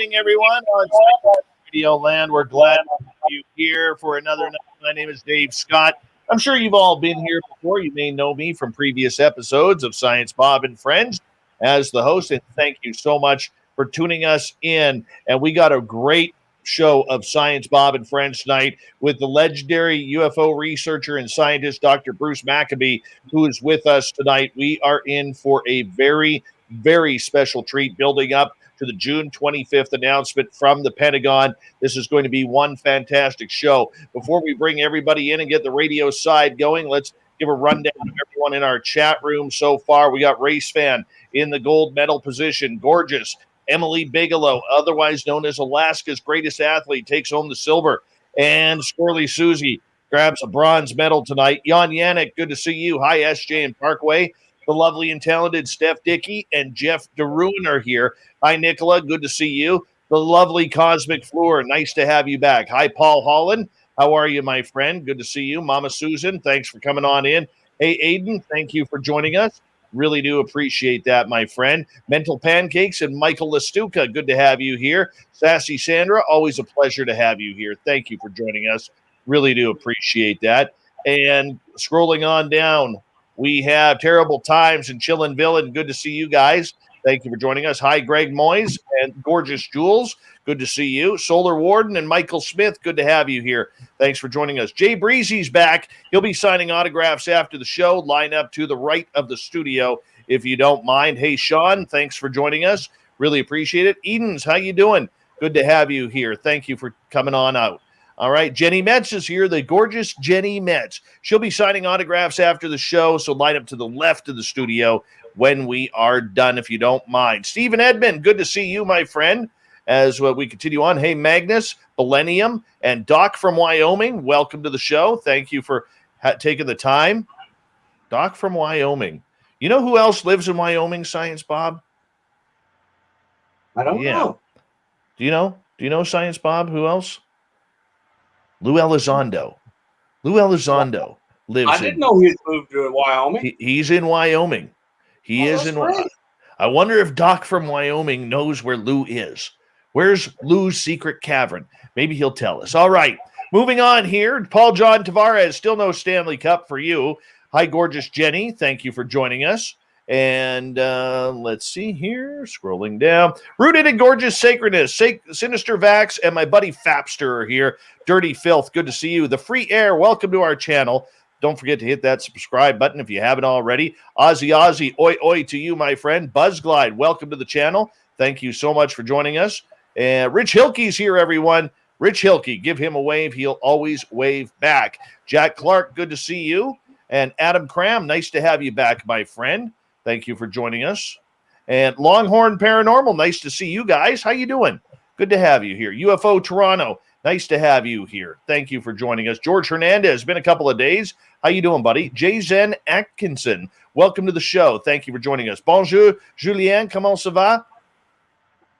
evening, everyone. On Radio Land, we're glad to have you here for another night. My name is Dave Scott. I'm sure you've all been here before. You may know me from previous episodes of Science Bob and Friends as the host, and thank you so much for tuning us in. And we got a great show of Science Bob and Friends tonight with the legendary UFO researcher and scientist, Dr. Bruce Maccabee, who is with us tonight. We are in for a very, very special treat building up to the June 25th announcement from the Pentagon. This is going to be one fantastic show. Before we bring everybody in and get the radio side going, let's give a rundown of everyone in our chat room so far. We got Race Fan in the gold medal position. Gorgeous. Emily Bigelow, otherwise known as Alaska's greatest athlete, takes home the silver. And Squirrely Susie grabs a bronze medal tonight. Jan Yannick, good to see you. Hi, SJ and Parkway. The lovely and talented Steph Dickey and Jeff DeRuin are here. Hi, Nicola. Good to see you. The lovely Cosmic Floor. Nice to have you back. Hi, Paul Holland. How are you, my friend? Good to see you. Mama Susan, thanks for coming on in. Hey, Aiden, thank you for joining us. Really do appreciate that, my friend. Mental Pancakes and Michael Lestuca, good to have you here. Sassy Sandra, always a pleasure to have you here. Thank you for joining us. Really do appreciate that. And scrolling on down, we have Terrible Times and Chillin' Villain. Good to see you guys. Thank you for joining us. Hi, Greg Moyes and Gorgeous Jules. Good to see you. Solar Warden and Michael Smith. Good to have you here. Thanks for joining us. Jay Breezy's back. He'll be signing autographs after the show. Line up to the right of the studio if you don't mind. Hey, Sean, thanks for joining us. Really appreciate it. Edens, how you doing? Good to have you here. Thank you for coming on out. All right, Jenny Metz is here, the gorgeous Jenny Metz. She'll be signing autographs after the show, so line up to the left of the studio when we are done, if you don't mind. Stephen Edmond, good to see you, my friend, as we continue on. Hey, Magnus, Millennium, and Doc from Wyoming, welcome to the show. Thank you for taking the time. Doc from Wyoming. You know who else lives in Wyoming, Science Bob? I don't know. Do you know? Do you know, Science Bob? Who else? Lou Elizondo. Lou Elizondo lives. I didn't know he'd moved to Wyoming. He's in Wyoming. He is in Wyoming. I wonder if Doc from Wyoming knows where Lou is. Where's Lou's secret cavern? Maybe he'll tell us. All right. Moving on here. Paul John Tavares, still no Stanley Cup for you. Hi, gorgeous Jenny. Thank you for joining us. And let's see here, scrolling down. Rooted in gorgeous sacredness, Sinister Vax, and my buddy Fapster are here. Dirty Filth, good to see you. The Free Air, welcome to our channel. Don't forget to hit that subscribe button if you haven't already. Ozzy, oi, oi to you, my friend. Buzzglide, welcome to the channel. Thank you so much for joining us. And Rich Hilke's here, everyone. Rich Hilke, give him a wave. He'll always wave back. Jack Clark, good to see you. And Adam Cram, nice to have you back, my friend. Thank you for joining us. And Longhorn Paranormal, nice to see you guys. How you doing? Good to have you here. UFO Toronto, nice to have you here. Thank you for joining us. George Hernandez, been a couple of days. How you doing, buddy? Jay Zen Atkinson, welcome to the show. Thank you for joining us. Bonjour, Julien, comment ça va?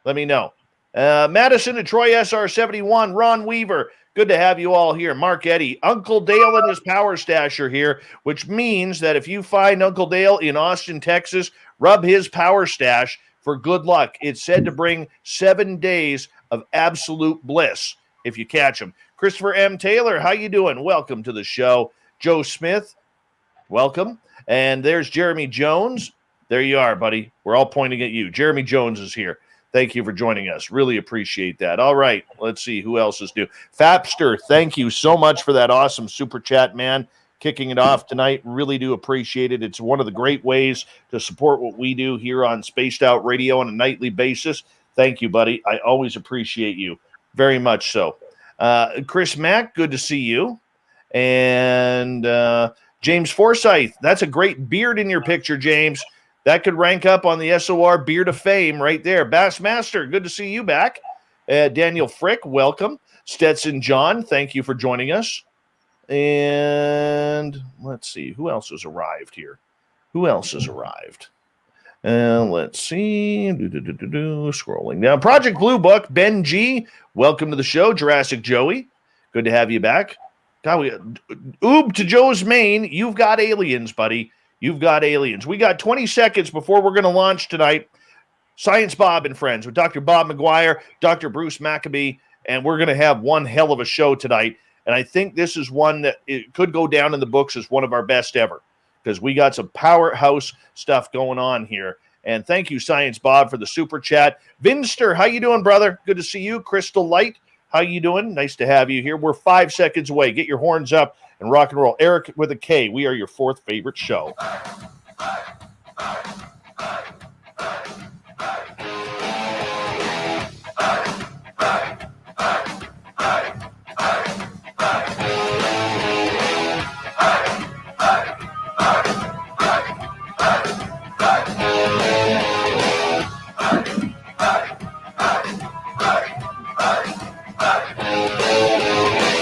Let me know. Madison and Troy SR71, Ron Weaver, good to have you all here. Mark Eddy, Uncle Dale and his power stash are here, which means that if you find Uncle Dale in Austin, Texas, rub his power stash for good luck. It's said to bring 7 days of absolute bliss if you catch him. Christopher M. Taylor, how you doing? Welcome to the show. Joe Smith, welcome. And there's Jeremy Jones. There you are, buddy. We're all pointing at you. Jeremy Jones is here. Thank you for joining us. Really appreciate that. All right, let's see who else is new. Fapster, thank you so much for that awesome super chat, man. Kicking it off tonight. Really do appreciate it. It's one of the great ways to support what we do here on Spaced Out Radio on a nightly basis. Thank you, buddy. I always appreciate you very much so. Chris Mack, good to see you. And James Forsyth, that's a great beard in your picture, James. That could rank up on the SOR Beard of Fame right there. Bassmaster, good to see you back. Daniel Frick, welcome. Stetson John, thank you for joining us. And let's see, who else has arrived here? Who else has arrived? Let's see. Scrolling down. Project Blue Book, Ben G, welcome to the show. Jurassic Joey, good to have you back. God, Oob to Joe's Maine, you've got aliens, buddy. You've got aliens. We got 20 seconds before we're going to launch tonight. Science Bob and Friends with Dr. Bob McGwier, Dr. Bruce Maccabee, and we're going to have one hell of a show tonight. And I think this is one that it could go down in the books as one of our best ever because we got some powerhouse stuff going on here. And thank you, Science Bob, for the super chat. Vinster, how you doing, brother? Good to see you. Crystal Light, how you doing? Nice to have you here. We're 5 seconds away. Get your horns up and rock and roll. Eric with a K, we are your fourth favorite show.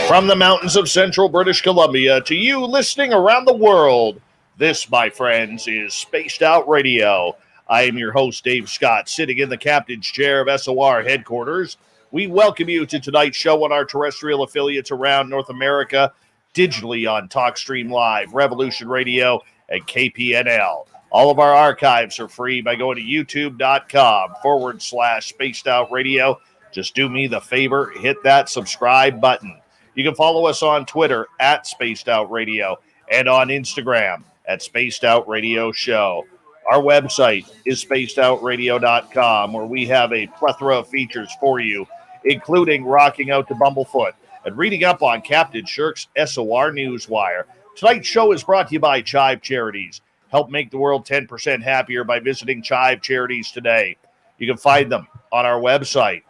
From the mountains of central British Columbia to you listening around the world, this, my friends, is Spaced Out Radio. I am your host, Dave Scott, sitting in the captain's chair of SOR headquarters. We welcome you to tonight's show on our terrestrial affiliates around North America, digitally on TalkStream Live, Revolution Radio, and KPNL. All of our archives are free by going to youtube.com/Spaced Out Radio. Just do me the favor, hit that subscribe button. You can follow us on Twitter at Spaced Out Radio and on Instagram at Spaced Out Radio Show. Our website is spacedoutradio.com, where we have a plethora of features for you, including rocking out to Bumblefoot and reading up on Captain Shirk's SOR Newswire. Tonight's show is brought to you by Chive Charities. Help make the world 10% happier by visiting Chive Charities today. You can find them on our website.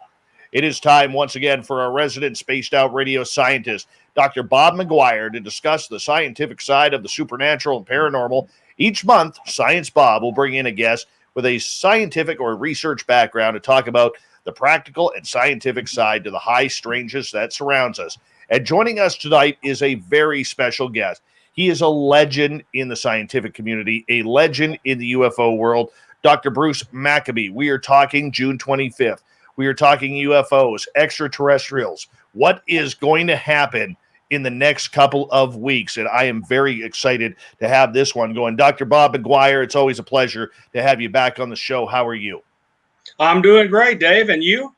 It is time once again for our resident Spaced Out Radio scientist, Dr. Bob McGwier, to discuss the scientific side of the supernatural and paranormal. Each month, Science Bob will bring in a guest with a scientific or research background to talk about the practical and scientific side to the high strangeness that surrounds us. And joining us tonight is a very special guest. He is a legend in the scientific community, a legend in the UFO world, Dr. Bruce Maccabee. We are talking June 25th. We are talking UFOs, extraterrestrials. What is going to happen in the next couple of weeks? And I am very excited to have this one going. Dr. Bob McGwier, it's always a pleasure to have you back on the show. How are you? I'm doing great, Dave. And you?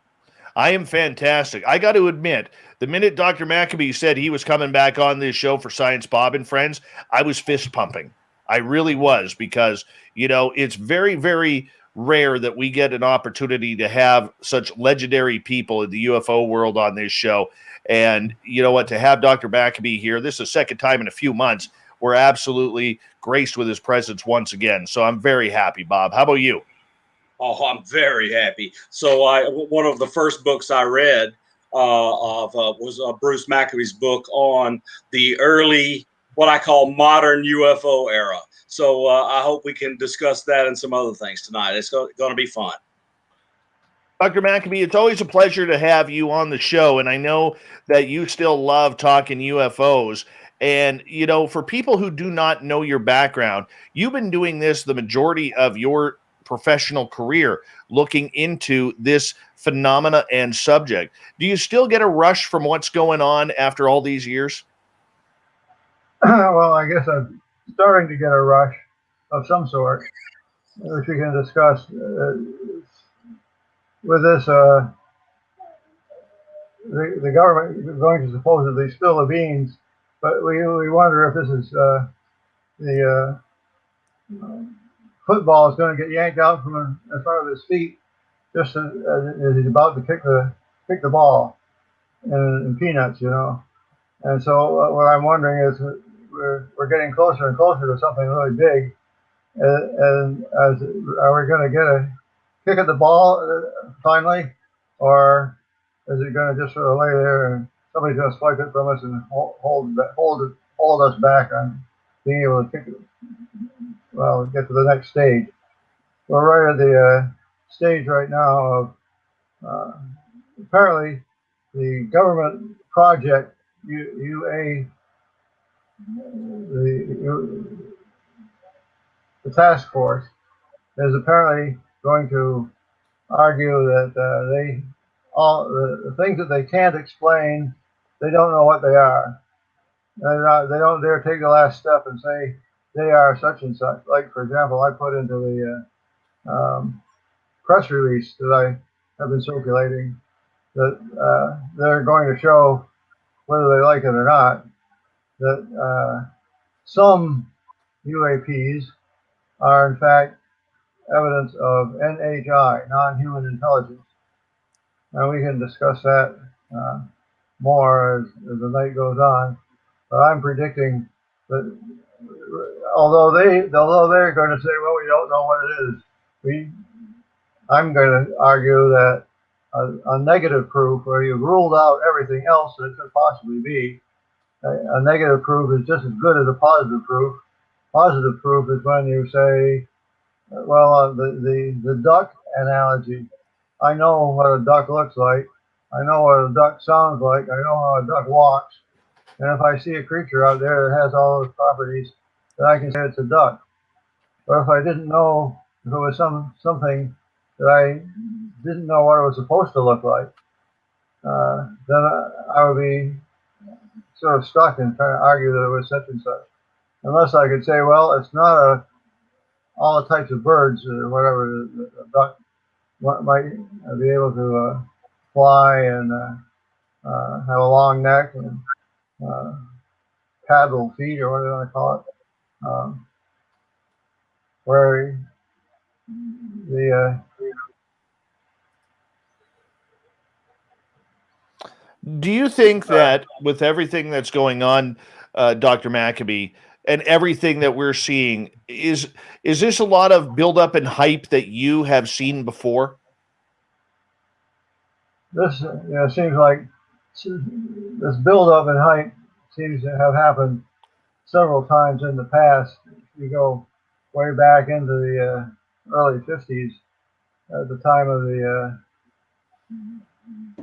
I am fantastic. I got to admit, the minute Dr. Maccabee said he was coming back on this show for Science Bob and Friends, I was fist pumping. I really was, because, you know, it's very, very rare that we get an opportunity to have such legendary people in the UFO world on this show. And you know what, to have Dr. Maccabee here, this is the second time in a few months, we're absolutely graced with his presence once again. So I'm very happy, Bob. How about you? Oh, I'm very happy. So one of the first books I read was Bruce Maccabee's book on the early, what I call modern UFO era. So I hope we can discuss that and some other things tonight. It's going to be fun. Dr. Maccabee, it's always a pleasure to have you on the show. And I know that you still love talking UFOs. And, you know, for people who do not know your background, you've been doing this the majority of your professional career, looking into this phenomena and subject. Do you still get a rush from what's going on after all these years? Well, I guess I'm starting to get a rush of some sort, which we can discuss with this. The government is going to supposedly spill the beans, but we wonder if this is the football is going to get yanked out from in front of his feet just as he's about to kick the ball in peanuts, you know. And so what I'm wondering is, we're getting closer and closer to something really big, and are we going to get a kick at the ball finally, or is it going to just sort of lay there and somebody's going to swipe it from us and hold us back on being able to kick it, well, get to the next stage? We're right at the stage right now of apparently the government project the task force is apparently going to argue that all the things that they can't explain, they don't know what they are. They don't dare take the last step and say they are such and such. Like, for example, I put into the press release that I have been circulating that they're going to show, whether they like it or not, that some UAPs are in fact evidence of NHI, non-human intelligence. And we can discuss that more as the night goes on. But I'm predicting that although they're going to say, well, we don't know what it is, I'm going to argue that a negative proof, where you've ruled out everything else that it could possibly be, a negative proof is just as good as a positive proof. Positive proof is when you say, well, the duck analogy. I know what a duck looks like. I know what a duck sounds like. I know how a duck walks. And if I see a creature out there that has all those properties, then I can say it's a duck. But if I didn't know, if it was something that I didn't know what it was supposed to look like, then I would be sort of stuck in trying to argue that it was such and such. Unless I could say, well, it's not all the types of birds or whatever a duck might be able to fly and have a long neck and paddle feet, or what do you want to call it, where the Do you think that with everything that's going on, Dr. Maccabee, and everything that we're seeing, is this a lot of buildup and hype that you have seen before? this seems like this buildup and hype seems to have happened several times in the past. If you go way back into the early 50s, at the time of the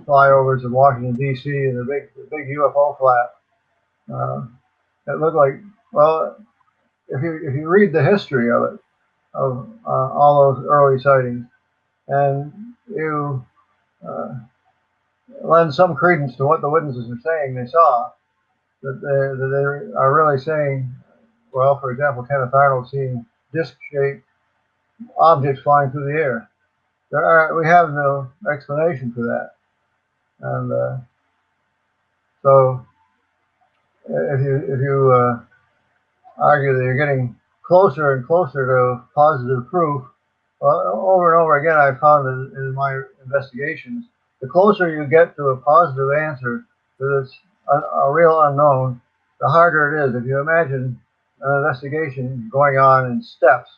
flyovers of Washington, D.C., and the big UFO flap, it looked like, well, if you read the history of it, of all those early sightings, and you lend some credence to what the witnesses are saying they saw, that they are really saying, well, for example, Kenneth Arnold seeing disc-shaped objects flying through the air. We have no explanation for that. And so if you argue that you're getting closer and closer to positive proof, over and over again, I found in my investigations, the closer you get to a positive answer to this a real unknown, the harder it is. If you imagine an investigation going on in steps,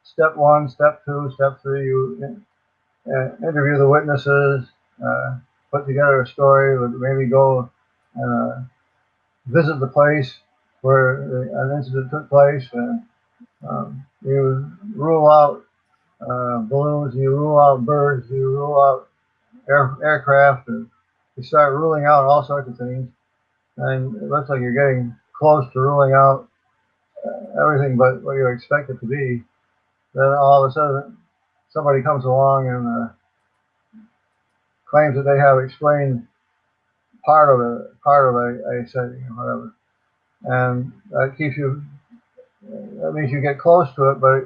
step 1, step 2, step 3, you interview the witnesses, put together a story, maybe go visit the place where an incident took place, and you rule out balloons, you rule out birds, you rule out aircraft, and you start ruling out all sorts of things, and it looks like you're getting close to ruling out everything but what you expect it to be. Then all of a sudden somebody comes along and claims that they have explained part of a setting or whatever, and that means you get close to it, but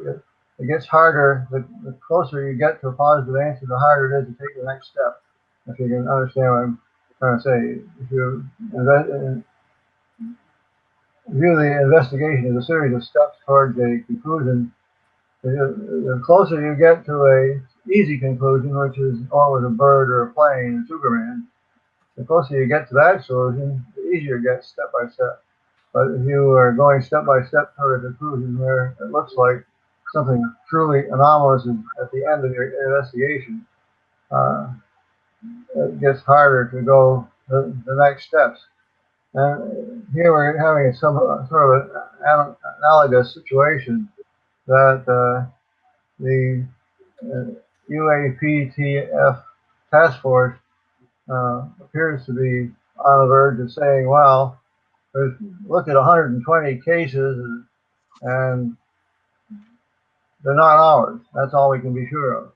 it gets harder. The closer you get to a positive answer, the harder it is to take the next step. If you can understand what I'm trying to say, if you view the investigation as a series of steps towards a conclusion, the closer you get to a easy conclusion, which is, oh, it was a bird or a plane, Superman, the closer you get to that solution, the easier it gets step by step. But if you are going step by step toward a conclusion where it looks like something truly anomalous at the end of your investigation, it gets harder to go the next steps. And here we're having some sort of an analogous situation that the UAPTF task force appears to be on the verge of saying, well, we've looked at 120 cases and they're not ours. That's all we can be sure of.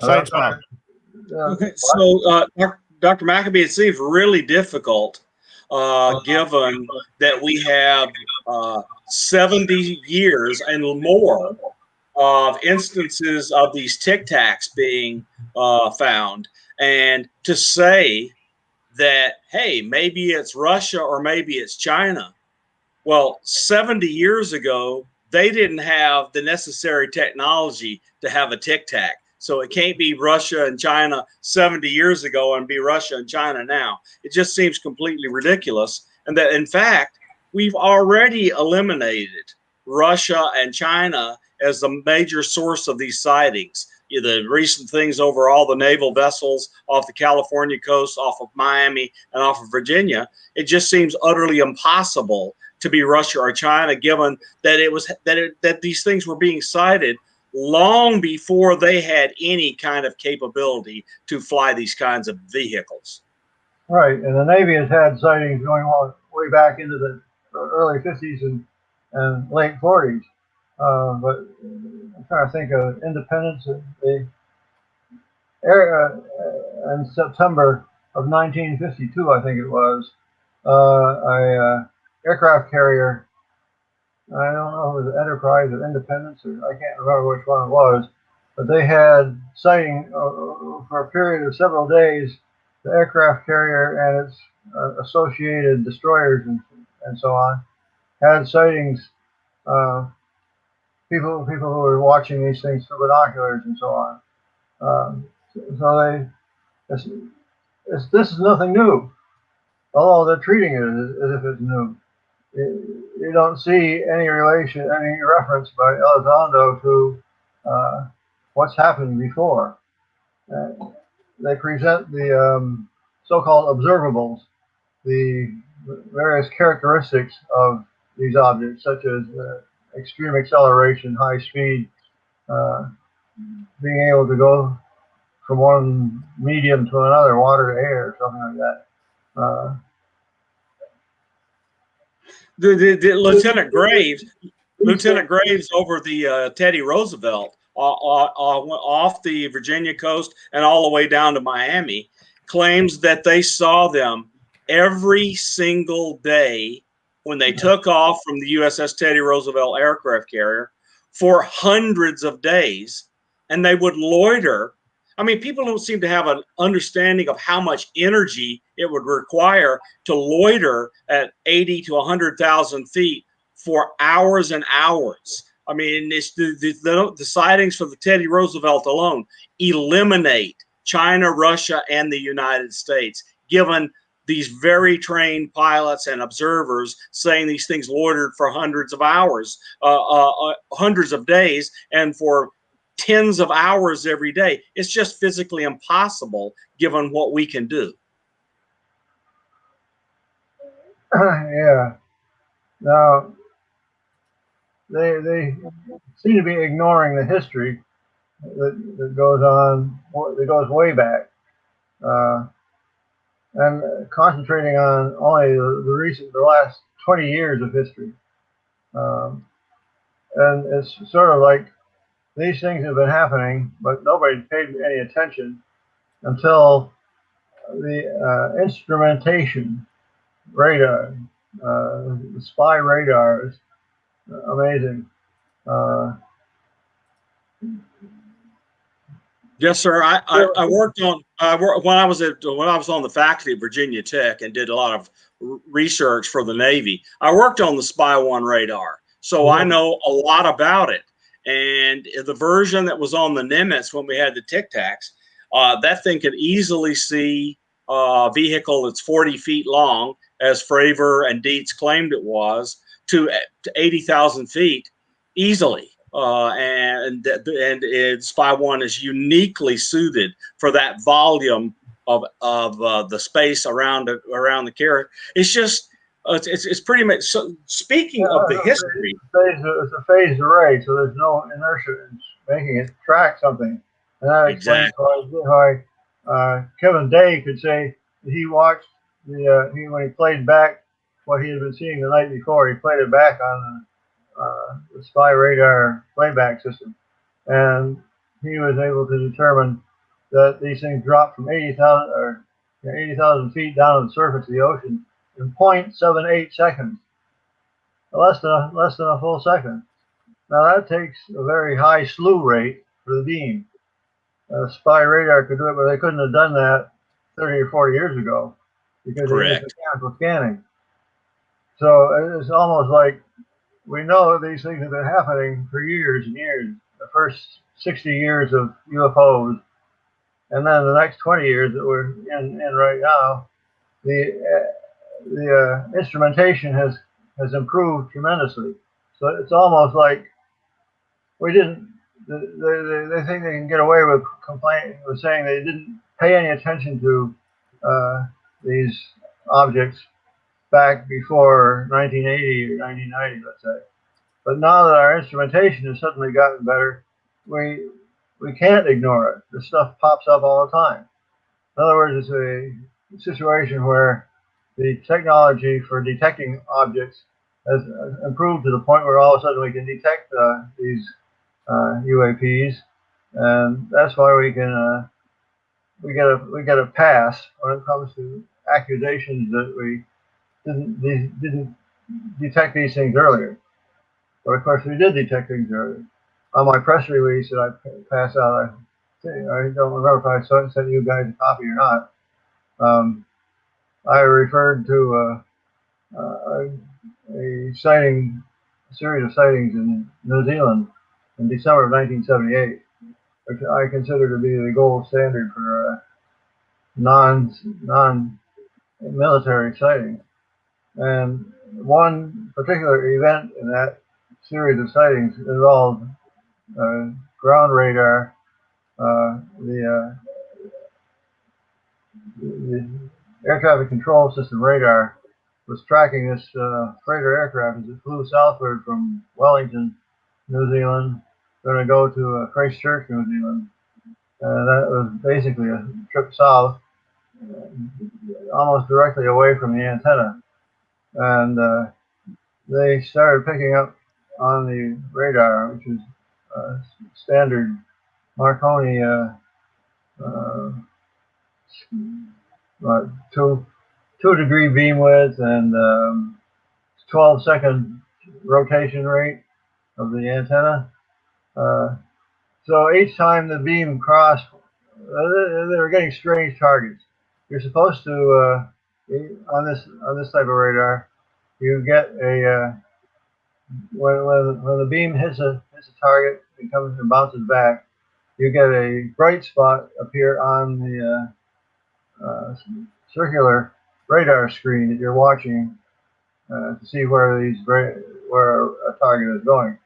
Science Bob. Okay, so Dr. Maccabee, it seems really difficult given that we have 70 years and more of instances of these Tic Tacs being found, and to say that, hey, maybe it's Russia or maybe it's China. Well, 70 years ago, they didn't have the necessary technology to have a Tic Tac. So it can't be Russia and China 70 years ago and be Russia and China now. It just seems completely ridiculous. And that, in fact, we've already eliminated Russia and China as the major source of these sightings. The recent things over all the naval vessels off the California coast, off of Miami, and off of Virginia, it just seems utterly impossible to be Russia or China, given that that these things were being sighted long before they had any kind of capability to fly these kinds of vehicles. Right, and the Navy has had sightings going all way back into the early 50s and late 40s. But I'm trying to think of Independence. In September of 1952, I think it was, a aircraft carrier. I don't know if it was Enterprise or Independence, or I can't remember which one it was, but they had sighting for a period of several days. The aircraft carrier and its associated destroyers and so on had sightings. People who were watching these things through binoculars and so on. So this is nothing new, although they're treating it as if it's new. You don't see any relation, any reference by Elizondo to what's happened before. They present the so-called observables, the various characteristics of these objects, such as extreme acceleration, high speed, being able to go from one medium to another, water to air, something like that. The Lieutenant Graves over the Teddy Roosevelt off the Virginia coast and all the way down to Miami claims that they saw them every single day when they took off from the USS Teddy Roosevelt aircraft carrier for hundreds of days, and they would loiter. I mean, people don't seem to have an understanding of how much energy it would require to loiter at 80 to 100,000 feet for hours and hours. I mean, it's the sightings for the Teddy Roosevelt alone eliminate China, Russia, and the United States, given these very trained pilots and observers saying these things loitered for hundreds of hours, hundreds of days, and for tens of hours every day. It's just physically impossible given what we can do. Yeah. Now, they seem to be ignoring the history that goes on, that goes way back, and concentrating on only the last 20 years of history. And it's sort of like these things have been happening, but nobody paid any attention until the instrumentation radar, the spy radars, amazing. Yes, sir. I worked on when I was on the faculty at Virginia Tech and did a lot of research for the Navy. I worked on the Spy 1 radar, so I know a lot about it. And the version that was on the Nimitz when we had the Tic Tacs, that thing could easily see a vehicle that's 40 feet long, as Fravor and Dietz claimed it was, to 80,000 feet easily. And Spy 1 is uniquely suited for that volume of the space around the carrier. It's just it's pretty much. So speaking of the history, it's a phased array, so there's no inertia in making it track something, and that explains why Kevin Day could say that he watched when he played back what he had been seeing the night before. He played it back on the spy radar playback system, and he was able to determine that these things dropped from 80,000 feet down to the surface of the ocean in 0.78 seconds, less than a full second. Now that takes a very high slew rate for the beam. Spy radar could do it, but they couldn't have done that 30 or 40 years ago because they used mechanical scanning. So it's almost like we know these things have been happening for years and years. The first 60 years of UFOs, and then the next 20 years that we're in right now, the instrumentation has improved tremendously. So it's almost like we didn't. They think they can get away with saying they didn't pay any attention to these objects back before 1980 or 1990, let's say. But now that our instrumentation has suddenly gotten better, we can't ignore it. This stuff pops up all the time. In other words, it's a situation where the technology for detecting objects has improved to the point where all of a sudden we can detect these UAPs, and that's why we get a pass when it comes to accusations that we didn't detect these things earlier. But of course, we did detect things earlier. On my press release that I passed out, I don't remember if I sent you guys a copy or not. I referred to a series of sightings in New Zealand in December of 1978, which I consider to be the gold standard for non-military sightings. And one particular event in that series of sightings involved ground radar, the air traffic control system radar was tracking this freighter aircraft as it flew southward from Wellington, New Zealand, going to go to Christchurch, New Zealand. And that was basically a trip south, almost directly away from the antenna. And they started picking up on the radar, which is standard Marconi 2-degree beam width and 12-second rotation rate of the antenna. So each time the beam crossed, they were getting strange targets. You're supposed to on this type of radar, you get a when the beam hits a target and comes and bounces back, you get a bright spot appear on the circular radar screen that you're watching to see where a target is going.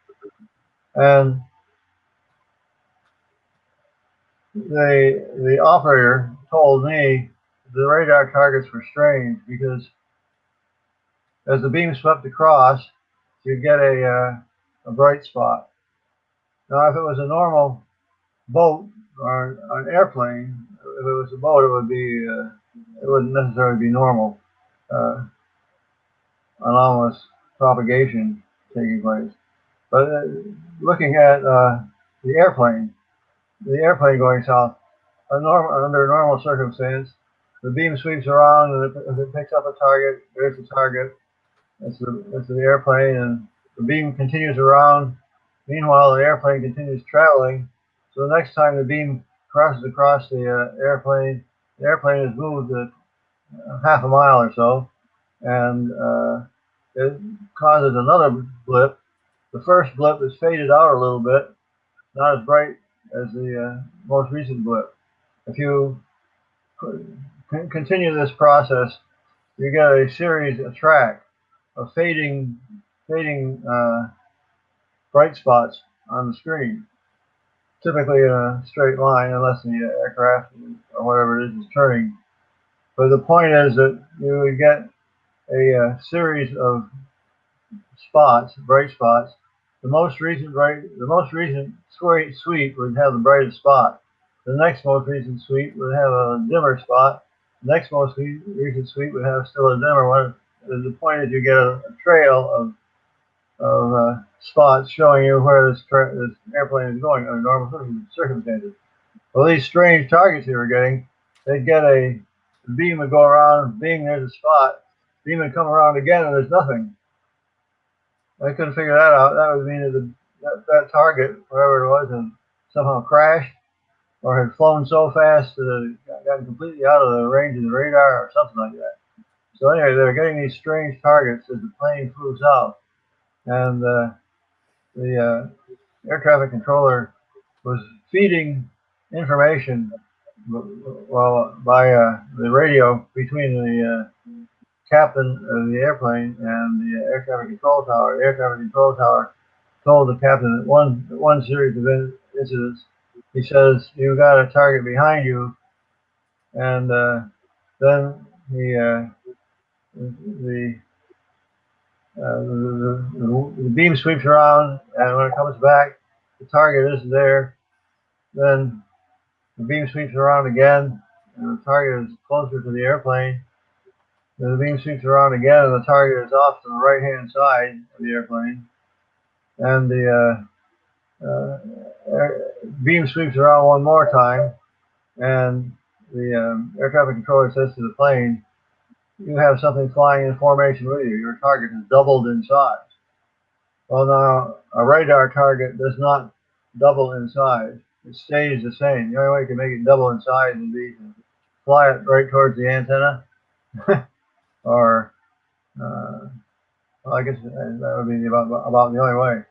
And the operator told me the radar targets were strange because as the beam swept across, you get a bright spot. Now, if it was a normal boat or an airplane, if it was a boat, it wouldn't necessarily be normal. Anomalous propagation taking place. But looking at the airplane going south, under a normal circumstance, the beam sweeps around, and if it picks up a target, there's the target. It's the airplane, and the beam continues around. Meanwhile, the airplane continues traveling. So the next time the beam crosses across the airplane is moved at half a mile or so, and it causes another blip. The first blip is faded out a little bit, not as bright as the most recent blip. If you continue this process, you get a series, a track of fading bright spots on the screen, typically in a straight line, unless the aircraft or whatever it is turning. But the point is that you would get a series of spots, bright spots. The most recent sweep would have the brightest spot. The next most recent sweep would have a dimmer spot. The next most recent sweep would have still a dimmer one. The point is you get a trail of spots showing you where this airplane is going under normal circumstances. Well, these strange targets they were getting, they'd get the beam would go around, being there's a spot, beam would come around again and there's nothing. I couldn't figure that out. That would mean that that target, wherever it was, had somehow crashed or had flown so fast that it had gotten completely out of the range of the radar or something like that. So anyway, they were getting these strange targets as the plane flew south, and the air traffic controller was feeding information by the radio between the captain of the airplane and the air traffic control tower. The air traffic control tower told the captain that one series of incidents, he says, "You got a target behind you," and then the beam sweeps around, and when it comes back, the target isn't there. Then the beam sweeps around again, and the target is closer to the airplane. Then the beam sweeps around again, and the target is off to the right-hand side of the airplane. And the beam sweeps around one more time, and the air traffic controller says to the plane, "You have something flying in formation with you. Your target has doubled in size." Well, now, a radar target does not double in size. It stays the same. The only way you can make it double in size would be to fly it right towards the antenna, or well, I guess that would be about the only way.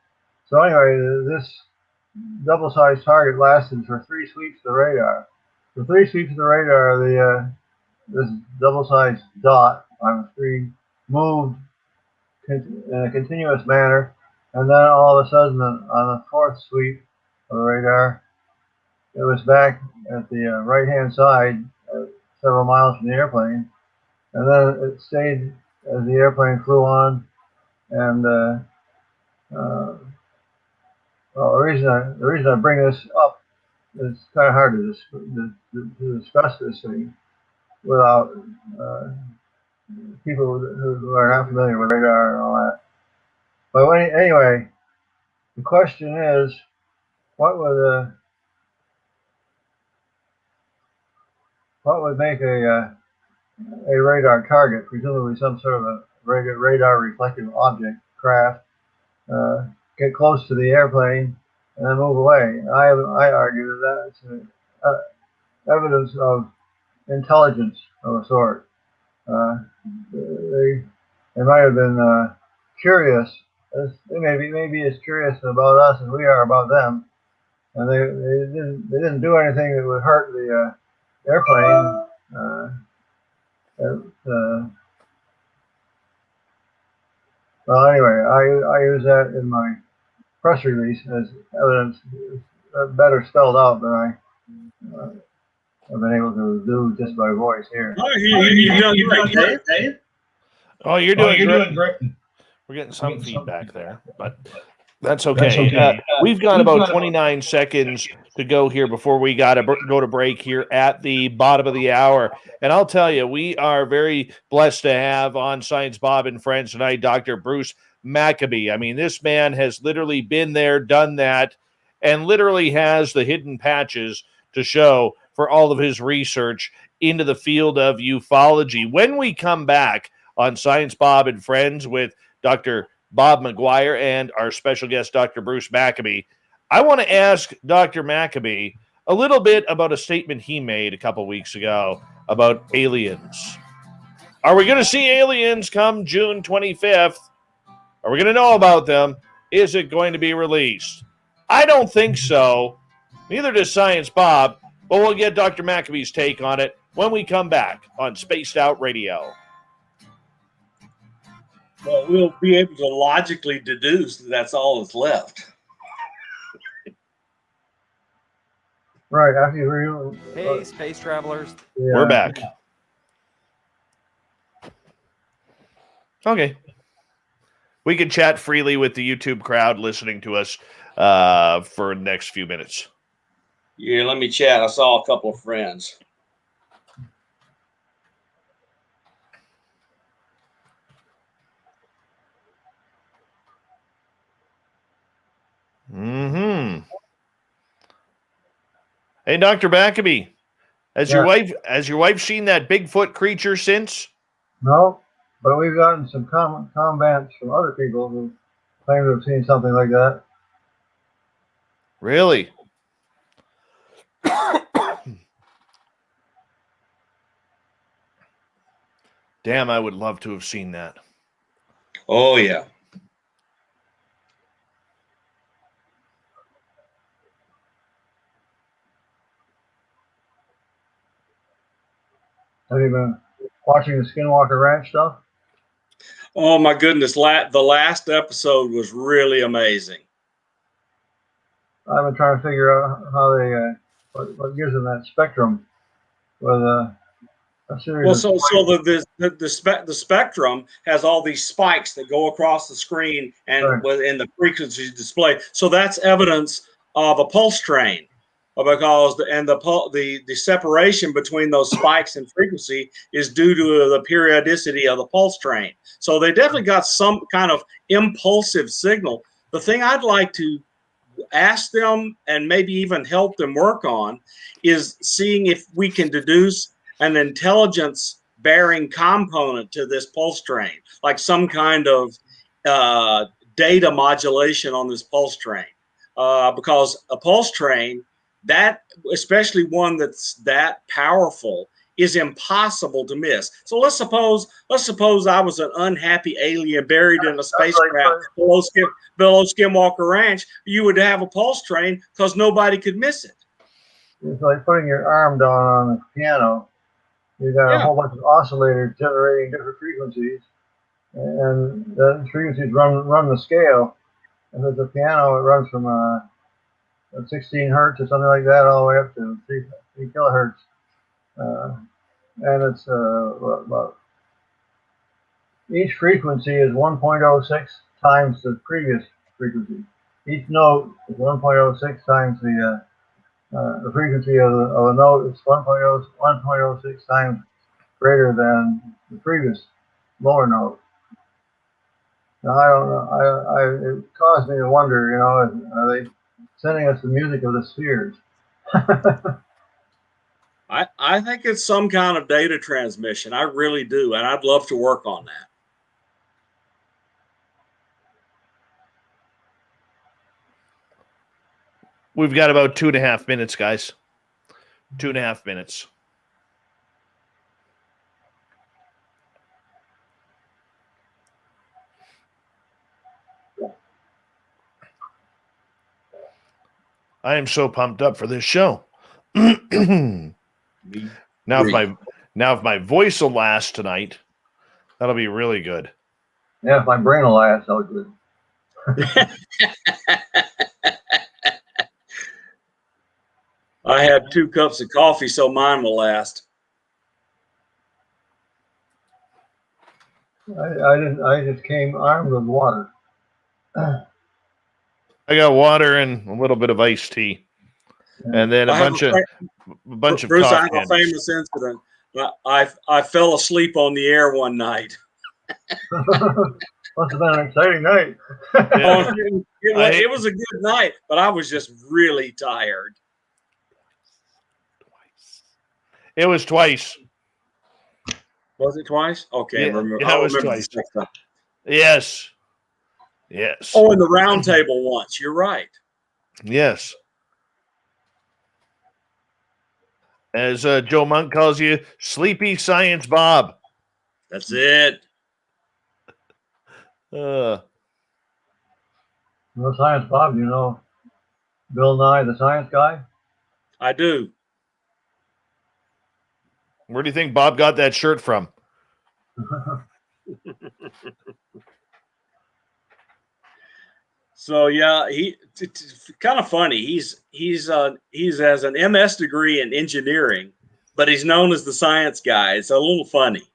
So anyway, this double-sized target lasted for 3 sweeps of the radar. For 3 sweeps of the radar, this double-sized dot on the screen moved in a continuous manner, and then all of a sudden, on the 4th sweep of the radar, it was back at the right-hand side, several miles from the airplane, and then it stayed as the airplane flew on. And well, the reason I bring this up is kind of hard to discuss this thing without people who are not familiar with radar and all that. But anyway, the question is, what would make a radar target, presumably some sort of a radar reflective object craft, get close to the airplane and then move away? I argue that that's evidence of intelligence of a sort. They might have been curious. They may be as curious about us as we are about them, and they didn't do anything that would hurt the airplane. Well, anyway, I use that in my press release as evidence, better spelled out than I have been able to do just by voice here. Oh, you're doing great, Dave. Oh, you're doing great. We're getting some feedback there, but that's okay. We've got about 29 seconds to go here before we got to go to break here at the bottom of the hour. And I'll tell you, we are very blessed to have on Science Bob and Friends tonight Dr. Bruce Maccabee. I mean, this man has literally been there, done that, and literally has the hidden patches to show for all of his research into the field of ufology. When we come back on Science Bob and Friends with Dr. Bob McGwier and our special guest, Dr. Bruce Maccabee, I want to ask Dr. Maccabee a little bit about a statement he made a couple weeks ago about aliens. Are we going to see aliens come June 25th? Are we going to know about them? Is it going to be released? I don't think so. Neither does Science Bob, but we'll get Dr. Maccabee's take on it when we come back on Spaced Out Radio. Well, we'll be able to logically deduce that that's all that's left. Right, after you Hey, space travelers. We're back. Okay. We can chat freely with the YouTube crowd listening to us for the next few minutes. Yeah, let me chat. I saw a couple of friends. Mm-hmm. Hey, Dr. Maccabee, has your wife seen that Bigfoot creature since? No, but we've gotten some comments from other people who claim to have seen something like that. Really? Damn, I would love to have seen that. Oh, yeah. Have you been watching the Skinwalker Ranch stuff? Oh, my goodness. The last episode was really amazing. I've been trying to figure out how they, what gives them that spectrum with a series Well, of so spikes. the spectrum has all these spikes that go across the screen and Right. within the frequency display. So that's evidence of a pulse train, because the separation between those spikes and frequency is due to the periodicity of the pulse train. So they definitely got some kind of impulsive signal. The thing I'd like to ask them and maybe even help them work on is seeing if we can deduce an intelligence bearing component to this pulse train, like some kind of data modulation on this pulse train, because a pulse train, that especially one that's that powerful, is impossible to miss. So let's suppose I was an unhappy alien buried in a spacecraft below Skinwalker Ranch. You would have a pulse train because nobody could miss it. It's like putting your arm down on the piano. You got a Yeah. whole bunch of oscillators generating different frequencies, and the frequencies run the scale. If it's a piano, it runs from 16 hertz or something like that all the way up to 3 kilohertz. And it's about each frequency is 1.06 times the previous frequency. Each note is 1.06 times the frequency of a note. It's 1.06 times greater than the previous lower note. Now I don't know. It caused me to wonder. You know, are they sending us the music of the spheres? I think it's some kind of data transmission. I really do, and I'd love to work on that. We've got about 2.5 minutes, guys. 2.5 minutes. I am so pumped up for this show. Now, if my voice will last tonight, that'll be really good. Yeah, if my brain will last, that'll be good. I had 2 cups of coffee, so mine will last. I didn't. I just came armed with water. I got water and a little bit of iced tea, and then a bunch of Bruce, I coffee have a famous incident. I fell asleep on the air one night. Must have been an exciting night. Yeah. It was a good night, but I was just really tired. It was twice. Was it twice? Okay, Yeah, I'll it was remember twice. next time. Yes. Yes. Oh, in the round table once. You're right. Yes. As Joe Monk calls you, Sleepy Science Bob. That's it. No Science Bob, you know Bill Nye, the science guy? I do. Where do you think Bob got that shirt from? So yeah, it's kind of funny. He's has an MS degree in engineering, but he's known as the science guy. It's a little funny.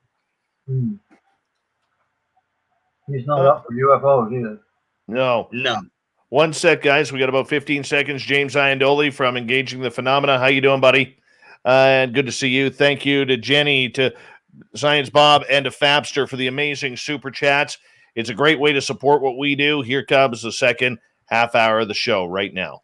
He's not up for UFOs either. No. One sec, guys. We got about 15 seconds. James Iandoli from Engaging the Phenomena. How you doing, buddy? And good to see you. Thank you to Jenny, to Science Bob, and to Fabster for the amazing super chats. It's a great way to support what we do. Here comes the second half hour of the show right now.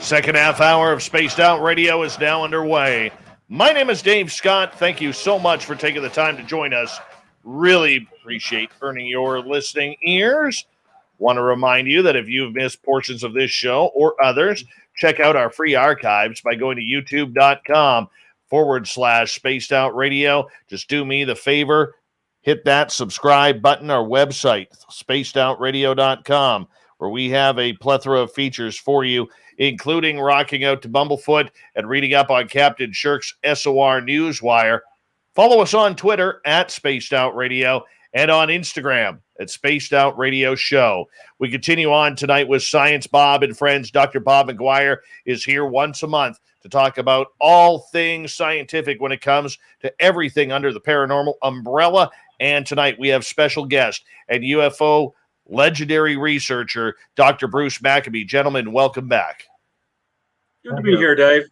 Second half hour of Spaced Out Radio is now underway. My name is Dave Scott. Thank you so much for taking the time to join us. Really appreciate earning your listening ears. Want to remind you that if you've missed portions of this show or others, check out our free archives by going to youtube.com/Spaced Out Radio. Just do me the favor, hit that subscribe button. Our website, spacedoutradio.com, where we have a plethora of features for you, including rocking out to Bumblefoot and reading up on Captain Shirk's SOR Newswire. Follow us on Twitter at Spaced Out Radio and on Instagram at Spaced Out Radio Show. We continue on tonight with Science Bob and friends. Dr. Bob McGwier is here once a month to talk about all things scientific when it comes to everything under the paranormal umbrella. And tonight we have special guest and UFO legendary researcher, Dr. Bruce Maccabee. Gentlemen, welcome back. Good to be here, Dave.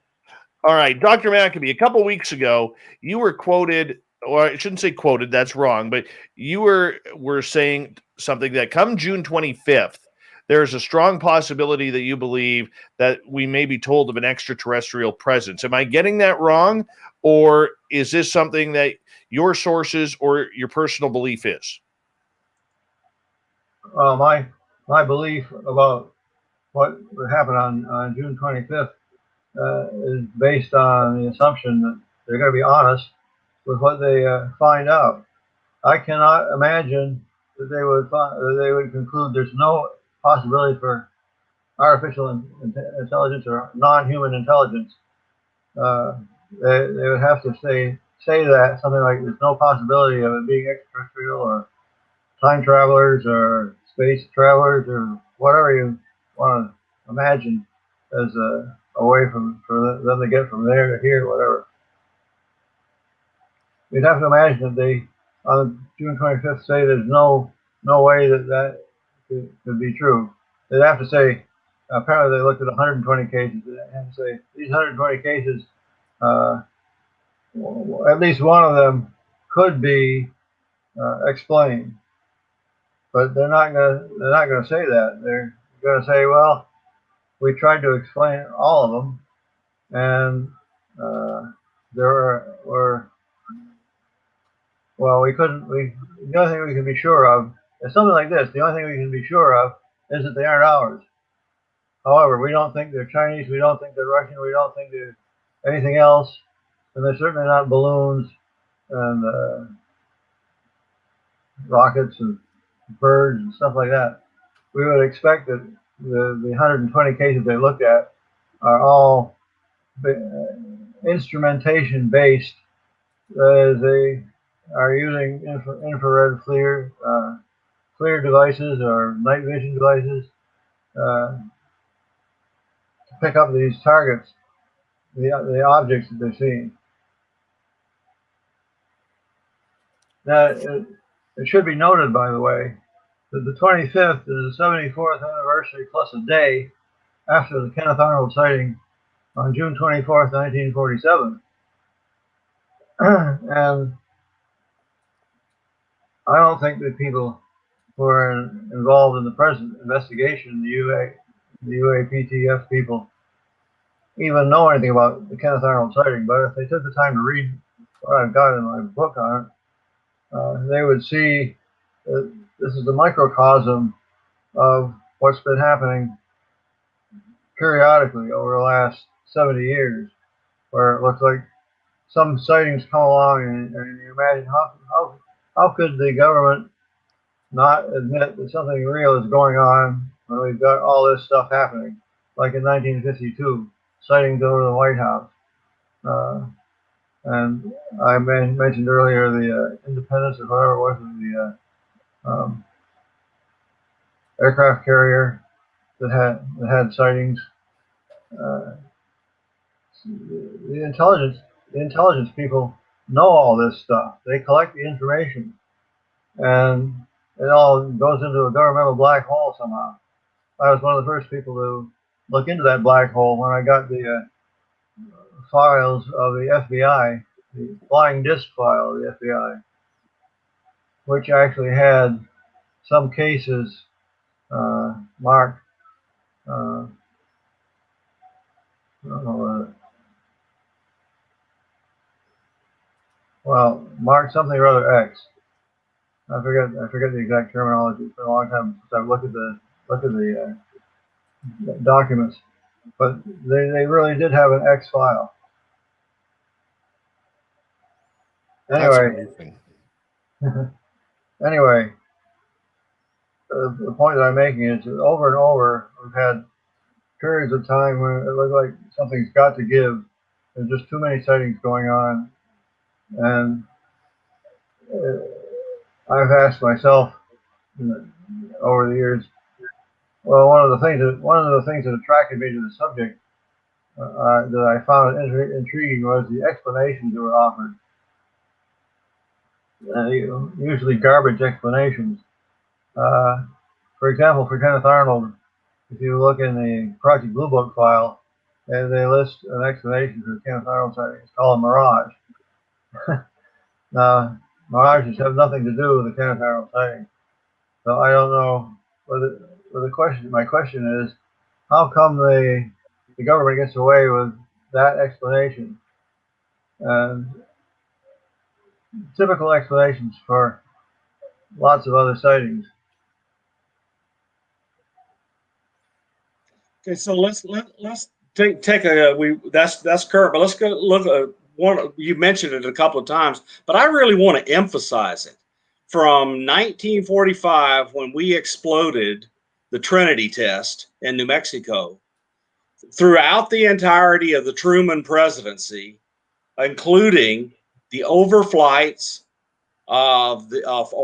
All right, Dr. Maccabee, a couple weeks ago, you were quoted, or I shouldn't say quoted, that's wrong, but you were saying something that come June 25th, there's a strong possibility that you believe that we may be told of an extraterrestrial presence. Am I getting that wrong, or is this something that your sources or your personal belief is? My belief about what would happen on June 25th is based on the assumption that they're going to be honest with what they find out. I cannot imagine that they would conclude there's no possibility for artificial intelligence or non-human intelligence. They would have to say that something like there's no possibility of it being extraterrestrial or time travelers or space travelers or whatever you want to imagine as a way for them to get from there to here, whatever. You'd have to imagine that they, on June 25th, say there's no way that could be true. They'd have to say, apparently they looked at 120 cases, they'd have to say, these 120 cases, at least one of them could be explained. But they're not gonna say that. They're gonna say, well, we tried to explain all of them, and we couldn't. The only thing we can be sure of is something like this. The only thing we can be sure of is that they aren't ours. However, we don't think they're Chinese. We don't think they're Russian. We don't think they're anything else, and they're certainly not balloons and rockets and birds and stuff like that. We would expect that the 120 cases they looked at are all instrumentation based. They are using infrared FLIR devices or night vision devices to pick up these targets, the objects that they're seeing. Now, it should be noted, by the way, that the 25th is the 74th anniversary plus a day after the Kenneth Arnold sighting on June 24th, 1947. And I don't think that people who are involved in the present investigation, the UAPTF people, even know anything about the Kenneth Arnold sighting. But if they took the time to read what I've got in my book on it, they would see that this is the microcosm of what's been happening periodically over the last 70 years, where it looks like some sightings come along and you imagine how could the government not admit that something real is going on when we've got all this stuff happening, like in 1952, sightings over the White House. And I mentioned earlier the Independence or whatever it was, the aircraft carrier that had sightings. The intelligence people know all this stuff. They collect the information, and it all goes into a governmental black hole somehow. I was one of the first people to look into that black hole when I got the files of the FBI, the flying disc file of the FBI, which actually had some cases marked well, Mark something or other X. I forget the exact terminology. It's been a long time since I've looked at the documents, but they really did have an X file. Anyway, anyway, the point that I'm making is that over and over we've had periods of time when it looked like something's got to give. There's just too many sightings going on, and I've asked myself over the years. Well, one of the things that attracted me to the subject that I found intriguing was the explanations that were offered. Usually garbage explanations. For example, for Kenneth Arnold, if you look in the Project Blue Book file, they list an explanation for the Kenneth Arnold sighting. It's called a mirage. Now, mirages have nothing to do with the Kenneth Arnold sighting. So I don't know my question is, how come the government gets away with that explanation? And typical explanations for lots of other sightings. Okay, so let's take a that's current, but let's go look at one. You mentioned it a couple of times, but I really want to emphasize it. From 1945, when we exploded the Trinity test in New Mexico, throughout the entirety of the Truman presidency, including the overflights of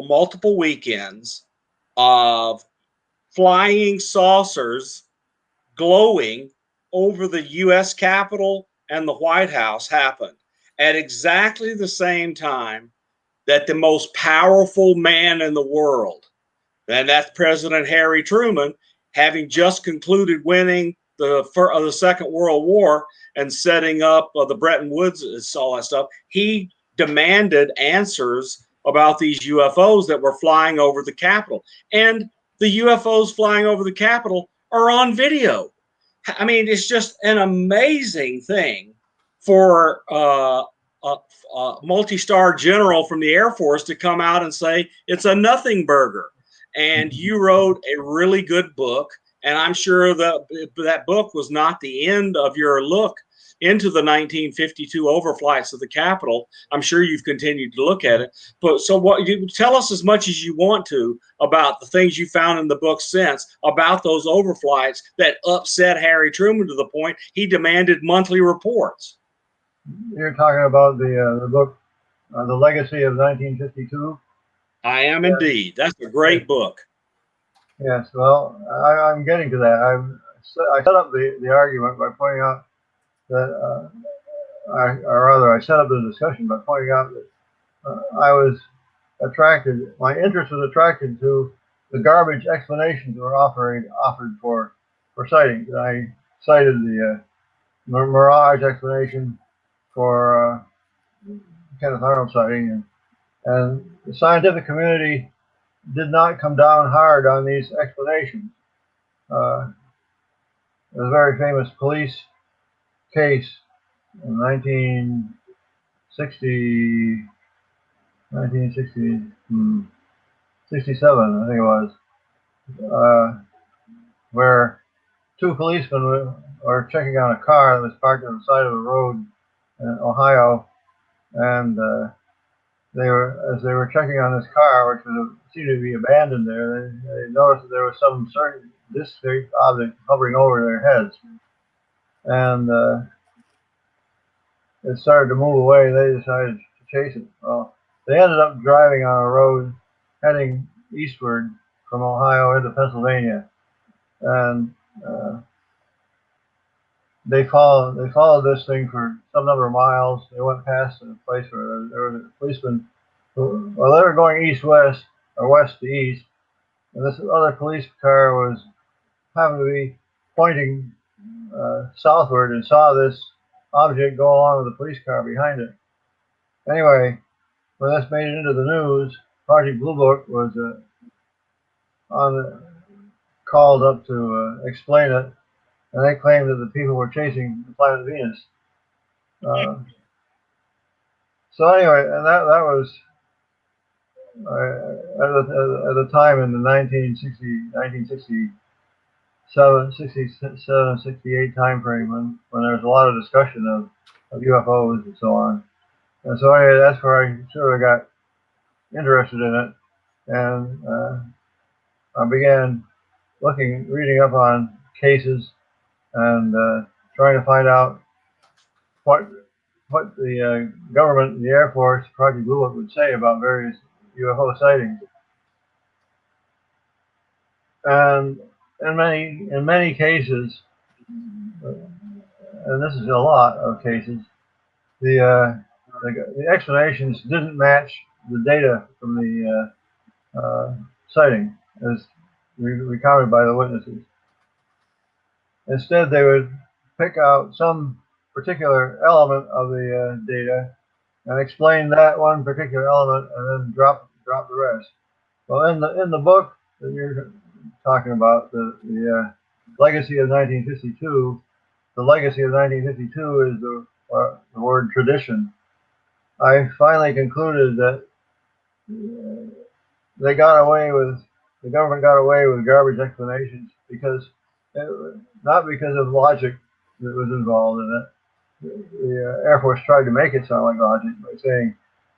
multiple weekends of flying saucers glowing over the U.S. Capitol and the White House happened at exactly the same time that the most powerful man in the world, and that's President Harry Truman, having just concluded winning the Second World War and setting up the Bretton Woods, all that stuff, he demanded answers about these UFOs that were flying over the Capitol. And the UFOs flying over the Capitol are on video. I mean, it's just an amazing thing for a multi-star general from the Air Force to come out and say it's a nothing burger. And you wrote a really good book, and I'm sure that book was not the end of your look into the 1952 overflights of the Capitol. I'm sure you've continued to look at it. But so what, you tell us as much as you want to about the things you found in the book since about those overflights that upset Harry Truman to the point he demanded monthly reports. You're talking about the book, The Legacy of 1952? I am indeed. That's a great book. Yes, well, I'm getting to that. I set up the argument by pointing out that, I set up the discussion by pointing out that my interest was attracted to the garbage explanations that were offered for sightings. And I cited the mirage explanation for Kenneth Arnold sighting, and the scientific community did not come down hard on these explanations. There's a very famous police case in 1967, I think it was, where two policemen were checking on a car that was parked on the side of the road in Ohio, and as they were checking on this car, which seemed to be abandoned there, they noticed that there was some certain disc-shaped object hovering over their heads, and it started to move away. They decided to chase it. Well, they ended up driving on a road heading eastward from Ohio into Pennsylvania, and they followed this thing for some number of miles. They went past a place where there was a policeman they were going east-west or west to east, and this other police car happened to be pointing southward and saw this object go along with the police car behind it. Anyway, when this made it into the news, Project Blue Book was called up to explain it, and they claimed that the people were chasing the planet Venus. So anyway, and that was at the time in the 1967, 68 time frame when there was a lot of discussion of UFOs and so on. And so anyway, that's where I sort of got interested in it, and I began reading up on cases and trying to find out what the government, the Air Force, Project Blue Book would say about various UFO sightings. And in many cases, and this is a lot of cases, the explanations didn't match the data from the sighting as recounted by the witnesses. Instead, they would pick out some particular element of the data and explain that one particular element, and then drop the rest. Well, in the book that you're talking about, the legacy of 1952, the legacy of 1952 is the word tradition. I finally concluded that the government got away with garbage explanations not because of logic that was involved in it. The Air Force tried to make it sound like logic by saying,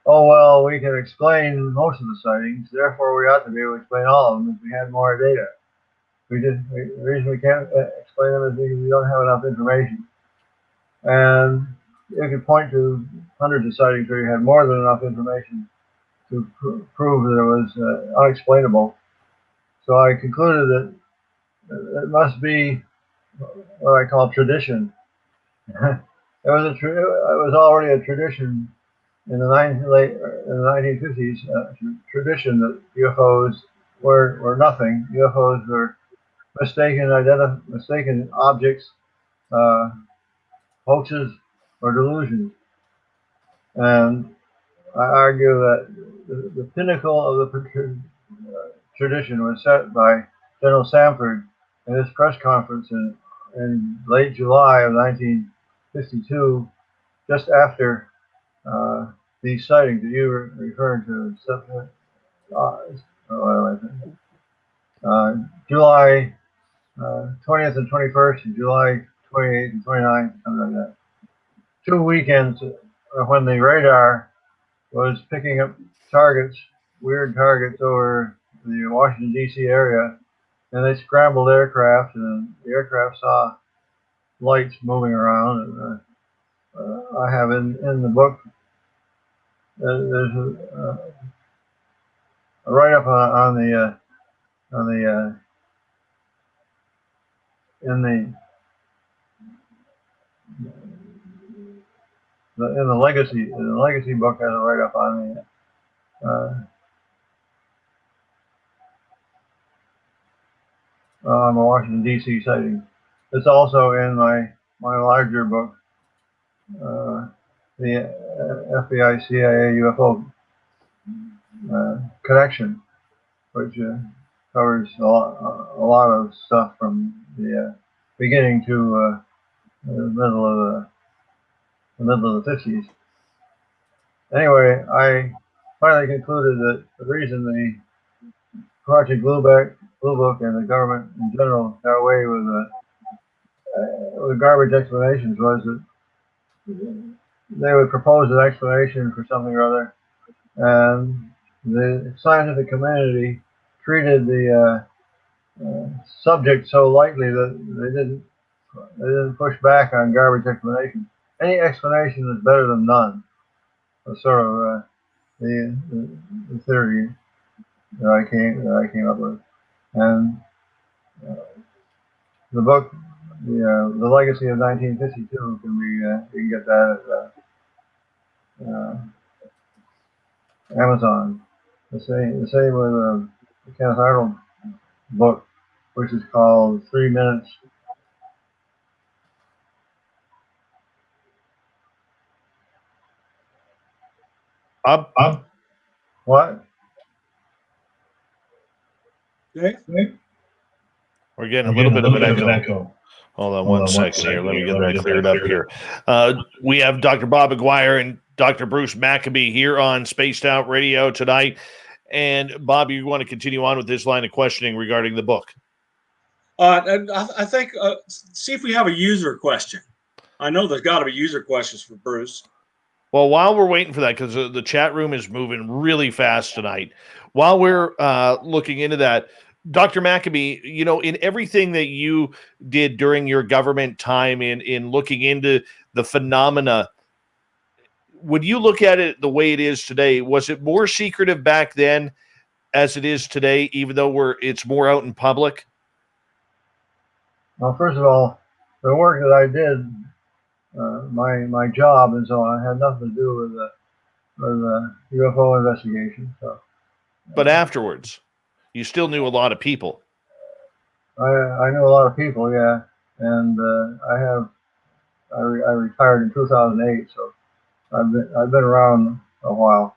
oh, well, we can explain most of the sightings, therefore we ought to be able to explain all of them if we had more data. The reason we can't explain them is because we don't have enough information. And you could point to hundreds of sightings where you had more than enough information to prove that it was unexplainable. So I concluded that it must be what I call tradition. It was already a tradition in the 1950s, tradition that UFOs were nothing. UFOs were mistaken objects, hoaxes, or delusions. And I argue that the pinnacle of the tradition was set by General Sanford in his press conference in late July of 1952, just after these sightings that you were referring to. July 20th and 21st, and July 28th and 29th, something like that. 2 weekends when the radar was picking up weird targets over the Washington, D.C. area, and they scrambled aircraft, and the aircraft saw lights moving around. And I have in the book, there's a write-up on the in the legacy book has a write-up on the Washington D.C. sighting. It's also in my larger book, the FBI CIA UFO connection, which covers a lot of stuff from the beginning to the middle of the 50s. Anyway, I finally concluded that the reason the Project Blue Book and the government in general got away with garbage explanations was that they would propose an explanation for something or other, and the scientific community treated the subject so lightly that they didn't push back on garbage explanations. Any explanation is better than none. That's sort of the theory that I came up with, and the book, the legacy of 1952, can be you can get that at Amazon. The same with the Kenneth Arnold book, which is called 3 Minutes. What? We're getting a little bit of an echo. Hold on one second here. Let me get that cleared up here. We have Dr. Bob McGwier and Dr. Bruce Maccabee here on Spaced Out Radio tonight. And Bob, you want to continue on with this line of questioning regarding the book? And I think, see if we have a user question. I know there's got to be user questions for Bruce. Well, while we're waiting for that, because the chat room is moving really fast tonight, while we're looking into that, Dr. Maccabee, you know, in everything that you did during your government time in looking into the phenomena, would you look at it the way it is today? Was it more secretive back then as it is today, even though it's more out in public? Well, first of all, the work that I did, my job and so on, had nothing to do with UFO investigation. So, but afterwards, you still knew a lot of people. I knew a lot of people, yeah, and I retired in 2008, so I've been around a while.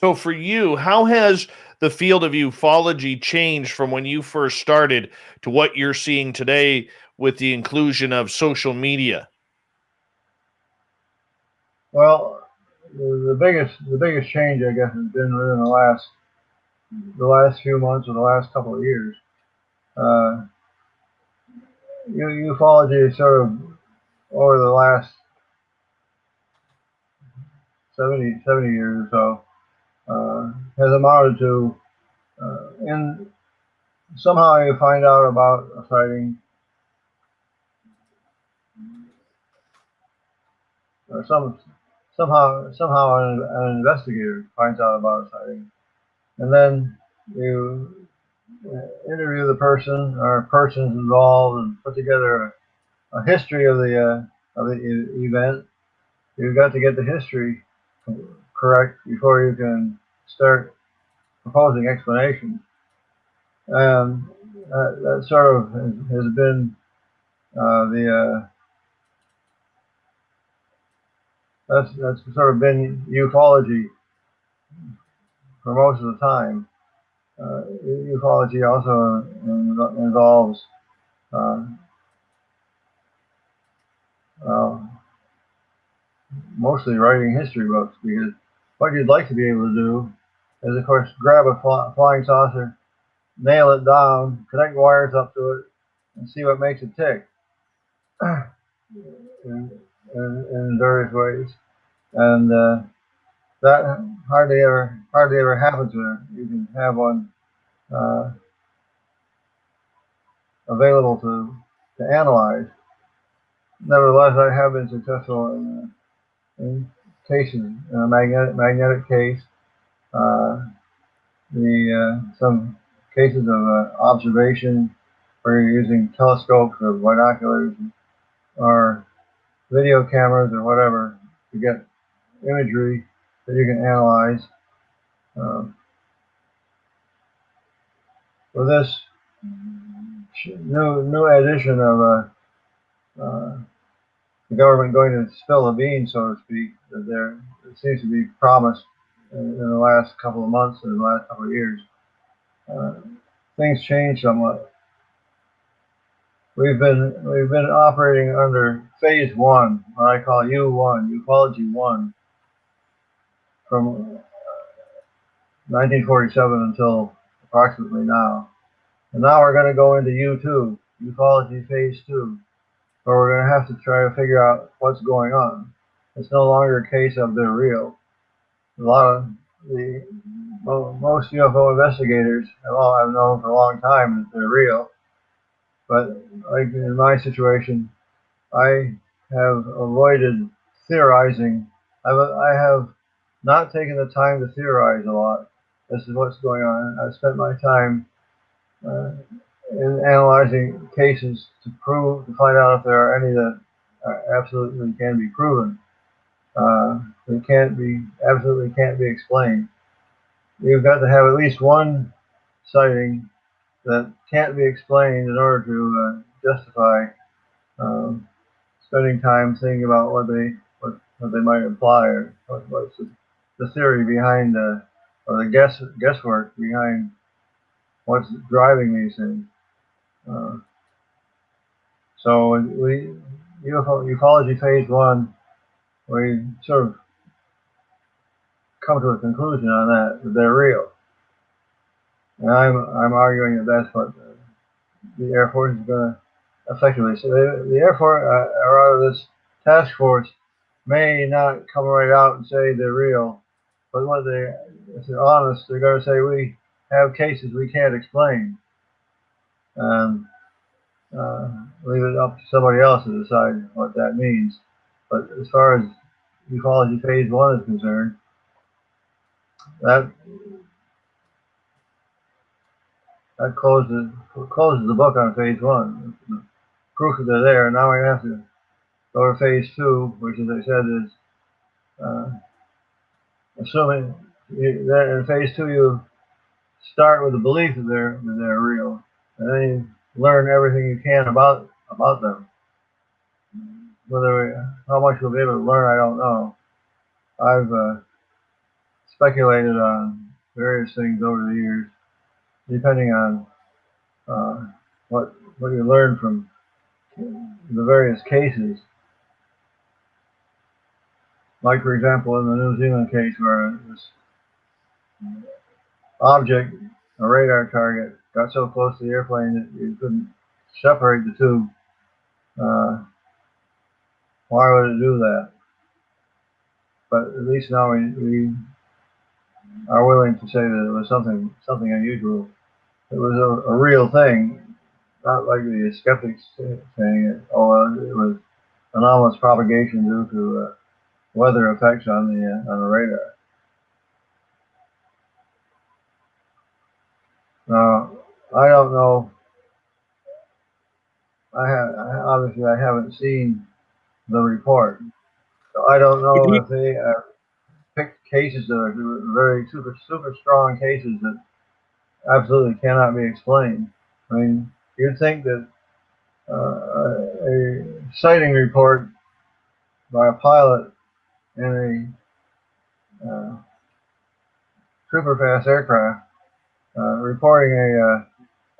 So for you, how has the field of ufology changed from when you first started to what you're seeing today with the inclusion of social media? Well, the biggest change, I guess, has been within the last few months or the last couple of years. Ufology is sort of over the last 70 years or so has amounted to somehow you find out about a sighting, or somehow an investigator finds out about a sighting, and then you interview the person or persons involved and put together a history of the event. You've got to get the history correct before you can start proposing explanations. And that sort of has been that's sort of been ufology for most of the time. Ufology also involves mostly writing history books, because what you'd like to be able to do is, of course, grab a flying saucer, nail it down, connect wires up to it, and see what makes it tick in various ways. And that hardly ever happens when you can have one available to analyze. Nevertheless, I have been successful in cases, in a magnetic case, some cases of observation where you're using telescopes or binoculars or video cameras or whatever to get imagery that you can analyze. With this new edition of the government going to spill the beans, so to speak, that there seems to be promise in the last couple of months and the last couple of years. Things change somewhat. We've been operating under phase one, what I call U1, ufology 1, from 1947 until approximately now. And now we're going to go into U2, ufology phase 2, where we're going to have to try to figure out what's going on. It's no longer a case of they're real. Most UFO investigators have known for a long time that they're real. But like in my situation, I have avoided theorizing. I have not taken the time to theorize a lot. This is what's going on. I've spent my time in analyzing cases to find out if there are any that absolutely can be proven. They absolutely can't be explained. You've got to have at least one sighting that can't be explained in order to justify spending time thinking about what they might imply, or what's the theory behind or the guesswork behind what's driving these things. So we ufology phase 1, we sort of come to a conclusion on that they're real. And I'm arguing that that's what the Air Force is going to effectively. So the Air Force, or rather this task force, may not come right out and say they're real, but if they're honest, they're going to say we have cases we can't explain, and leave it up to somebody else to decide what that means. But as far as ufology phase 1 is concerned, that closes the book on phase 1. The proof that they're there. Now we have to go to phase 2, which, as I said, is assuming that in phase 2 you start with the belief that they're real, and then you learn everything you can about them. How much we'll be able to learn, I don't know. I've speculated on various things over the years, depending on what you learn from the various cases. Like, for example, in the New Zealand case where this object, a radar target, got so close to the airplane that you couldn't separate the two. Why would it do that? But at least now we are willing to say that it was something unusual. It was a real thing, not like the skeptics saying it. It was anomalous propagation due to weather effects on the radar. Now, I don't know. Obviously I haven't seen the report, so I don't know if they picked cases that are very super strong cases that absolutely cannot be explained. I mean, you'd think that a sighting report by a pilot in a super fast aircraft reporting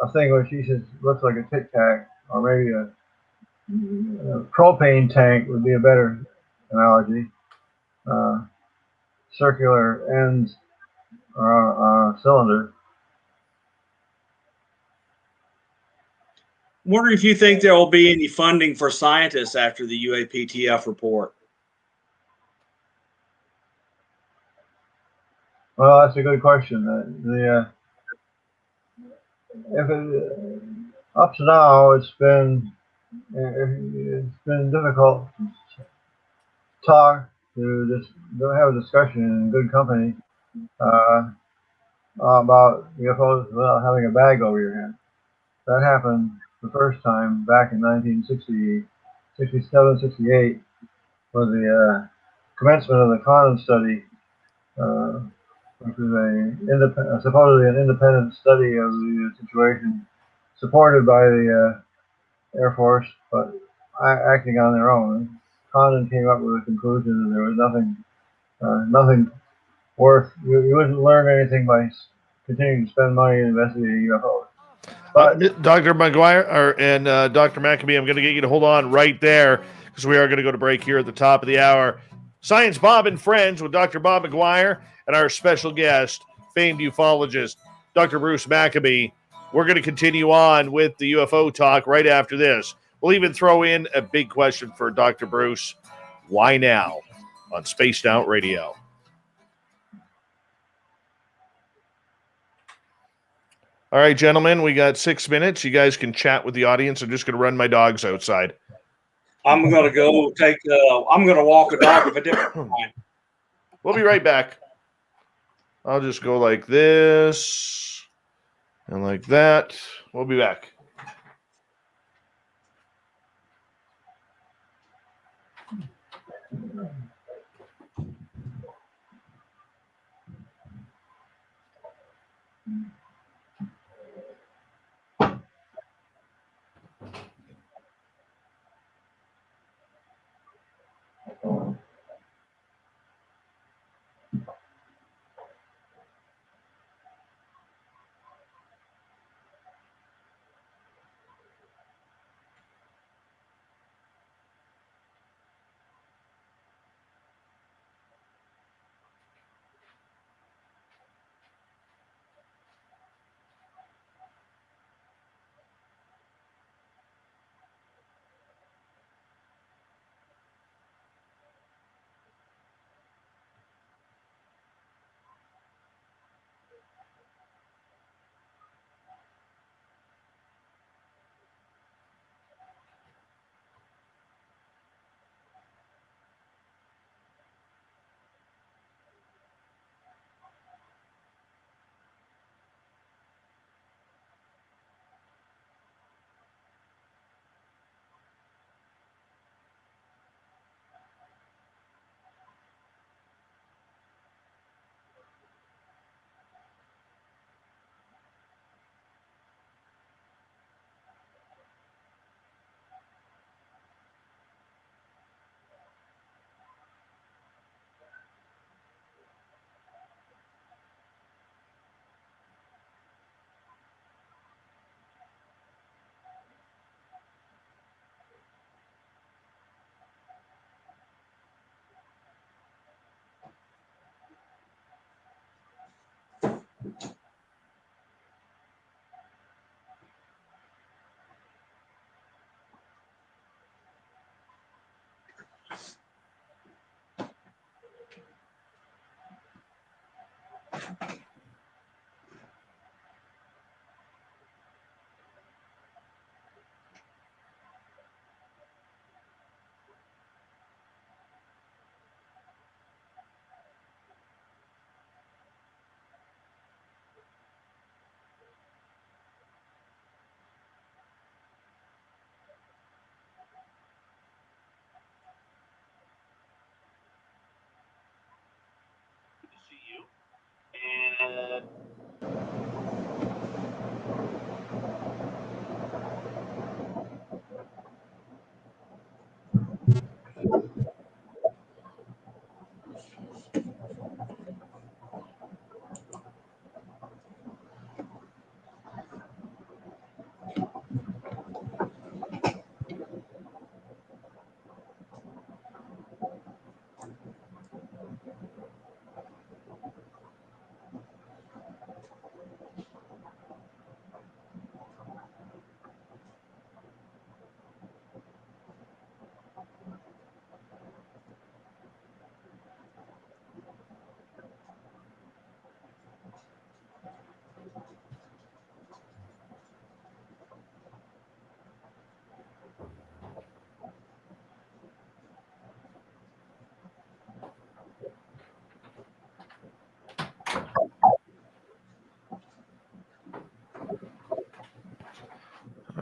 a thing which he says looks like a Tic Tac, or maybe a propane tank would be a better analogy. Circular ends on a cylinder. I'm wondering if you think there will be any funding for scientists after the UAPTF report. Well, that's a good question. Up to now, it's been difficult to talk, to just have a discussion in good company about UFOs without having a bag over your head. That happened the first time back in 1967, 68, for the commencement of the Karyn study, which was supposedly an independent study of the situation, supported by the Air Force, but acting on their own. Karyn came up with a conclusion that there was nothing worth. You wouldn't learn anything by continuing to spend money investigating UFOs. But Dr. McGwier and Dr. Maccabee, I'm going to get you to hold on right there because we are going to go to break here at the top of the hour. Science Bob and Friends with Dr. Bob McGwier and our special guest, famed ufologist, Dr. Bruce Maccabee. We're going to continue on with the UFO talk right after this. We'll even throw in a big question for Dr. Bruce. Why now? On Spaced Out Radio. All right, gentlemen, we got 6 minutes. You guys can chat with the audience. I'm just going to run my dogs outside. I'm going to go I'm going to walk a dog of a different kind. We'll be right back. I'll just go like this and like that. We'll be back. And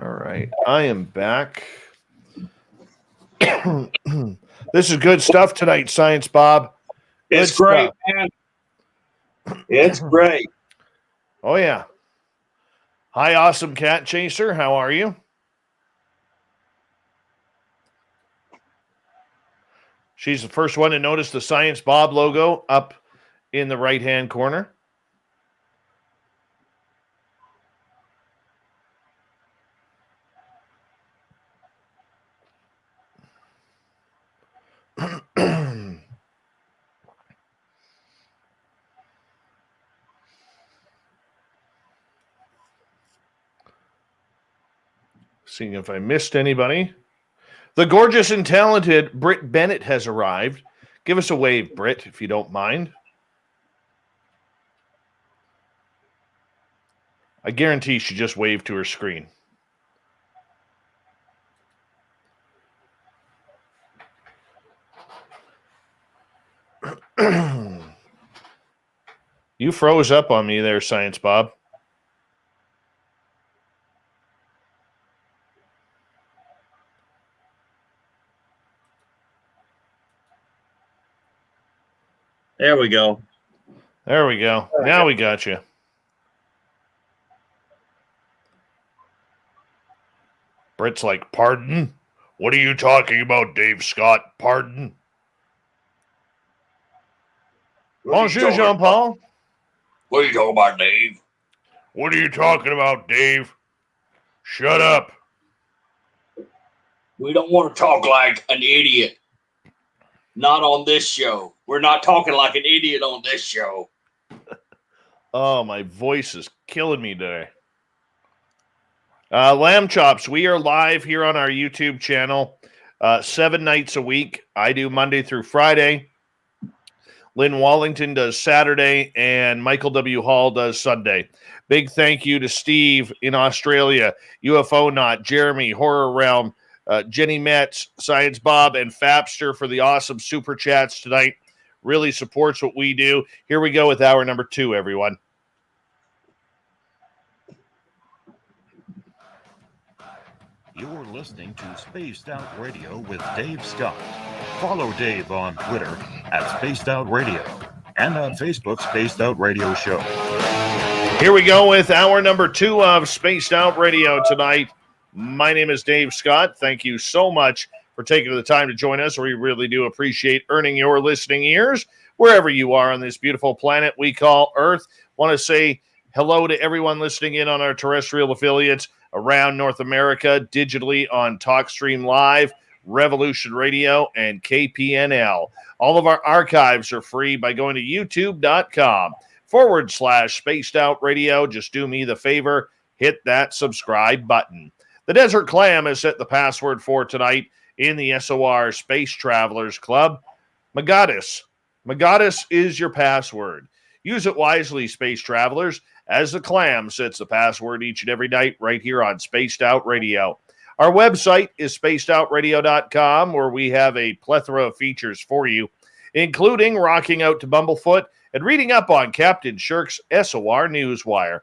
all right, I am back. This is good stuff tonight, Science Bob. Good It's great, stuff. man. It's great. Oh, yeah. Hi, Awesome Cat Chaser. How are you? She's the first one to notice the Science Bob logo up in the right-hand corner. Seeing if I missed anybody. The gorgeous and talented Britt Bennett has arrived. Give us a wave, Britt, if you don't mind. I guarantee she just waved to her screen. You froze up on me there, Science Bob. There we go. There we go. Now we got you. Britt's like, pardon? What are you talking about, Dave Scott? Pardon? Bonjour, Jean-Paul. What are you talking about, Dave? What are you talking about, Dave? Shut up. We don't want to talk like an idiot. Not on this show. We're not talking like an idiot on this show. Oh, my voice is killing me today. Lamb Chops, we are live here on our YouTube channel 7 nights a week. I do Monday through Friday. Lynn Wallington does Saturday, and Michael W. Hall does Sunday. Big thank you to Steve in Australia, UFO Not, Jeremy, Horror Realm, Jenny Metz, Science Bob, and Fapster for the awesome super chats tonight. Really supports what we do. Here we go with hour number 2, everyone. You're listening to Spaced Out Radio with Dave Scott. Follow Dave on Twitter at Spaced Out Radio and on Facebook, Spaced Out Radio Show. Here we go with hour number 2 of Spaced Out Radio tonight. My name is Dave Scott. Thank you so much for taking the time to join us. We really do appreciate earning your listening ears wherever you are on this beautiful planet we call Earth. Want to say hello to everyone listening in on our terrestrial affiliates around North America, digitally on TalkStream Live, Revolution Radio, and KPNL. All of our archives are free by going to youtube.com/Spaced Out Radio. Just do me the favor, hit that subscribe button. The Desert Clam has set the password for tonight in the SOR Space Travelers Club. Magadis. Magadis is your password. Use it wisely, space travelers, as the clam sets the password each and every night right here on Spaced Out Radio. Our website is spacedoutradio.com, where we have a plethora of features for you, including rocking out to Bumblefoot and reading up on Captain Shirk's SOR Newswire.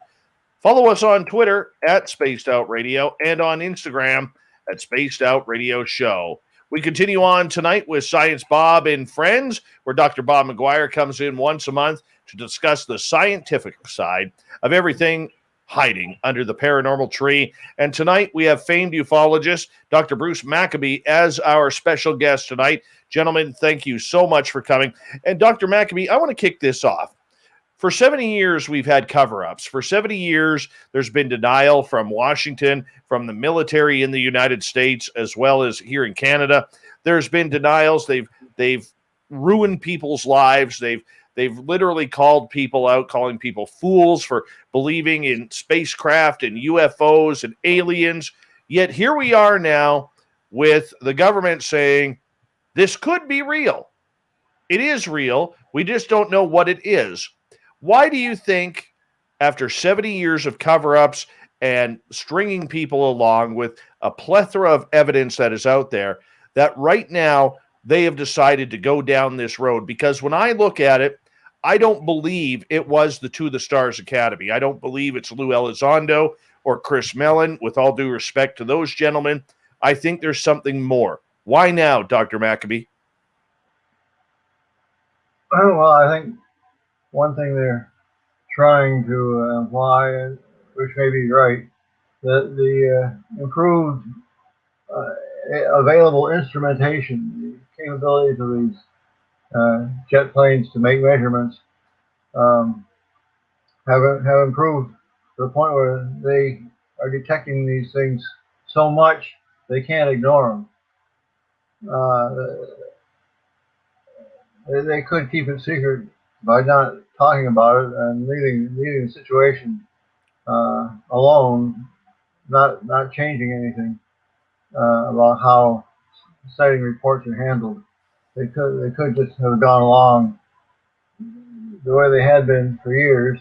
Follow us on Twitter at Spaced Out Radio and on Instagram at Spaced Out Radio Show. We continue on tonight with Science Bob and Friends, where Dr. Bob McGwier comes in once a month to discuss the scientific side of everything hiding under the paranormal tree. And tonight we have famed ufologist Dr. Bruce Maccabee as our special guest tonight. Gentlemen, thank you so much for coming. And Dr. Maccabee, I want to kick this off. For 70 years, we've had cover-ups. For 70 years, there's been denial from Washington, from the military in the United States, as well as here in Canada. There's been denials. They've ruined people's lives. They've literally called people out, calling people fools for believing in spacecraft and UFOs and aliens. Yet here we are now with the government saying this could be real. It is real. We just don't know what it is. Why do you think, after 70 years of cover-ups and stringing people along with a plethora of evidence that is out there, that right now they have decided to go down this road? Because when I look at it, I don't believe it was the To the Stars Academy. I don't believe it's Lou Elizondo or Chris Mellon, with all due respect to those gentlemen. I think there's something more. Why now, Dr. Maccabee? Well, I think one thing they're trying to imply, which may be right, that the improved available instrumentation, the capabilities of these jet planes to make measurements have improved to the point where they are detecting these things so much they can't ignore them. They could keep it secret by not talking about it and leaving the situation alone, not changing anything about how sighting reports are handled. They could just have gone along the way they had been for years,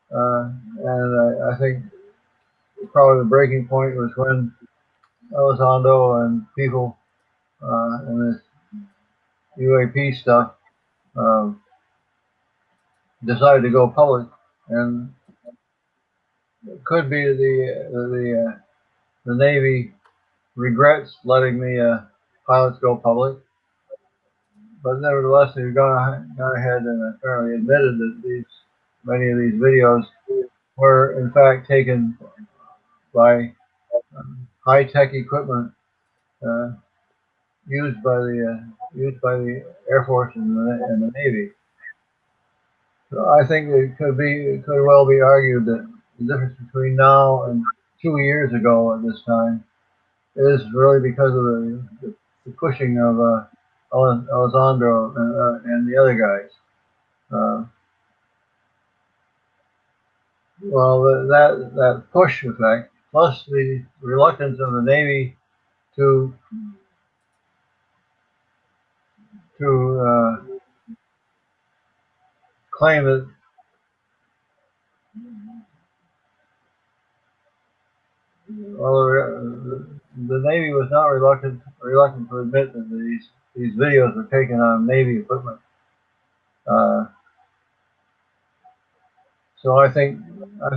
and I think probably the breaking point was when Elizondo and people in this UAP stuff decided to go public, and it could be the Navy regrets letting the pilots go public, but nevertheless they've gone ahead and apparently admitted that many of these videos were in fact taken by high-tech equipment used by the Air Force and the Navy. So I think it could well be argued that the difference between now and 2 years ago at this time is really because of the pushing of Elizondo and the other guys. Well, that push effect, plus the reluctance of the Navy to claim that the Navy was not reluctant to admit that these videos were taken on Navy equipment. So I think that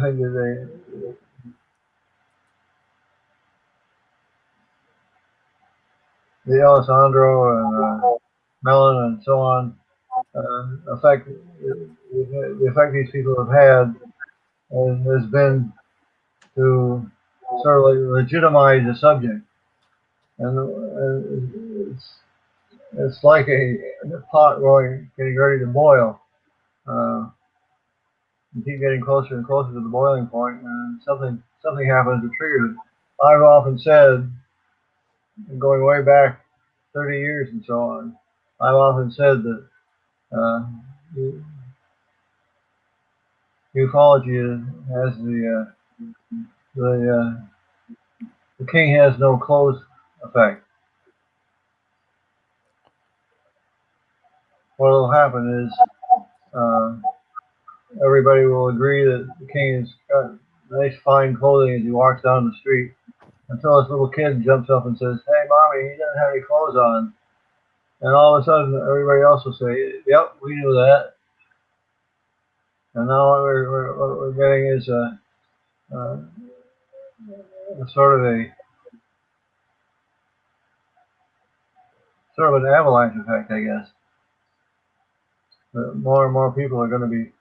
the Alessandro and Mellon and so on the effect these people have had has been to sort of like legitimize the subject, and it's like a pot getting ready to boil. You keep getting closer and closer to the boiling point, and something happens to trigger it. I've often said, going way back 30 years and so on, I've often said that ufology has the king has no clothes effect. What will happen is everybody will agree that the king has got nice fine clothing as he walks down the street, until this little kid jumps up and says, "Hey, mommy, he doesn't have any clothes on." And all of a sudden, everybody else will say, "Yep, we knew that." And now what we're getting is a sort of an avalanche effect, I guess. More and more people are going to be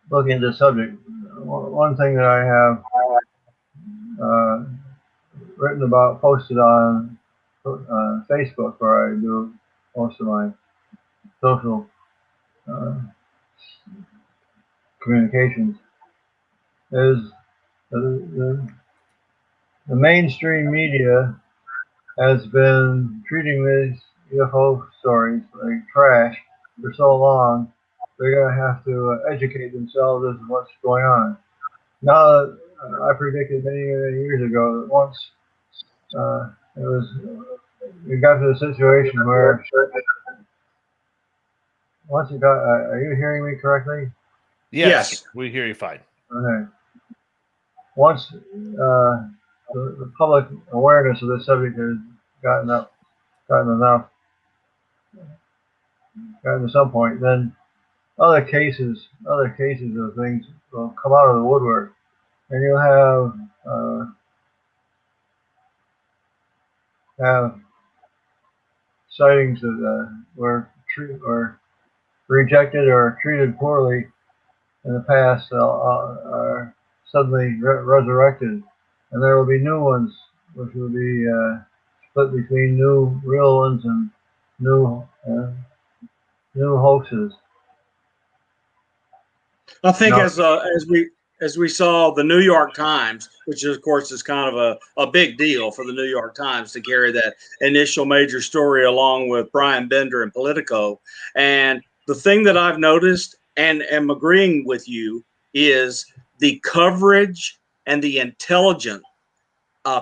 looking at this subject. One thing that I have written about, posted on Facebook, where I do most of my social communications, is the mainstream media has been treating these UFO stories like trash for so long. They're going to have to educate themselves as to what's going on. Now that I predicted many years ago that once we got to the situation where once it got, are you hearing me correctly? Yes, we hear you fine. Okay. Once the public awareness of this subject has gotten to some point, then other cases of things will come out of the woodwork, and you'll have sightings that were rejected or treated poorly in the past are suddenly resurrected, and there will be new ones, which will be split between new real ones and new hoaxes. I think as we saw the New York Times, which of course is kind of a big deal for the New York Times to carry that initial major story along with Brian Bender and Politico. And the thing that I've noticed and am agreeing with you is the coverage and the intelligent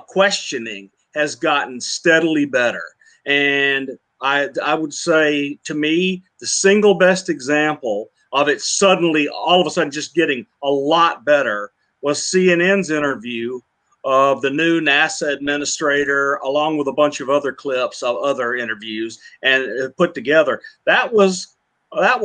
questioning has gotten steadily better. And I would say, to me, the single best example of it suddenly, all of a sudden, just getting a lot better was CNN's interview of the new NASA administrator, along with a bunch of other clips of other interviews and put together. That was a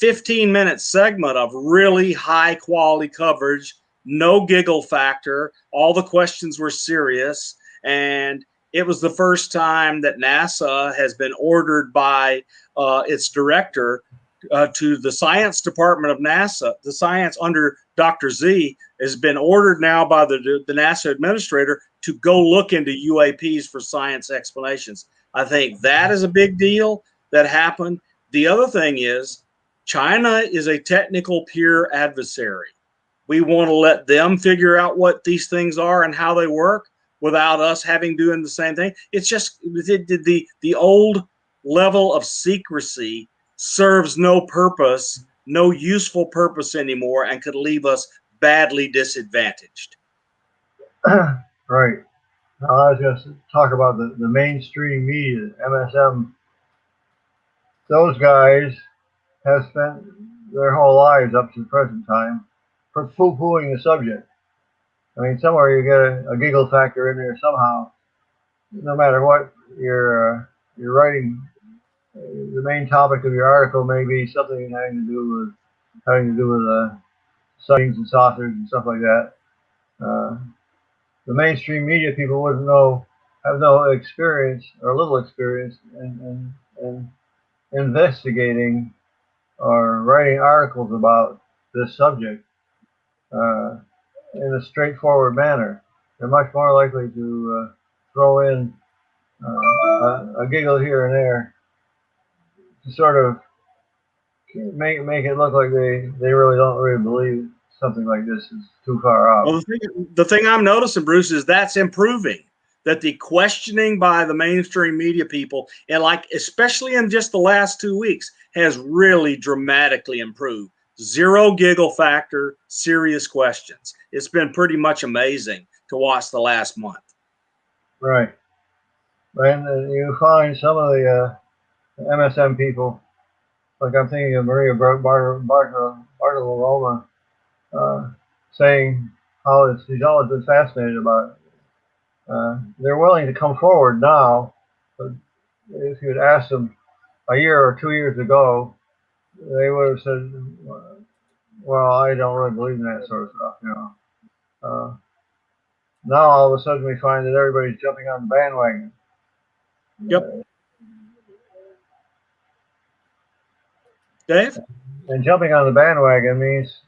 15-minute segment of really high quality coverage, no giggle factor. All the questions were serious, and it was the first time that NASA has been ordered by its director to the science department of NASA. The science under Dr. Z has been ordered now by the NASA administrator to go look into UAPs for science explanations. I think that is a big deal that happened. The other thing is China is a technical peer adversary. We want to let them figure out what these things are and how they work without us having doing the same thing. It's just the old level of secrecy serves no purpose, no useful purpose anymore, and could leave us badly disadvantaged. Right. Now, I was going to talk about the mainstream media, MSM. Those guys have spent their whole lives up to the present time for poo-pooing the subject. I mean, somewhere you get a giggle factor in there somehow. No matter what you're writing, the main topic of your article may be something having to do with sightings and saucers and stuff like that. The mainstream media people wouldn't have no experience or little experience in investigating or writing articles about this subject in a straightforward manner. They're much more likely to throw in a giggle here and there to sort of make it look like they really don't really believe something like this is too far out. Well, the thing I'm noticing, Bruce, is that's improving. That the questioning by the mainstream media people, and especially in just the last 2 weeks, has really dramatically improved. Zero giggle factor, serious questions. It's been pretty much amazing to watch the last month. Right. And you find some of the MSM people like I'm thinking of Maria Bartoloma saying how she's always been fascinated about it. They're willing to come forward now, but if you'd asked them a year or 2 years ago, they would have said, well, I don't really believe in that sort of stuff, you know. Now all of a sudden we find that everybody's jumping on the bandwagon. Yep. Dave? And jumping on the bandwagon means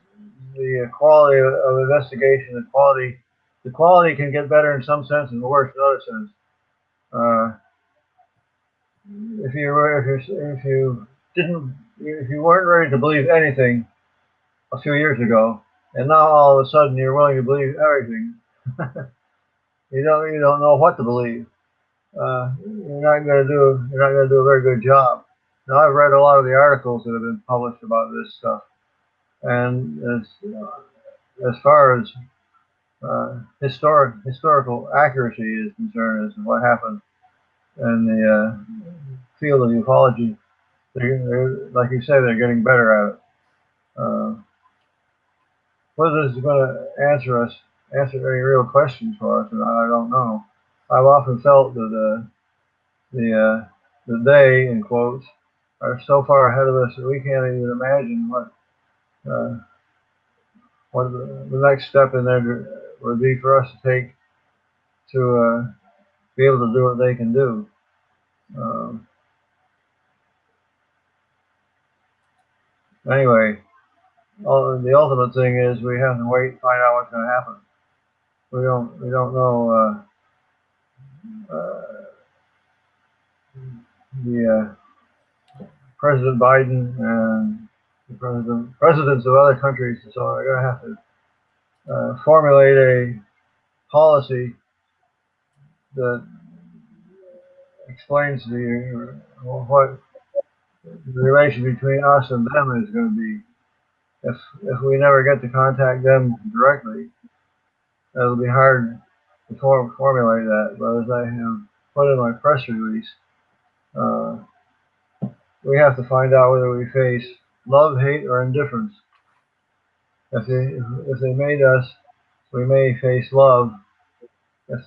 the quality of investigation, the quality can get better in some sense and worse in other sense. If you weren't ready to believe anything a few years ago, and now all of a sudden you're willing to believe everything, you don't know what to believe. You're not going to do a very good job. Now I've read a lot of the articles that have been published about this stuff, and as far as historical accuracy is concerned, as to what happened in the field of ufology, they're, like you say, they're getting better at it. Whether this is going to answer any real questions for us, I don't know. I've often felt that the they, in quotes, are so far ahead of us that we can't even imagine what the next step in there would be for us to take to be able to do what they can do. Anyway, the ultimate thing is we have to wait and find out what's going to happen. We don't know the President Biden and the presidents of other countries, so they're going to have to formulate a policy that explains what the relation between us and them is going to be. If we never get to contact them directly, it'll be hard to formulate that. But as I have put in my press release, we have to find out whether we face love, hate, or indifference. If they made us, we may face love. If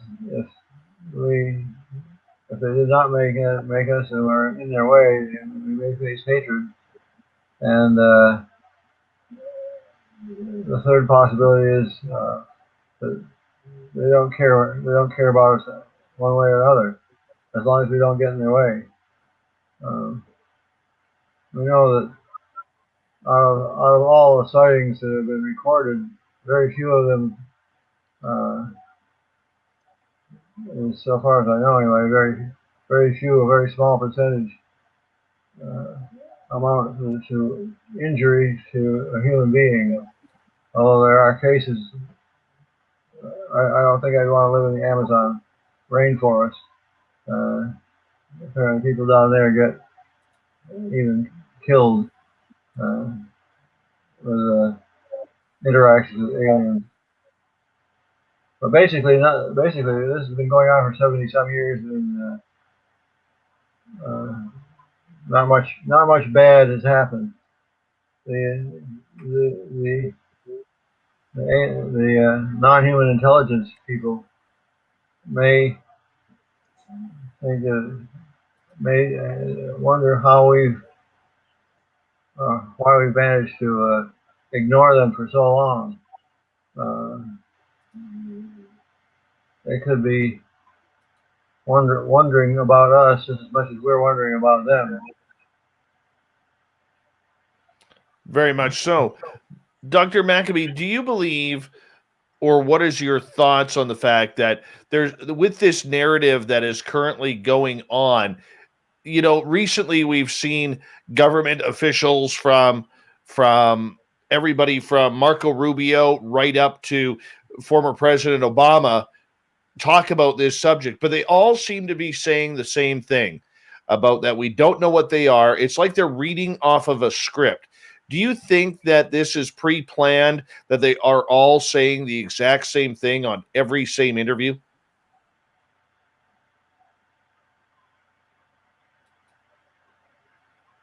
they did not make us and we're in their way, we may face hatred. And the third possibility is that they don't care about us one way or another, as long as we don't get in their way. We know that out of all the sightings that have been recorded, very few of them, so far as I know anyway, very few, a very small percentage amount to injury to a human being. Although there are cases, I don't think I'd want to live in the Amazon rainforest. Apparently people down there get even killed with interactions with aliens. But basically, this has been going on for 70 some years, and not much bad has happened. The non-human intelligence people may wonder how why we've managed to ignore them for so long. They could be wondering about us just as much as we're wondering about them. Very much so. Dr. Maccabee, do you believe, or what is your thoughts on the fact that with this narrative that is currently going on, recently we've seen government officials from everybody from Marco Rubio right up to former President Obama talk about this subject, but they all seem to be saying the same thing about that we don't know what they are. It's like they're reading off of a script. Do you think that this is pre-planned, that they are all saying the exact same thing on every same interview?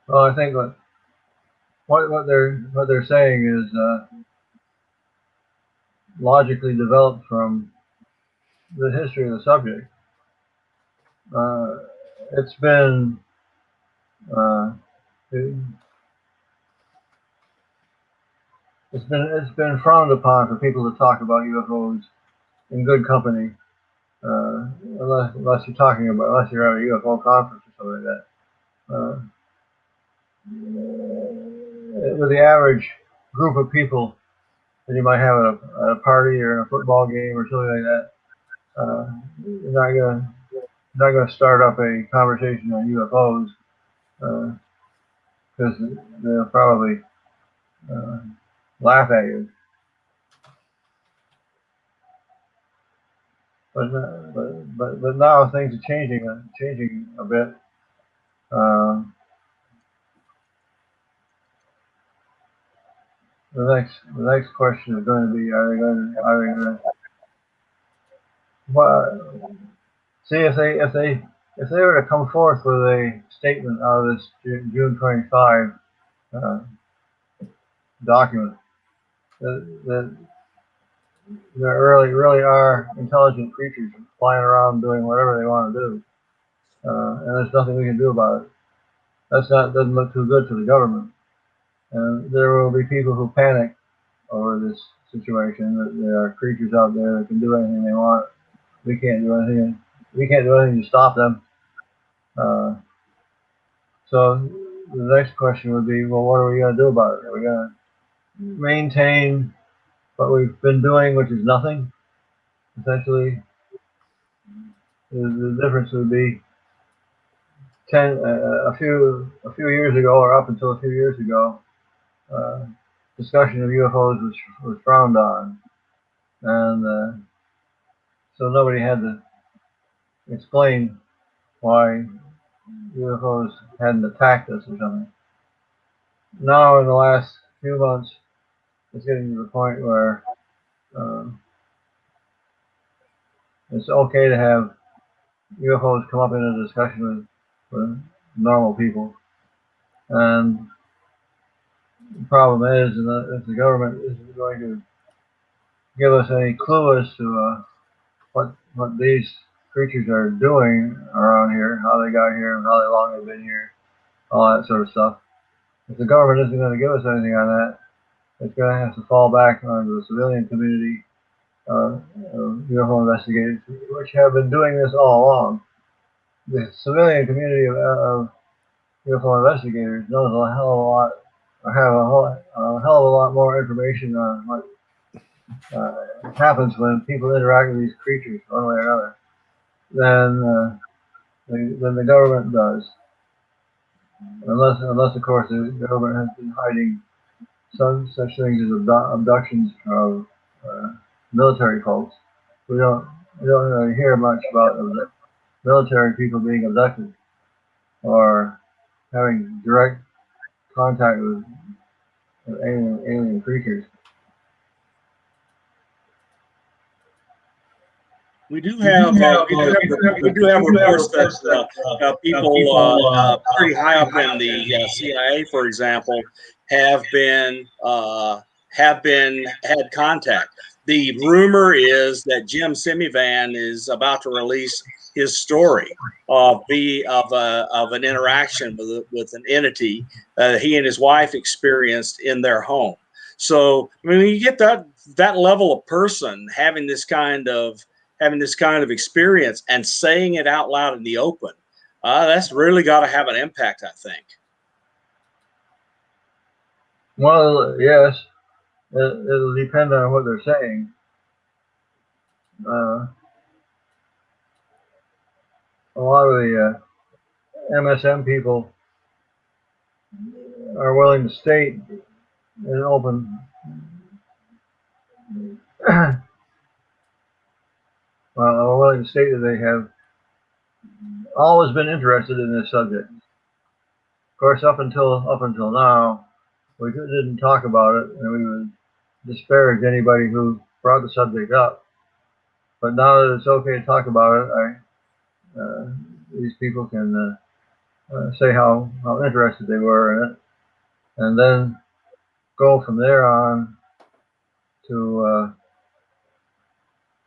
Well, I think what they're saying is logically developed from the history of the subject. It's been it's been frowned upon for people to talk about UFOs in good company, unless you're unless you're at a UFO conference or something like that. With the average group of people that you might have at a party or a football game or something like that, you're not gonna start up a conversation on UFOs because they'll probably laugh at you. But now things are changing a bit. The next question is going to be: are they going to see if they were to come forth with a statement out of this June 25 document that there really are intelligent creatures flying around doing whatever they want to do, and there's nothing we can do about it. Doesn't look too good to the government, and there will be people who panic over this situation. That there are creatures out there that can do anything they want. We can't do anything. We can't do anything to stop them. So the next question would be, well, what are we going to do about it? Are we going to maintain what we've been doing, which is nothing? Essentially, the difference would be a few years ago, or up until a few years ago, discussion of UFOs was frowned on, and so nobody had to explain why UFOs hadn't attacked us or something. Now, in the last few months, it's getting to the point where it's okay to have UFOs come up in a discussion with normal people. And the problem is, if the government isn't going to give us any clue as to what these creatures are doing around here, how they got here, how long they've been here, all that sort of stuff. If the government isn't going to give us anything on that, it's going to have to fall back on the civilian community of UFO investigators, which have been doing this all along. The civilian community of UFO investigators knows a hell of a lot, or have a hell of a lot more information on what happens when people interact with these creatures one way or another than the government does. Unless of course the government has been hiding some such things as abductions of military folks. We don't really hear much about military people being abducted or having direct contact with alien creatures. We do have reports that people pretty high up in the CIA, for example, have had contact. The rumor is that Jim Semivan is about to release his story of an interaction with an entity he and his wife experienced in their home. So I mean, when you get that level of person having this kind of experience and saying it out loud in the open, that's really got to have an impact, I think. Well, yes, it'll depend on what they're saying. A lot of the MSM people are willing to state in open are willing to state that they have always been interested in this subject. Of course, up until now, we didn't talk about it, and we would disparage anybody who brought the subject up. But now that it's okay to talk about it, these people can say how interested they were in it. and then go from there on to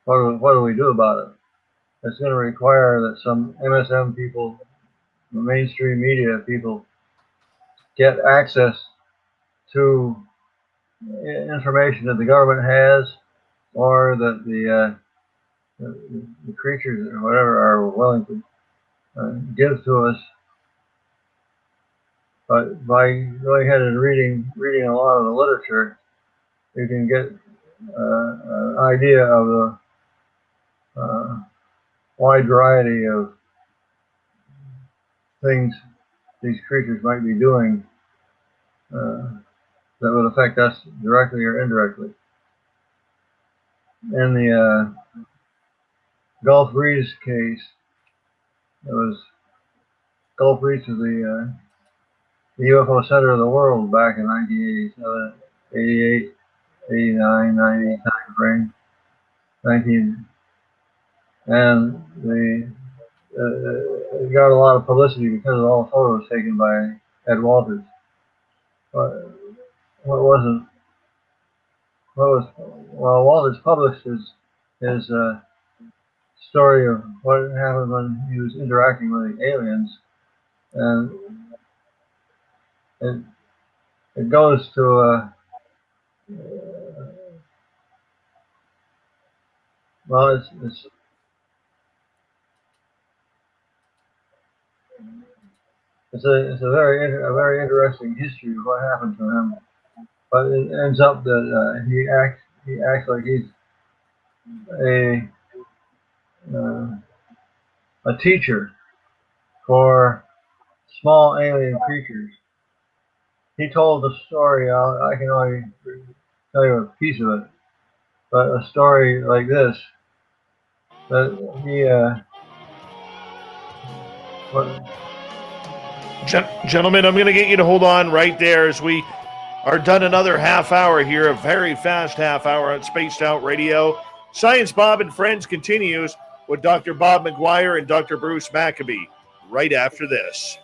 what do we do about it? It's going to require that some MSM people, the mainstream media people, get access to information that the government has, or that the creatures or whatever are willing to give to us. But by going ahead and reading a lot of the literature, you can get an idea of the wide variety of things these creatures might be doing that would affect us directly or indirectly. In the Gulf Breeze case, it was Gulf Breeze is the UFO center of the world back in 1987, 88, 89, 90 time frame, 19, and it got a lot of publicity because of all the photos taken by Ed Walters. But well, Walters published his story of what happened when he was interacting with the aliens, and it goes to well, it's a very interesting history of what happened to him, but it ends up that he acts like he's a teacher for small alien creatures. He told the story. I can only tell you a piece of it, but a story like this that he Gentlemen, I'm going to get you to hold on right there as we are done another half hour here, a very fast half hour on Spaced Out Radio. Science Bob and Friends continues with Dr. Bob McGwier and Dr. Bruce Maccabee right after this.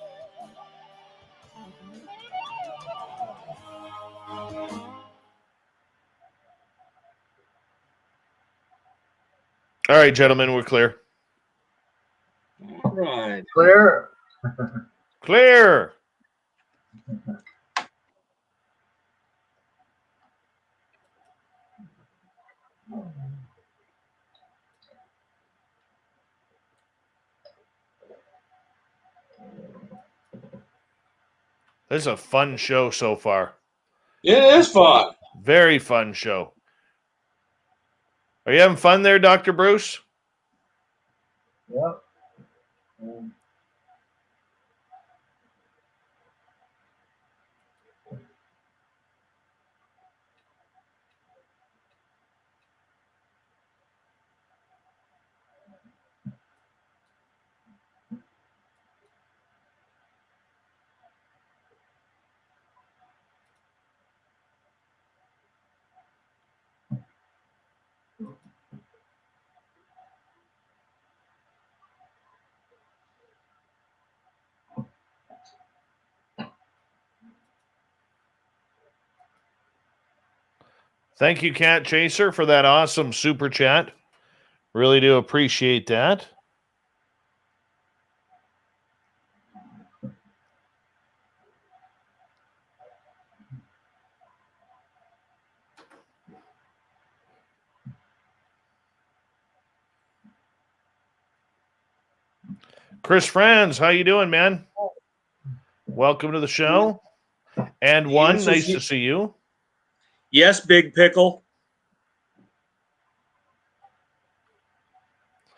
All right, gentlemen, we're clear. All right. clear. Clear. This is a fun show so far. It is fun. Very fun show. Are you having fun there, Dr. Bruce? Yep. Thank you, Cat Chaser, for that awesome super chat. Really do appreciate that. Chris Franz, how you doing, man? Welcome to the show. And one, nice to see you. Yes, Big Pickle.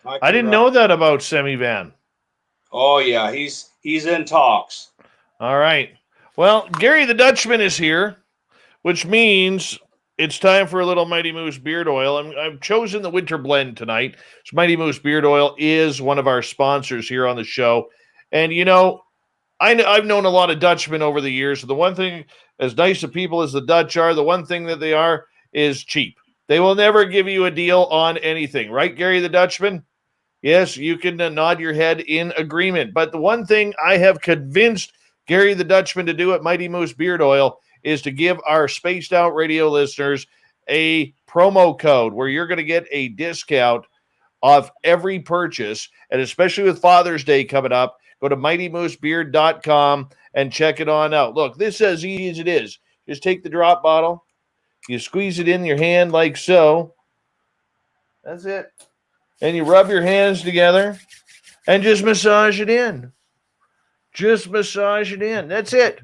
I didn't know that about Semi-Van. Oh yeah, he's in talks. All right. Well, Gary the Dutchman is here, which means it's time for a little Mighty Moose beard oil. I've chosen the winter blend tonight. So Mighty Moose beard oil is one of our sponsors here on the show. And, you know, I've known a lot of Dutchmen over the years. So the one thing, as nice of people as the Dutch are, the one thing that they are is cheap. They will never give you a deal on anything. Right, Gary the Dutchman? Yes, you can nod your head in agreement. But the one thing I have convinced Gary the Dutchman to do it, Mighty Moose Beard Oil, is to give our Spaced Out Radio listeners a promo code where you're going to get a discount off every purchase, and especially with Father's Day coming up, go to mightymoosebeard.com and check it on out. Look, this is as easy as it is. Just take the drop bottle, you squeeze it in your hand like so. That's it. And you rub your hands together and just massage it in. Just massage it in. That's it.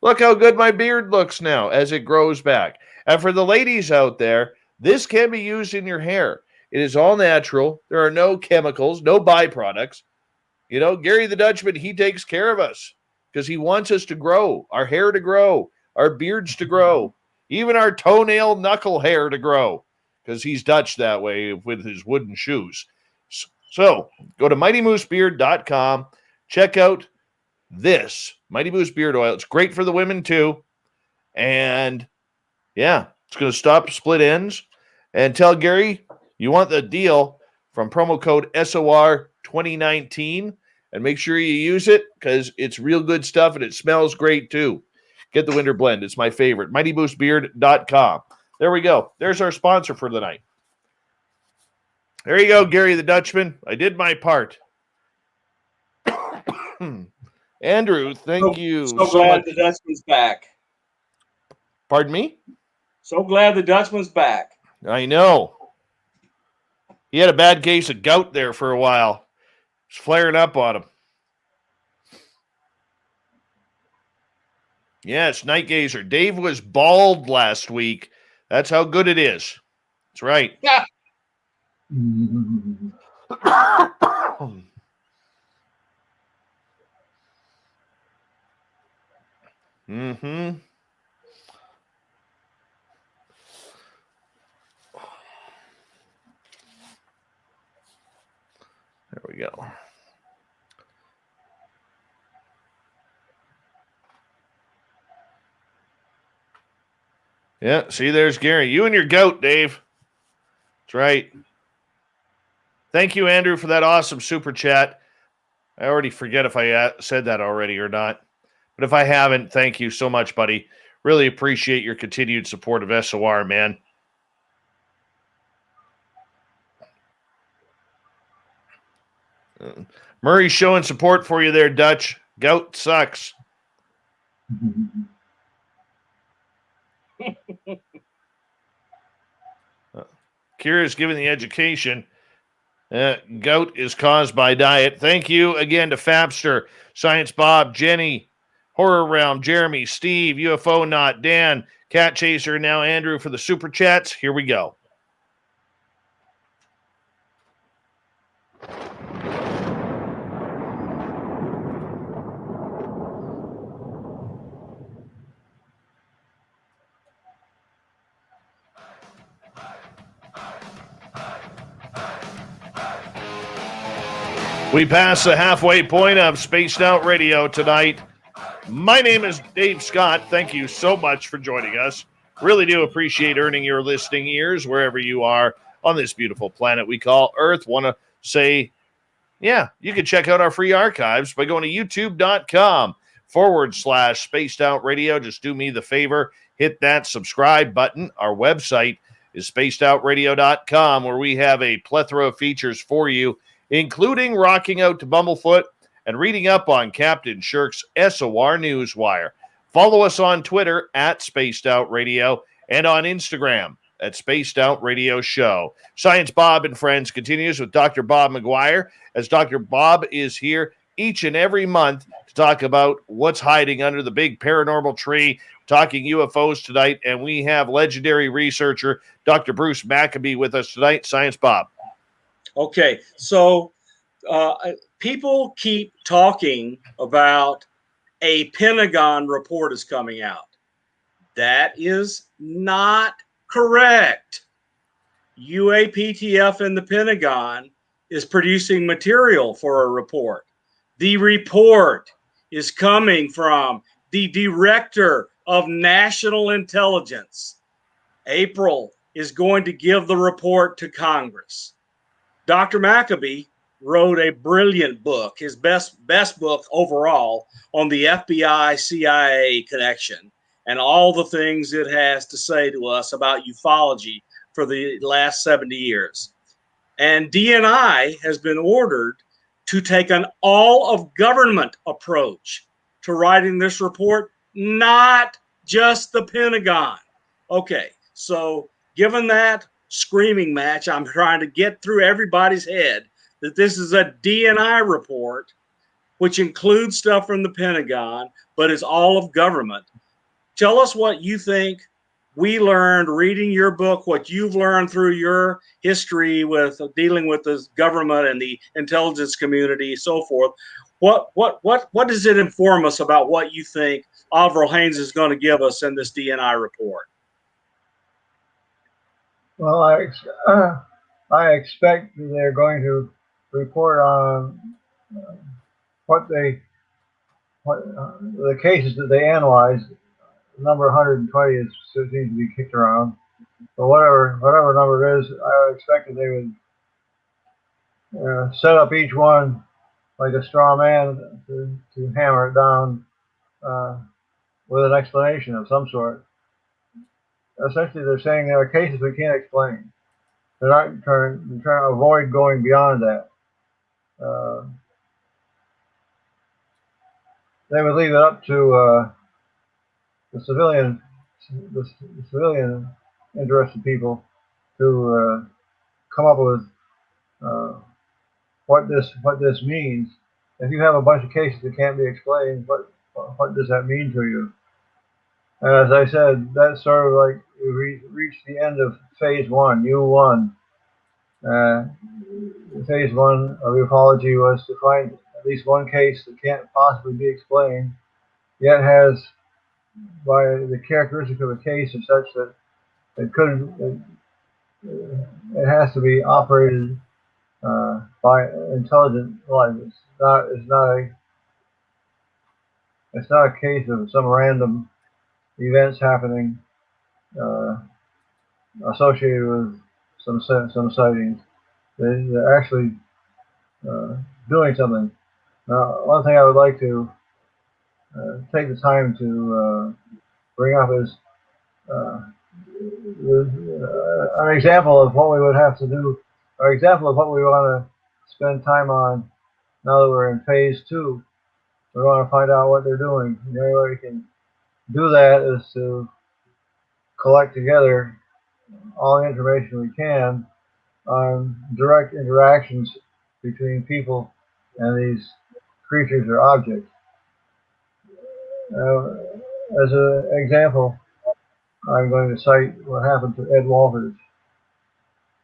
Look how good my beard looks now as it grows back. And for the ladies out there, this can be used in your hair. It is all natural. There are no chemicals, no byproducts. You know, Gary the Dutchman, he takes care of us because he wants us to grow, our hair to grow, our beards to grow, even our toenail knuckle hair to grow, because he's Dutch that way with his wooden shoes. So go to mightymoosebeard.com. Check out this Mighty Moose Beard Oil. It's great for the women too. And yeah, it's going to stop split ends. And tell Gary you want the deal from promo code SOR 2019, and make sure you use it because it's real good stuff and it smells great too. Get the winter blend. It's my favorite. MightyBoostBeard.com. There we go. There's our sponsor for the night. There you go, Gary the Dutchman. I did my part. Andrew, thank you so so glad much. the Dutchman's back. Pardon me? So glad the Dutchman's back. I know. He had a bad case of gout there for a while. It's flaring up on him. Yes, Night Gazer. Dave was bald last week. That's how good it is. That's right. Yeah. Mm-hmm. There we go. Yeah, see, there's Gary. You and your goat, Dave. That's right. Thank you, Andrew, for that awesome super chat. I already forget if I said that already or not. But if I haven't, thank you so much, buddy. Really appreciate your continued support of SOR, man. Murray's showing support for you there, Dutch. Gout sucks. Kira's giving the education. Gout is caused by diet. Thank you again to Fapster, Science Bob, Jenny, Horror Realm, Jeremy, Steve, UFO Not, Dan, Cat Chaser, now Andrew for the super chats. Here we go. We pass the halfway point of Spaced Out Radio tonight. My name is Dave Scott. Thank you so much for joining us. Really do appreciate earning your listening ears wherever you are on this beautiful planet we call Earth. Want to say, yeah, you can check out our free archives by going to youtube.com/Spaced Out Radio. Just do me the favor, hit that subscribe button. Our website is spacedoutradio.com, where we have a plethora of features for you, including rocking out to Bumblefoot and reading up on Captain Shirk's SOR Newswire. Follow us on Twitter at Spaced Out Radio and on Instagram at Spaced Out Radio Show. Science Bob and Friends continues with Dr. Bob McGwier, as Dr. Bob is here each and every month to talk about what's hiding under the big paranormal tree, talking UFOs tonight, and we have legendary researcher Dr. Bruce Maccabee with us tonight. Science Bob. Okay, so people keep talking about a Pentagon report is coming out. That is not correct. UAPTF and the Pentagon is producing material for a report. The report is coming from the Director of National Intelligence. April is going to give the report to Congress. Dr. Maccabee wrote a brilliant book, his best book overall, on the FBI CIA connection and all the things it has to say to us about ufology for the last 70 years. And DNI has been ordered to take an all of government approach to writing this report, not just the Pentagon. Okay, so given that screaming match, I'm trying to get through everybody's head that this is a DNI report, which includes stuff from the Pentagon, but is all of government. Tell us what you think we learned reading your book, what you've learned through your history with dealing with the government and the intelligence community, so forth. What does it inform us about what you think Avril Haines is going to give us in this DNI report? Well, I expect they're going to report on the cases that they analyzed. The number 120 seems to be kicked around, but whatever number it is, I expect that they would set up each one like a straw man to hammer it down with an explanation of some sort. Essentially, they're saying there are cases we can't explain. They're not trying to avoid going beyond that. They would leave it up to the civilian interested people to come up with what this means. If you have a bunch of cases that can't be explained, what does that mean to you? And as I said, that's sort of like we reached the end of phase one, U1. Phase one of ufology was to find at least one case that can't possibly be explained, yet has, by the characteristic of the case, is such that it has to be operated by intelligent life. It's not a case of some random events happening associated with some sightings. They're actually doing something. Now, one thing I would like to take the time to bring up is an example of what we would have to do, or example of what we want to spend time on now that we're in phase two. We want to find out what they're doing. The only way we can do that is to collect together all the information we can on direct interactions between people and these creatures or objects. As an example, I'm going to cite what happened to Ed Walters.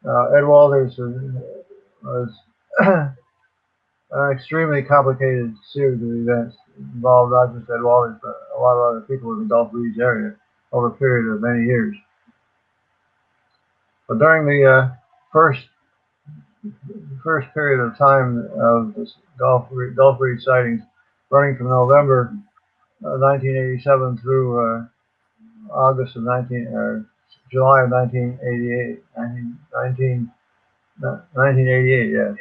Ed Walters was an extremely complicated series of events involved not just Ed Walters, but a lot of other people in the Gulf Breeze area over a period of many years. But during the first period of time of this Gulf Breeze sightings, running from November 1987 through August of July of 1988, 1988, yes.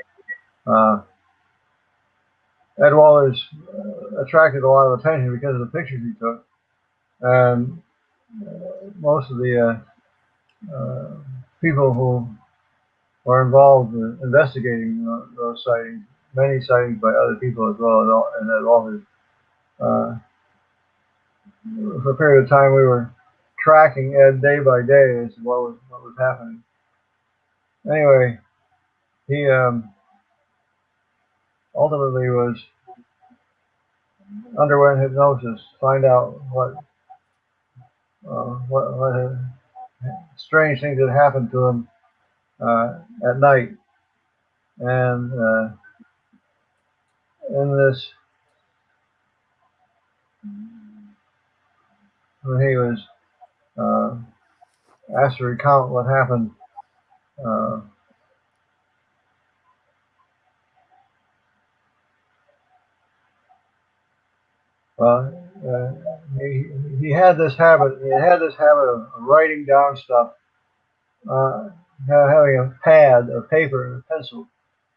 Ed Walters attracted a lot of attention because of the pictures he took, and most of the people who were involved in investigating those sightings, many sightings by other people as well, and Ed Walters. For a period of time, we were tracking Ed day by day as to what was happening. Anyway, he ultimately underwent hypnosis to find out what strange things had happened to him at night, and in this, when he was asked to recount what happened, he had this habit. He had this habit of writing down stuff, having a pad of paper and a pencil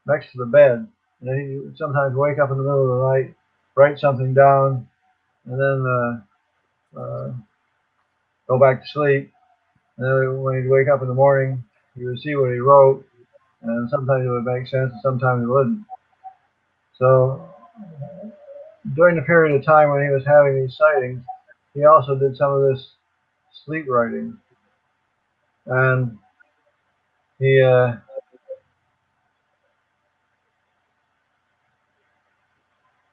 next to the bed. And then he would sometimes wake up in the middle of the night, write something down, and then go back to sleep. And then when he'd wake up in the morning, he would see what he wrote, and sometimes it would make sense, and sometimes it wouldn't. So during the period of time when he was having these sightings, he also did some of this sleep writing, and he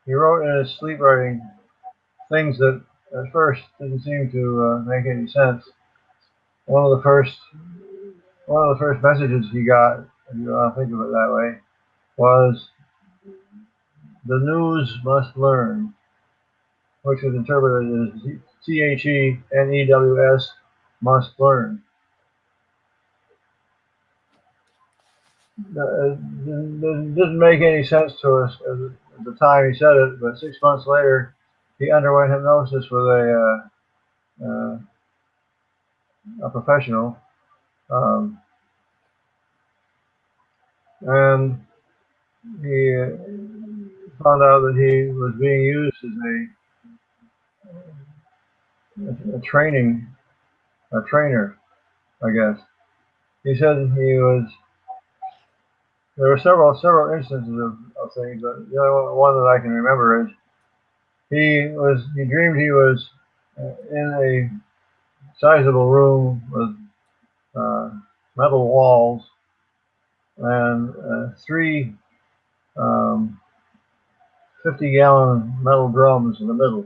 wrote in his sleep writing things that at first didn't seem to make any sense. One of the first messages he got, if you want to think of it that way, was "the news must learn," which is interpreted as THENEWS, must learn. It didn't make any sense to us at the time he said it, but 6 months later, he underwent hypnosis with a professional, and he found out that he was being used as a trainer, I guess. He said there were several instances of things, but the only one that I can remember is he dreamed he was in a sizable room with metal walls and three 50-gallon metal drums in the middle.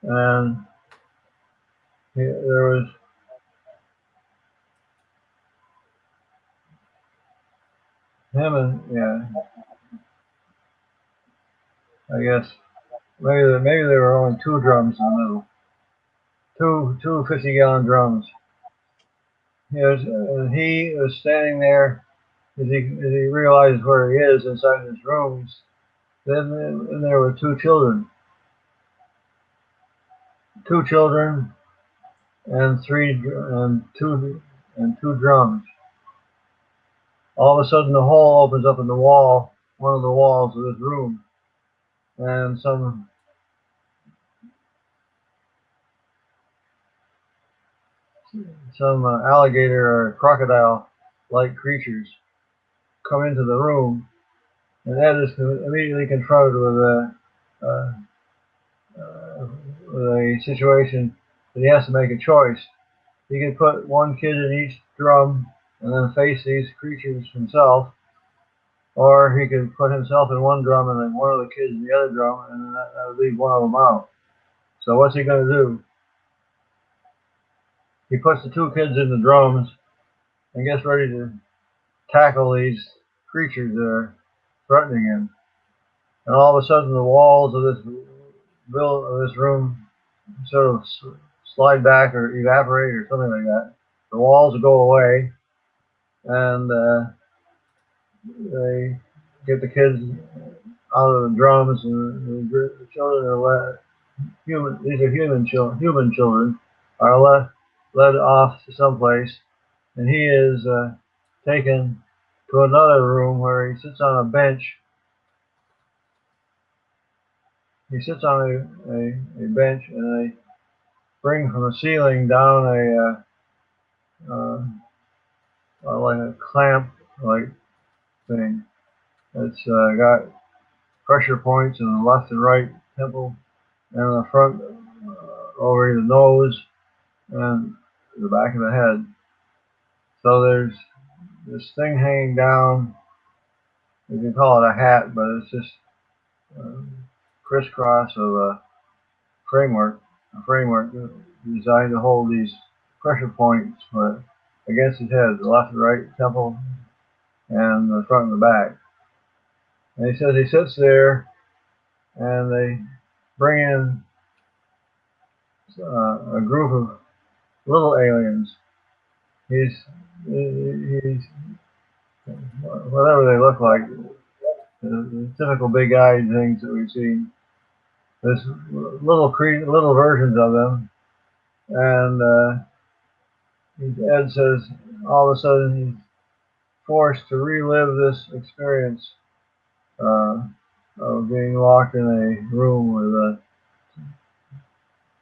And there was him and, I guess maybe there were only two drums in the middle. Two 50-gallon drums. He was standing there as he realized where he is inside his rooms. Then there were two children and two drums. All of a sudden, the hole opens up in the wall, one of the walls of his room, and some alligator or crocodile-like creatures come into the room, and Ed is immediately confronted with a situation that he has to make a choice. He can put one kid in each drum and then face these creatures himself, or he could put himself in one drum and then one of the kids in the other drum, and then that would leave one of them out. So what's he going to do? He puts the two kids in the drums and gets ready to tackle these creatures that are threatening him. And all of a sudden, the walls of this room sort of slide back or evaporate or something like that. The walls go away, and they get the kids out of the drums, and the children are these are human children, are led off to someplace, and he is taken to another room where he sits on a bench. He sits on a bench, and they bring from the ceiling down like a clamp-like thing. It's got pressure points in the left and right temple, and in the front over the nose and the back of the head. So there's this thing hanging down. You can call it a hat, but it's just crisscross of a framework designed to hold these pressure points against his head, the left and right temple, and the front and the back. And he says he sits there, and they bring in a group of little aliens. He's whatever they look like, the typical big-eyed things that we've seen. There's little versions of them, and Ed says all of a sudden he's forced to relive this experience of being locked in a room with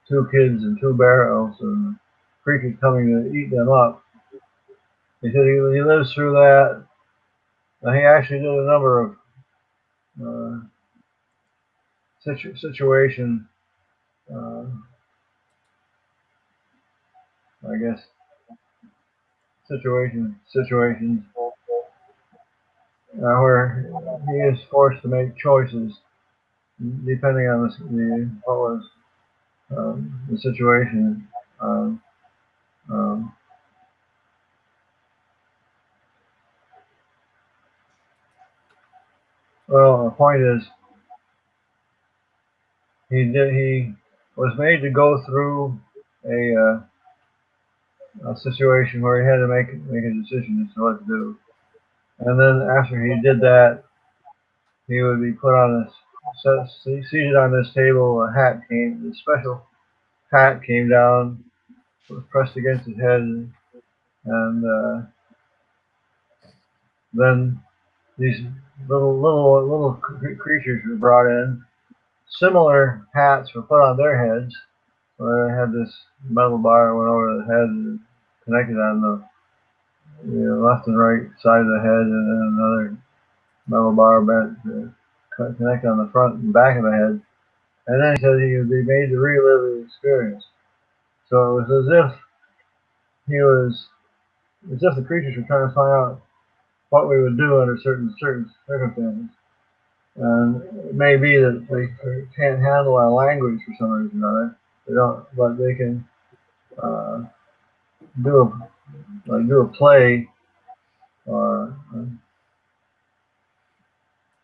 2 kids and 2 barrels and creatures coming to eat them up. He said he lives through that. And he actually did a number of situation, I guess, situations where he is forced to make choices depending on what was the situation. Well, the point is, he was made to go through a situation where he had to make a decision as to what to do, and then after he did that, he would be put on seated on this table. A special hat came down, was pressed against his head, and then these little creatures were brought in. Similar hats were put on their heads, where they had this metal bar went over the head and connected on the left and right side of the head, and then another metal bar bent to connect on the front and back of the head. And then he said he would be made to relive the experience. So it was as if the creatures were trying to find out what we would do under certain circumstances. And it may be that they can't handle our language for some reason or other. They don't, but they can do a play or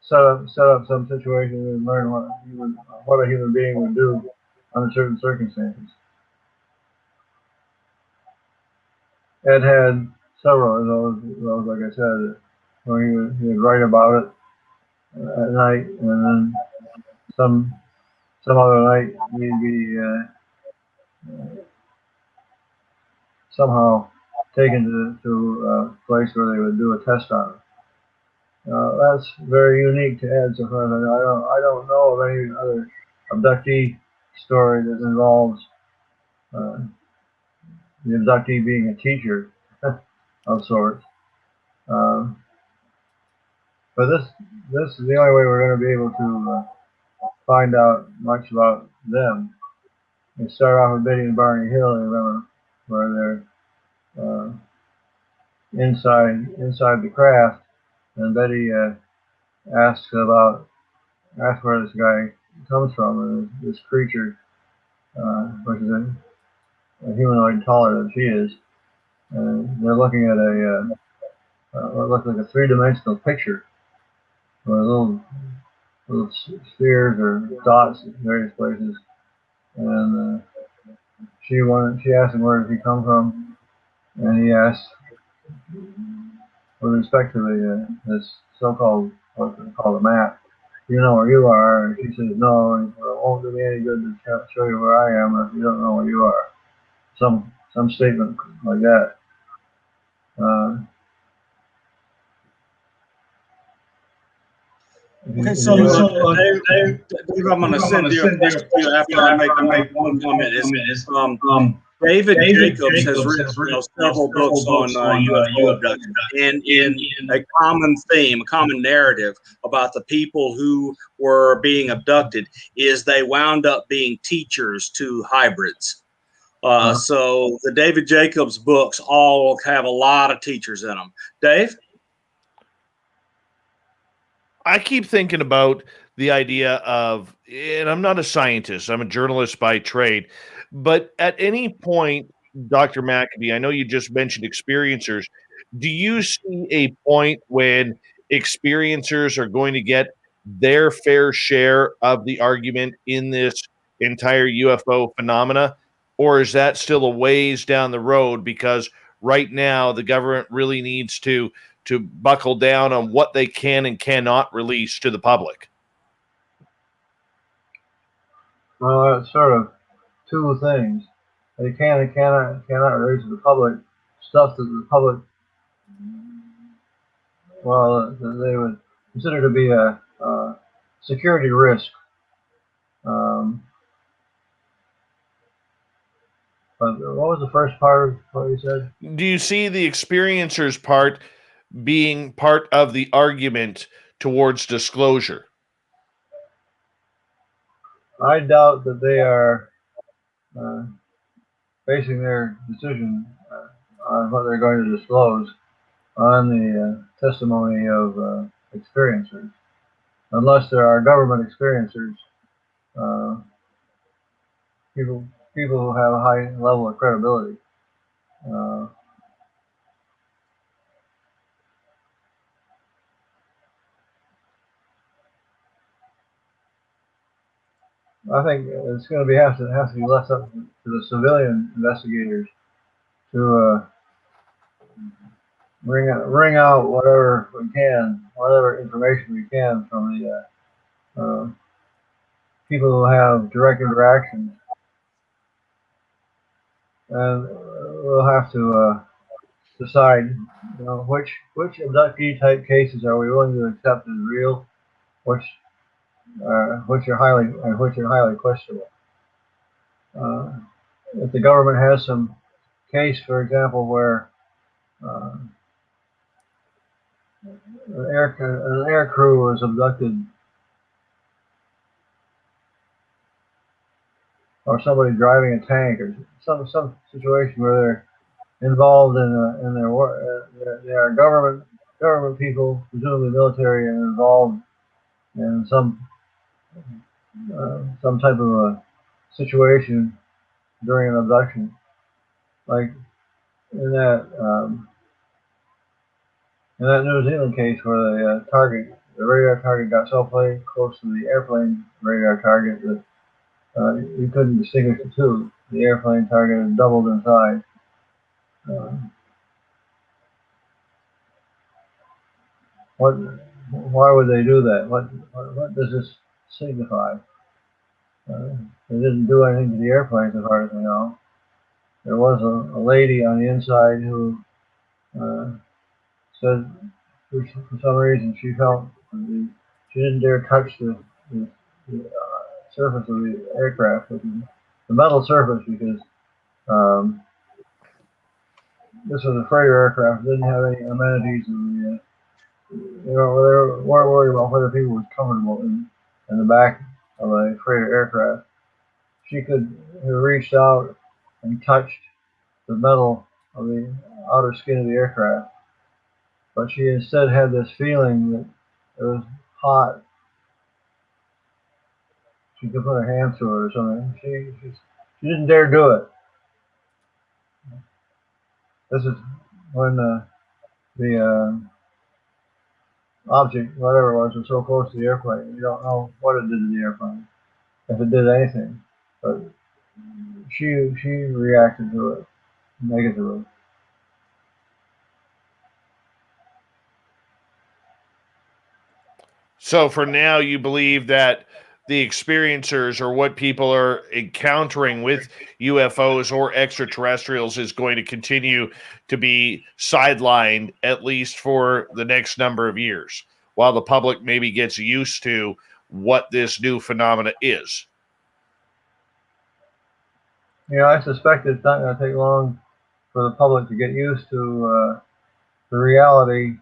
set up some situation and learn what a human being would do under certain circumstances. Ed had several of those, like I said, where he would write about it at night, and then some other night he'd be somehow taken to a place where they would do a test on it. That's very unique to Ed. So far, I don't know of any other abductee story that involves the abductee being a teacher of sorts. But this is the only way we're going to be able to find out much about them. We start off with Betty and Barney Hill, remember, where they're inside the craft, and Betty asks where this guy comes from, and this creature, which is a humanoid taller than she is, and they're looking at what looks like a 3-dimensional picture with little spheres or dots in various places, and she asked him where does he come from, and he asked with respect to this so-called what they call the map, you know where you are, and she says no, and it won't do me any good to show you where I am if you don't know where you are. Some statement like that. Okay, so Dave, I'm going to send you a question to you after I make one comment. David Jacobs has written several books on UFO abduction, and in a common theme, a common narrative about the people who were being abducted is they wound up being teachers to hybrids. So the David Jacobs books all have a lot of teachers in them. Dave? I keep thinking about the idea of, and I'm not a scientist, I'm a journalist by trade, but at any point, Dr. Maccabee, I know you just mentioned experiencers. Do you see a point when experiencers are going to get their fair share of the argument in this entire UFO phenomena? Or is that still a ways down the road? Because right now, the government really needs to buckle down on what they can and cannot release to the public? Well, it's sort of two things. They can and cannot release to the public stuff that the public well, they would consider to be a security risk. But what was the first part of what you said? Do you see the experiencers part being part of the argument towards disclosure? I doubt that they are basing their decision on what they're going to disclose on the testimony of experiencers, unless there are government experiencers, people who have a high level of credibility. I think it's going to have to be left up to the civilian investigators to wring out whatever we can, whatever information we can from the people who have direct interactions, and we'll have to decide, which abductee type cases are we willing to accept as real, which are highly questionable. If the government has some case, for example, where an air crew was abducted, or somebody driving a tank, or some situation where they're involved in their work, they are government people, presumably military, and involved in some type of a situation during an abduction, like in that New Zealand case where the radar target got so close to the airplane radar target that you couldn't distinguish the two. The airplane target had doubled in size. Why would they do that? What does this signify? They didn't do anything to the airplane, as far as I know. There was a lady on the inside who said for some reason she felt she didn't dare touch the surface of the aircraft, the metal surface, because this was a freighter aircraft. It didn't have any amenities, and they weren't worried about whether people were comfortable in the back of a freighter aircraft. She could have reached out and touched the metal of the outer skin of the aircraft, but she instead had this feeling that it was hot. She could put her hand through it or something. She didn't dare do it. This is when the object, whatever it was so close to the airplane. You don't know what it did to the airplane, if it did anything. But she reacted to it negatively. So for now, you believe that the experiencers, or what people are encountering with UFOs or extraterrestrials, is going to continue to be sidelined, at least for the next number of years, while the public maybe gets used to what this new phenomena is. I suspect it's not going to take long for the public to get used to the reality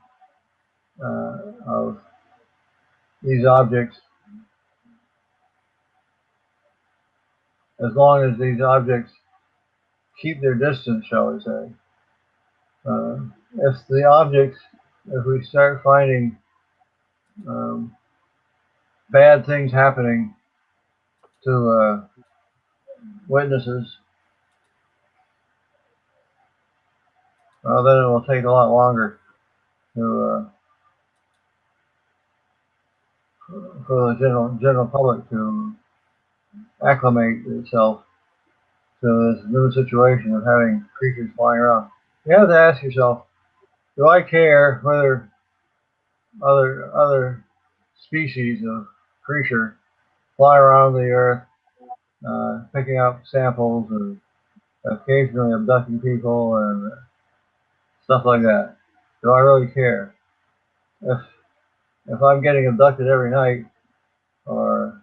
of these objects, as long as these objects keep their distance, shall we say. If we start finding bad things happening to witnesses, then it will take a lot longer to for the general public to acclimate itself to this new situation of having creatures flying around. You have to ask yourself, do I care whether other species of creature fly around the earth, picking up samples and occasionally abducting people and stuff like that? Do I really care? if I'm getting abducted every night, or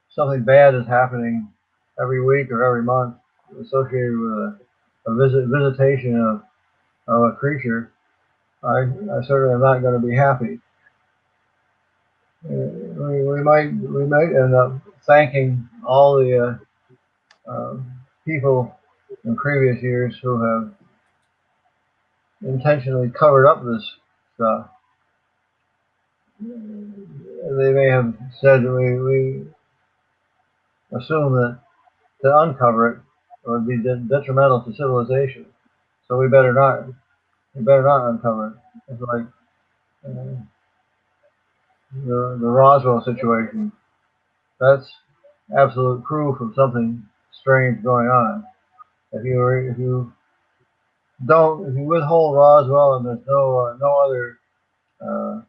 something bad is happening every week or every month associated with a visitation of a creature, I certainly am not going to be happy. We might end up thanking all the people in previous years who have intentionally covered up this stuff. They may have said we assume that to uncover it would be detrimental to civilization, so we better not uncover it. It's like the Roswell situation. That's absolute proof of something strange going on. If you withhold Roswell and there's no other uh,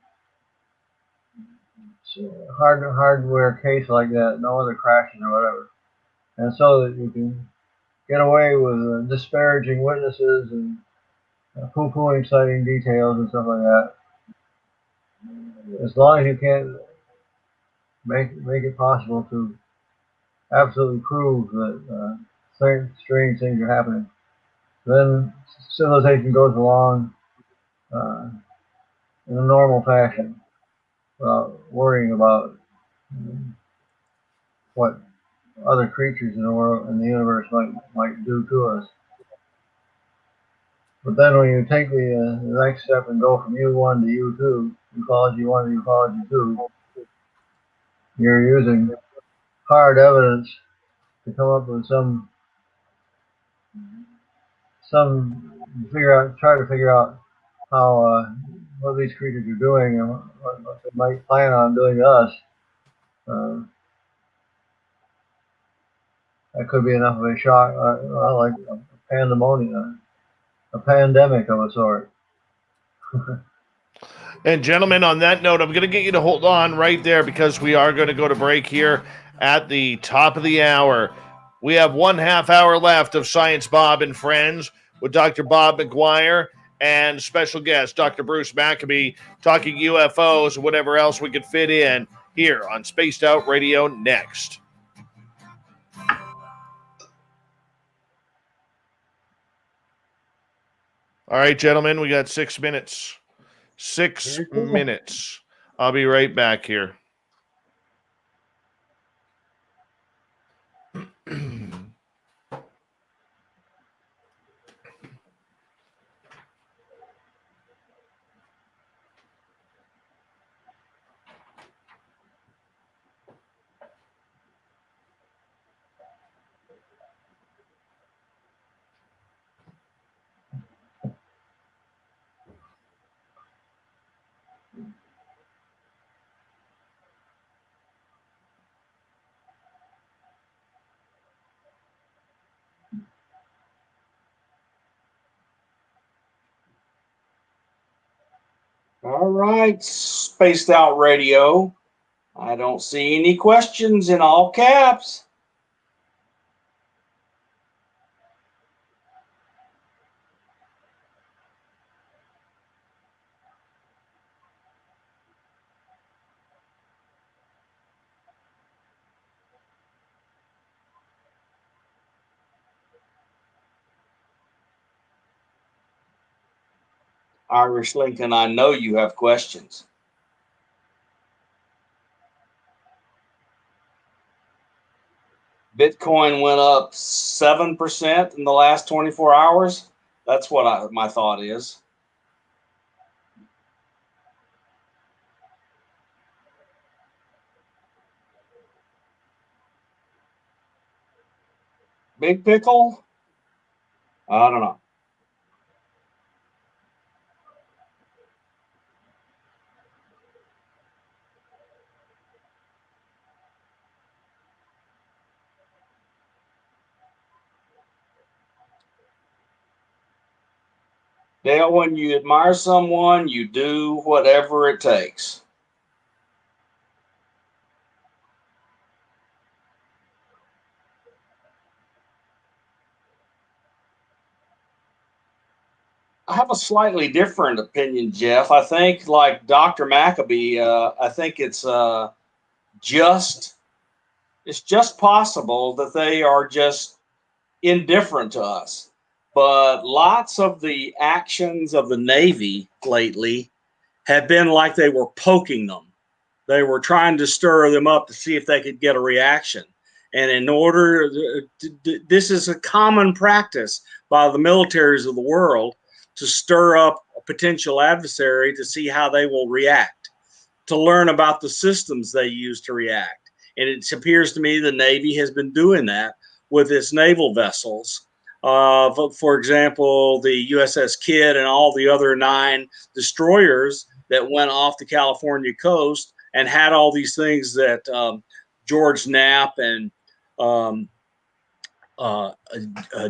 hardware case like that, no other crashes or whatever, and so that you can get away with disparaging witnesses and poo-pooing sighting details and stuff like that, as long as you can't make it possible to absolutely prove that strange things are happening, then civilization goes along in a normal fashion without worrying about what other creatures in the world in the universe might do to us. But then when you take the next step and go from U1 to U2, ufology 1 to ufology 2, you're using hard evidence to come up with try to figure out how what these creatures are doing and what they might plan on doing to us. That could be enough of a shock, like a pandemonium, a pandemic of a sort. And gentlemen, on that note, I'm going to get you to hold on right there because we are going to go to break here at the top of the hour. We have 1/2 hour left of Science Bob and Friends with Dr. Bob McGwier and special guest Dr. Bruce Maccabee talking UFOs and whatever else we could fit in here on Spaced Out Radio next. All right, gentlemen, we got 6 minutes. 6 minutes. I'll be right back here. All right, Spaced Out Radio. I don't see any questions in all caps. Irish Lincoln, I know you have questions. Bitcoin went up 7% in the last 24 hours. That's what my thought is. Big pickle? I don't know. Dale, when you admire someone, you do whatever it takes. have a slightly different opinion, Jeff. I think, like Dr. Maccabee, I think it's just possible that they are just indifferent to us. But lots of the actions of the Navy lately have been like they were poking them. They were trying to stir them up to see if they could get a reaction. And in order, this is a common practice by the militaries of the world to stir up a potential adversary to see how they will react, to learn about the systems they use to react. And it appears to me the Navy has been doing that with its naval vessels. For example, the USS Kidd and all the other 9 destroyers that went off the California coast and had all these things that George Knapp and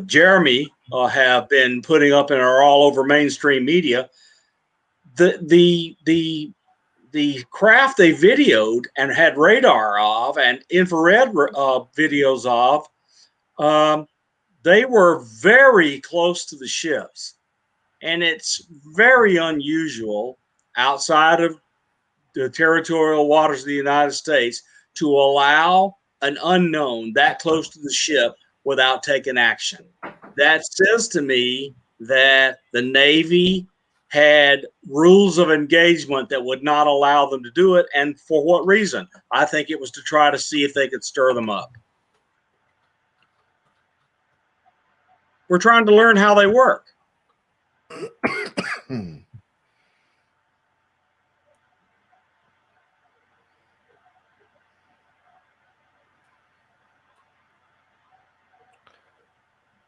Jeremy have been putting up and are all over mainstream media. The craft they videoed and had radar of and infrared videos of, they were very close to the ships. And it's very unusual outside of the territorial waters of the United States to allow an unknown that close to the ship without taking action. That says to me that the Navy had rules of engagement that would not allow them to do it. And for what reason? I think it was to try to see if they could stir them up. We're trying to learn how they work.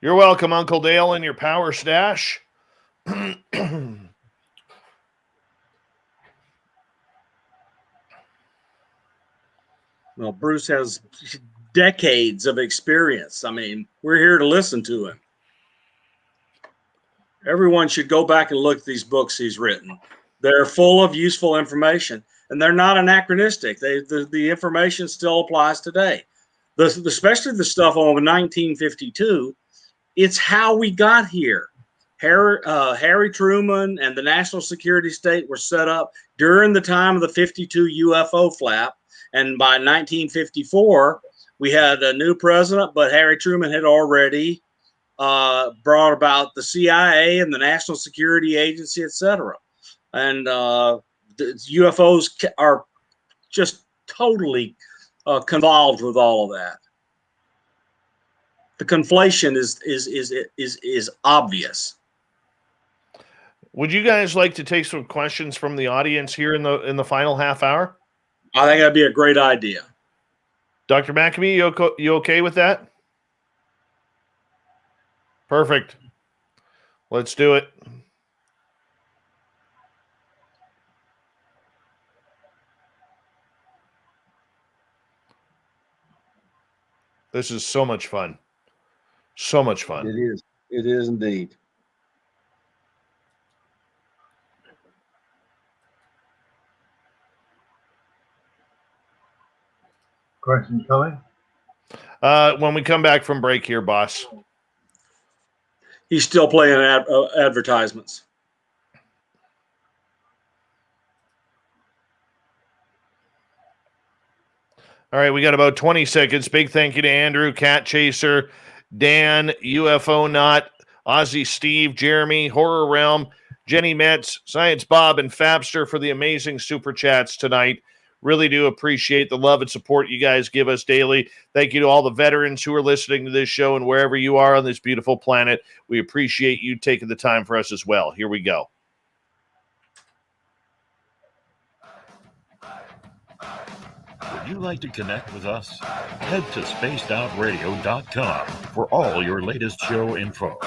You're welcome, Uncle Dale, in your power stash. Well, Bruce has decades of experience. I mean, we're here to listen to him. Everyone should go back and look at these books he's written. They're full of useful information, and they're not anachronistic. The information still applies today. Especially the stuff on 1952. It's how we got here. Harry Truman and the National Security State were set up during the time of the 52 UFO flap. And by 1954, we had a new president, but Harry Truman had already brought about the CIA and the National Security Agency, etc. And the UFOs are just totally convolved with all of that. The conflation is obvious. Would you guys like to take some questions from the audience here in the final half hour? I think that'd be a great idea. Dr. Maccabee, you okay with that? Perfect. Let's do it. This is so much fun. So much fun. It is. It is indeed. Questions coming? When we come back from break here, boss. He's still playing advertisements. All right, we got about 20 seconds. Big thank you to Andrew, Cat Chaser, Dan, UFO Nut, Ozzy Steve, Jeremy, Horror Realm, Jenny Metz, Science Bob, and Fabster for the amazing super chats tonight. Really do appreciate the love and support you guys give us daily. Thank you to all the veterans who are listening to this show and wherever you are on this beautiful planet. We appreciate you taking the time for us as well. Here we go. Would you like to connect with us? Head to spacedoutradio.com for all your latest show info.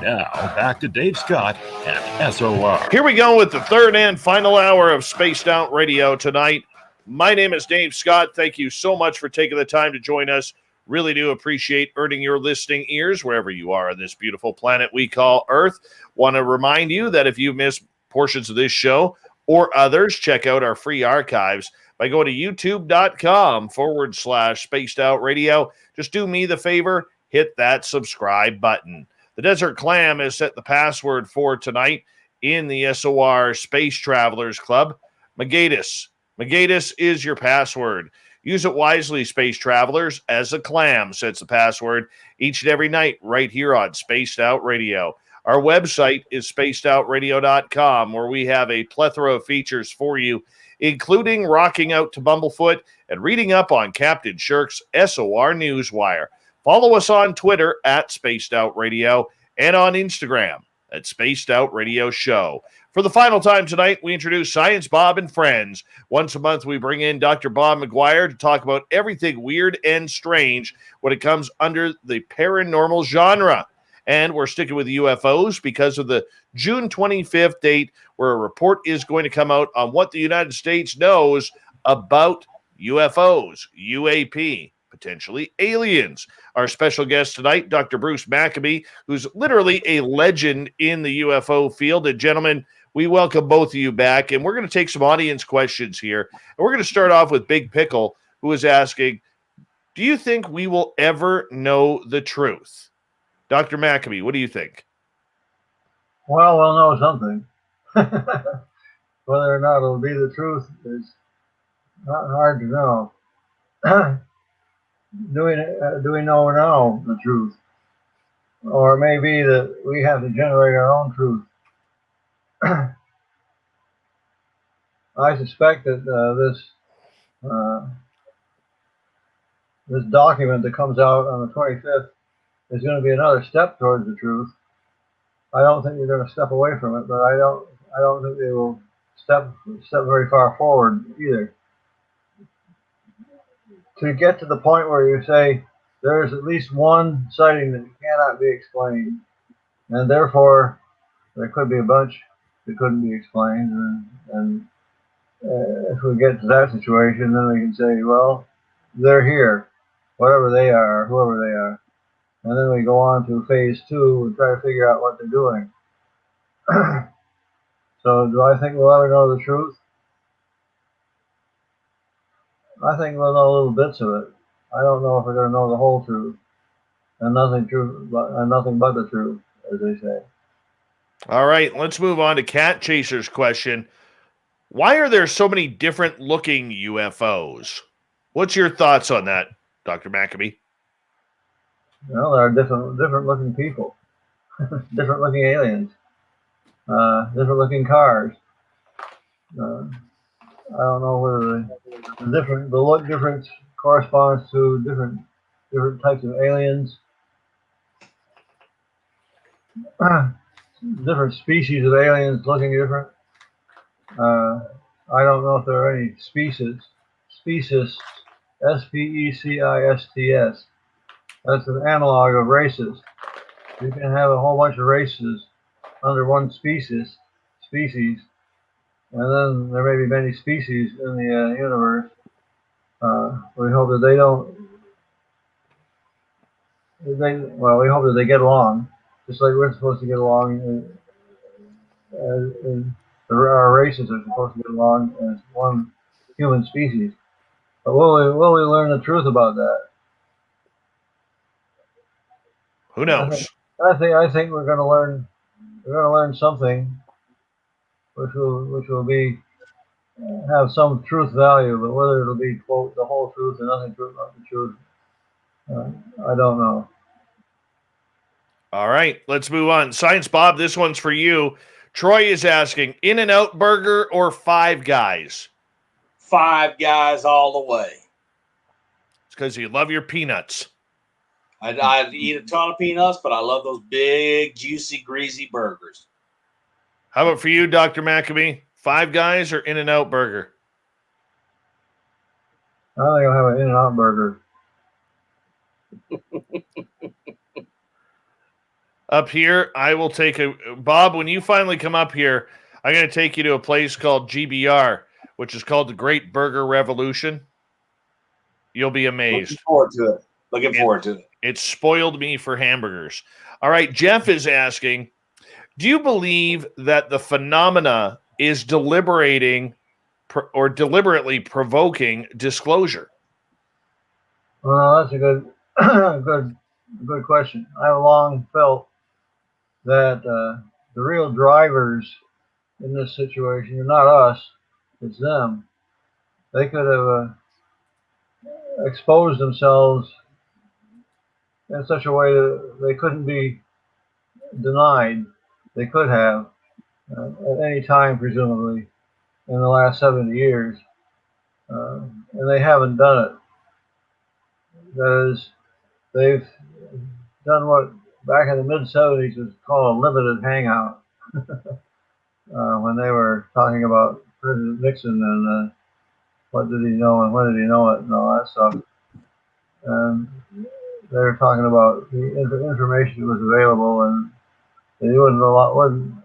Now, back to Dave Scott and SOR. Here we go with the third and final hour of Spaced Out Radio tonight. My name is Dave Scott. Thank you so much for taking the time to join us. Really do appreciate earning your listening ears wherever you are on this beautiful planet we call Earth. Want to remind you that if you missed portions of this show or others, check out our free archives by going to youtube.com/Spaced Out Radio. Just do me the favor, hit that subscribe button. The Desert Clam has set the password for tonight, in the SOR Space Travelers Club. Megatus is your password. Use it wisely, Space Travelers, as a clam sets the password each and every night right here on Spaced Out Radio. Our website is spacedoutradio.com, where we have a plethora of features for you, including rocking out to Bumblefoot and reading up on Captain Shirk's SOR Newswire. Follow us on Twitter at Spaced Out Radio and on Instagram at Spaced Out Radio Show. For the final time tonight, we introduce Science Bob and Friends. Once a month, we bring in Dr. Bob McGwier to talk about everything weird and strange when it comes under the paranormal genre. And we're sticking with UFOs because of the June 25th date, where a report is going to come out on what the United States knows about UFOs, UAP, potentially aliens. Our special guest tonight, Dr. Bruce Maccabee, who's literally a legend in the UFO field. And gentlemen, we welcome both of you back, and we're going to take some audience questions here. And we're going to start off with Big Pickle, who is asking, do you think we will ever know the truth? Dr. Maccabee, what do you think? Well, we'll know something. Whether or not it'll be the truth is not hard to know. Do we know now the truth? Or it may be that we have to generate our own truth. I suspect that this document that comes out on the 25th is going to be another step towards the truth. I don't think they're going to step away from it, but I don't think they will step very far forward either. To get to the point where you say there's at least one sighting that cannot be explained, and therefore there could be a bunch that couldn't be explained, and if we get to that situation, then we can say, well, they're here, whatever they are, whoever they are. And then we go on to phase 2 and try to figure out what they're doing. So do I think we'll ever know the truth? I think we'll know little bits of it. I don't know if we're going to know the whole truth, and nothing but the truth, as they say. All right, let's move on to Cat Chaser's question. Why are there so many different looking UFOs? What's your thoughts on that, Dr. Maccabee? Well, there are different looking people, different looking aliens, different looking cars. I don't know whether the look difference corresponds to different types of aliens, different species of aliens looking different. I don't know if there are any species, SPECIS. That's an analog of races. You can have a whole bunch of races under one species, and then there may be many species in the universe. We hope that they don't. We hope that they get along, just like we're supposed to get along. Our races are supposed to get along as one human species. But will we learn the truth about that? Who knows? I think we're going to learn. We're going to learn something, which will be have some truth value. But whether it'll be quote the whole truth and nothing but the truth, I don't know. All right, let's move on. Science Bob, this one's for you. Troy is asking: In-N-Out Burger or Five Guys? Five Guys all the way. It's because you love your peanuts. I eat a ton of peanuts, but I love those big, juicy, greasy burgers. How about for you, Dr. Maccabee? Five Guys or In-N-Out Burger? I think I'll have an In-N-Out Burger. Up here, I will take Bob, when you finally come up here, I'm going to take you to a place called GBR, which is called the Great Burger Revolution. You'll be amazed. Looking forward to it. It spoiled me for hamburgers. All right, Jeff is asking, do you believe that the phenomena is deliberately provoking disclosure? Well, that's a good question. I've long felt that the real drivers in this situation. It's not us, it's them. They could have exposed themselves in such a way that they couldn't be denied. They could have at any time, presumably, in the last 70 years, and they haven't done it. That is, they've done what back in the mid-70s was called a limited hangout. When they were talking about President Nixon and what did he know and when did he know it and all that stuff. And they were talking about the information that was available, and they wouldn't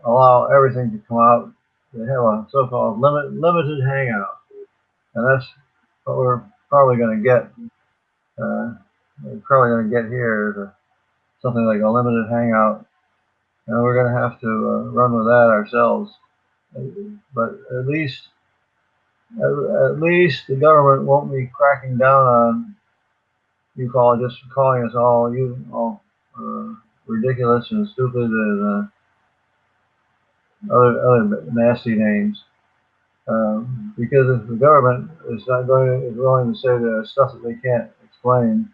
allow everything to come out. They have a so-called limited hangout, and that's what we're probably going to get. We're probably going to get here something like a limited hangout, and we're going to have to run with that ourselves. But at least the government won't be cracking down on you just calling us all ridiculous and stupid and other nasty names. Because if the government is willing to say the stuff that they can't explain,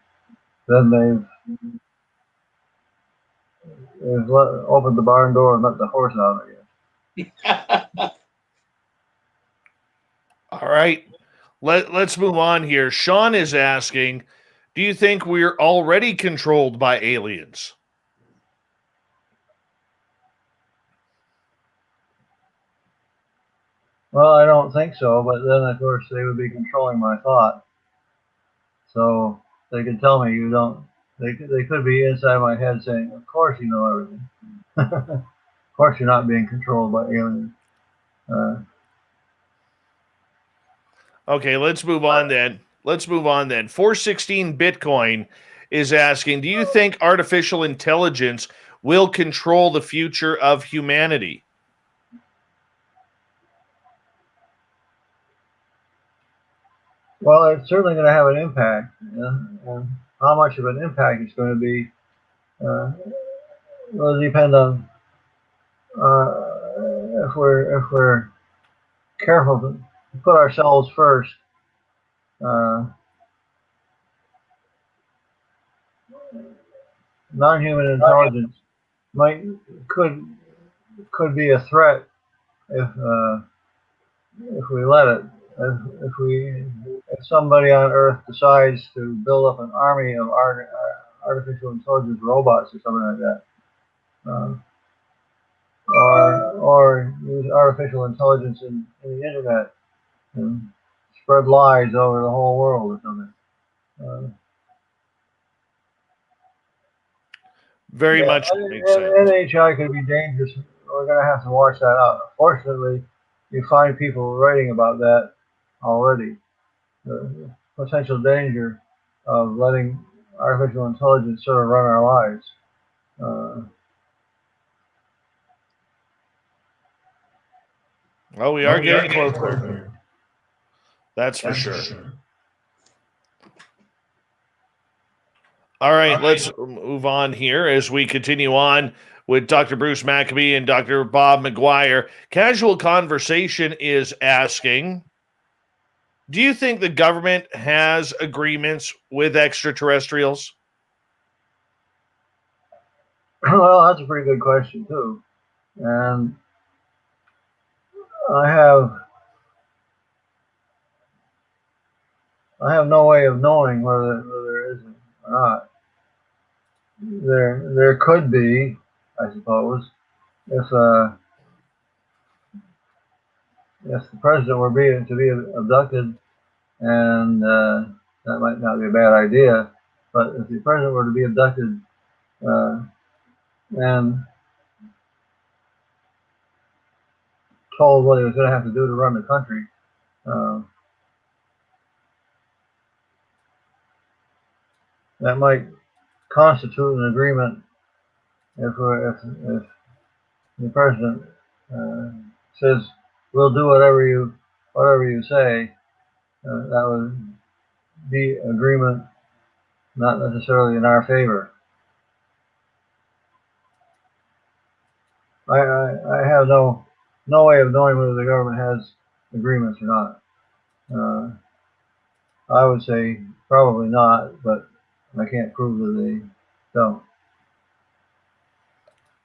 then they've opened the barn door and let the horse out again. All right. Let's move on here. Sean is asking, do you think we're already controlled by aliens? Well, I don't think so, but then of course they would be controlling my thought. So they could tell me you don't. They could be inside my head saying, "Of course you know everything. Of course you're not being controlled by aliens." Okay, let's move on then. 416 Bitcoin is asking, do you think artificial intelligence will control the future of humanity? Well, it's certainly going to have an impact. And how much of an impact it's going to be will depend on if we're careful to put ourselves first. Non-human intelligence could be a threat if we let it. If somebody on Earth decides to build up an army of artificial intelligence robots or something like that, or use artificial intelligence in the internet and spread lies over the whole world or something. Very much makes sense. NHI could be dangerous. We're going to have to watch that out. Fortunately, you find people writing about that already. The potential danger of letting artificial intelligence sort of run our lives. Well, we are getting closer. That's for sure. All right, let's move on here as we continue on with Dr. Bruce Maccabee and Dr. Bob McGwier. Casual Conversation is asking, do you think the government has agreements with extraterrestrials? Well, that's a pretty good question, too. And I have no way of knowing whether there is or not. There could be, I suppose, if the president were to be abducted, and that might not be a bad idea, but if the president were to be abducted and told what he was going to have to do to run the country, that might constitute an agreement. If the president says we'll do whatever you say, that would be agreement, not necessarily in our favor. I have no no way of knowing whether the government has agreements or not. I would say probably not, but I can't prove that they don't.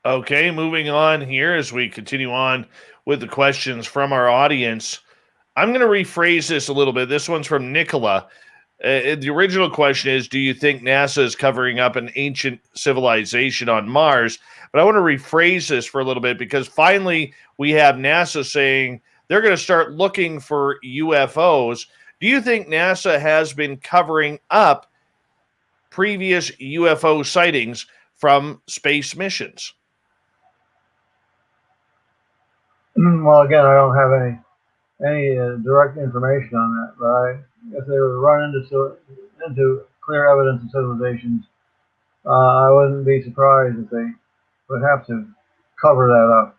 Okay, moving on here as we continue on with the questions from our audience. I'm going to rephrase this a little bit. This one's from Nicola. The original question is, do you think NASA is covering up an ancient civilization on Mars? But I want to rephrase this for a little bit because finally we have NASA saying they're going to start looking for UFOs. Do you think NASA has been covering up previous UFO sightings from space missions? Well, again, I don't have any direct information on that, but if they were to run into clear evidence of civilizations, I wouldn't be surprised if they would have to cover that up.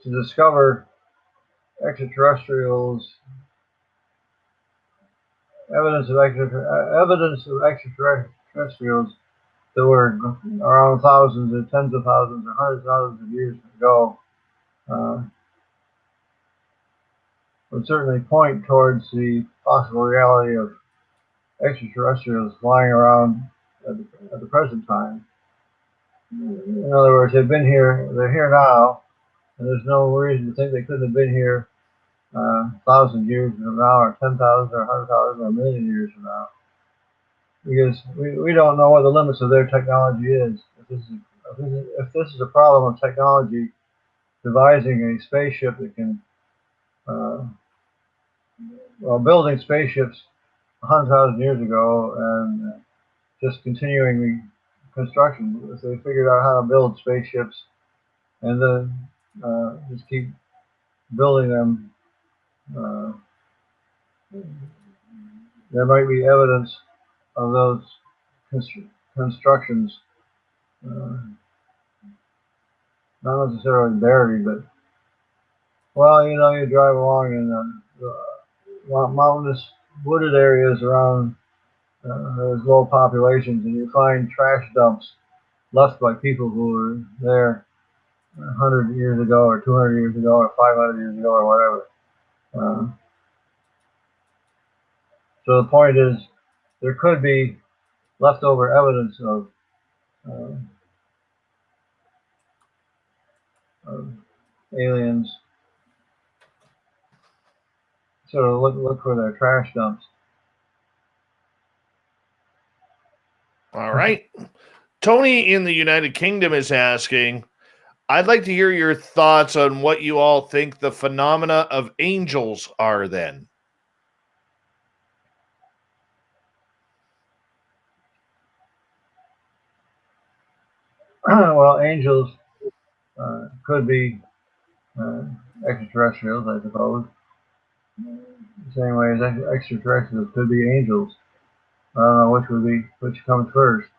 To discover extraterrestrials, evidence of extraterrestrials that were around thousands or tens of thousands or hundreds of thousands of years ago would certainly point towards the possible reality of extraterrestrials flying around at the present time. In other words, they've been here, they're here now, and there's no reason to think they couldn't have been here 1,000 years from now, or 10,000, or 100,000, or a million years from now. Because we don't know what the limits of their technology is. If this is a problem of technology, devising a spaceship that can, building spaceships 100,000 years ago and just continuing the construction, if they figured out how to build spaceships and then just keep building them, there might be evidence of those constructions, not necessarily buried, but, well, you drive along in mountainous wooded areas around those low populations, and you find trash dumps left by people who were there 100 years ago, or 200 years ago, or 500 years ago, or whatever. So the point is, there could be leftover evidence of aliens. So look for their trash dumps. All right. Tony in the United Kingdom is asking, I'd like to hear your thoughts on what you all think the phenomena of angels are then. Well, angels could be extraterrestrials, I suppose. The same way as extraterrestrials could be angels. I don't know which comes first.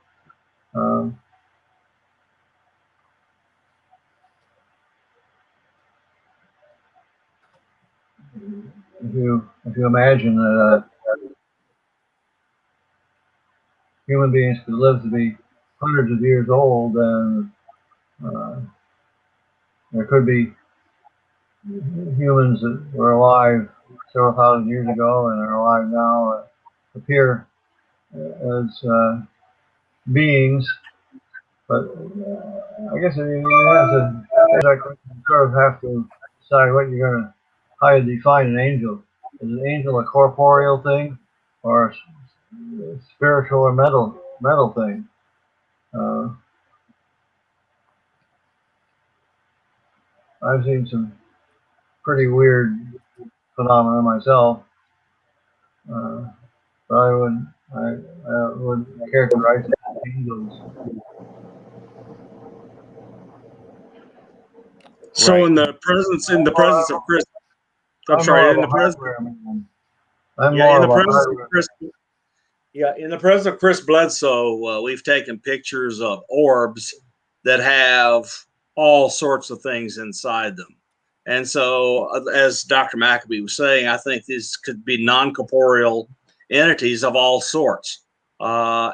If you imagine that human beings could live to be hundreds of years old, then there could be humans that were alive several thousand years ago and are alive now appear as beings, but I guess you sort of have to decide how you define an angel. Is an angel a corporeal thing, or a spiritual or mental thing? I've seen some pretty weird phenomena myself, but I wouldn't characterize it as angels. So Right. in the presence of Chris, I'm sorry, in the presence of Chris, in the presence of Chris Bledsoe, we've taken pictures of orbs that have all sorts of things inside them. And so, as Dr. Maccabee was saying, I think these could be non-corporeal entities of all sorts.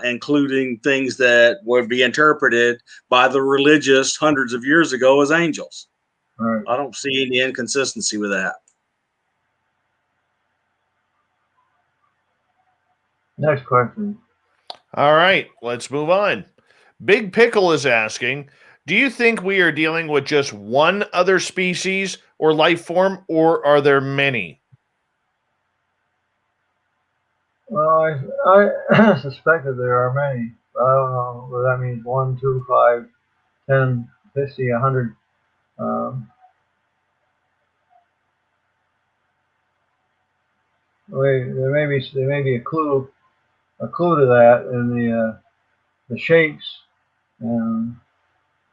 including things that would be interpreted by the religious hundreds of years ago as angels. Right. I don't see any inconsistency with that. Next question. All right, let's move on. Big Pickle is asking, do you think we are dealing with just one other species or life form, or are there many? Well, I suspect that there are many. I don't know whether that means 1, 2, 5, 10, 50, 100. There may be a clue to that in the shapes and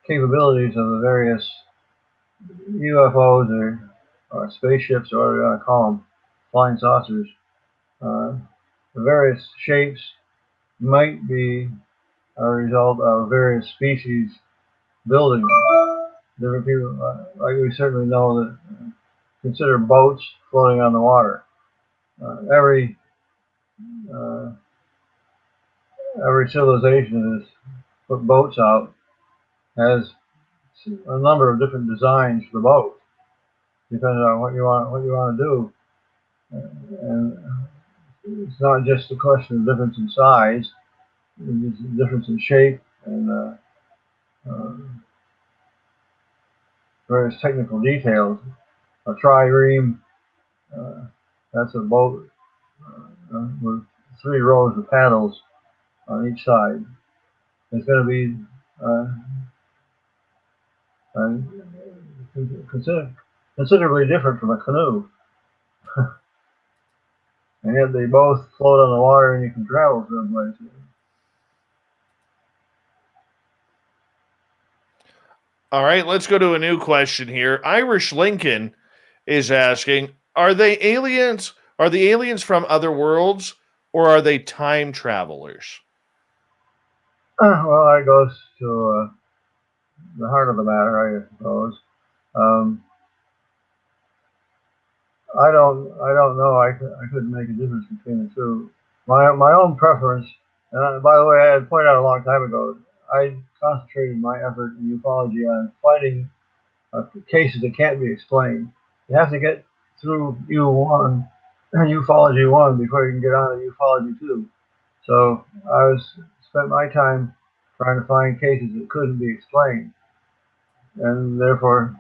capabilities of the various UFOs or spaceships, or whatever you want to call them, flying saucers. The various shapes might be a result of various species building them. Different people, like we certainly know that, consider boats floating on the water. Every civilization that has put boats out has a number of different designs for the boat, depending on what you want to do. And it's not just a question of difference in size; it's a difference in shape and various technical details. A trireme, that's a boat with 3 rows of paddles on each side. It's going to be considerably different from a canoe. And yet they both float on the water and you can travel someplace. All right, let's go to a new question here. Irish Lincoln is asking, are they aliens? Are the aliens from other worlds, or are they time travelers? Well, that goes to the heart of the matter, I suppose. I don't know. I couldn't make a difference between the two. My own preference, and by the way, I had pointed out a long time ago, I concentrated my effort in ufology on finding cases that can't be explained. You have to get through U1, ufology 1, before you can get on to ufology 2. So I spent my time trying to find cases that couldn't be explained, and therefore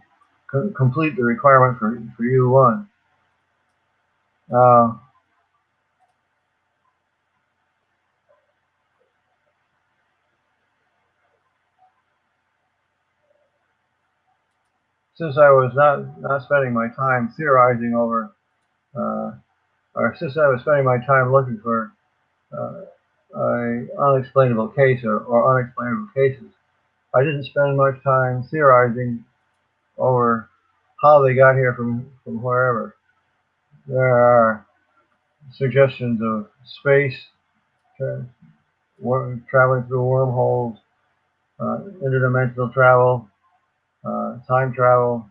complete the requirement for U1. Since I was not spending my time theorizing over, or since I was spending my time looking for an unexplainable case or unexplainable cases, I didn't spend much time theorizing over how they got here from wherever. There are suggestions of space, traveling through wormholes, interdimensional travel, time travel,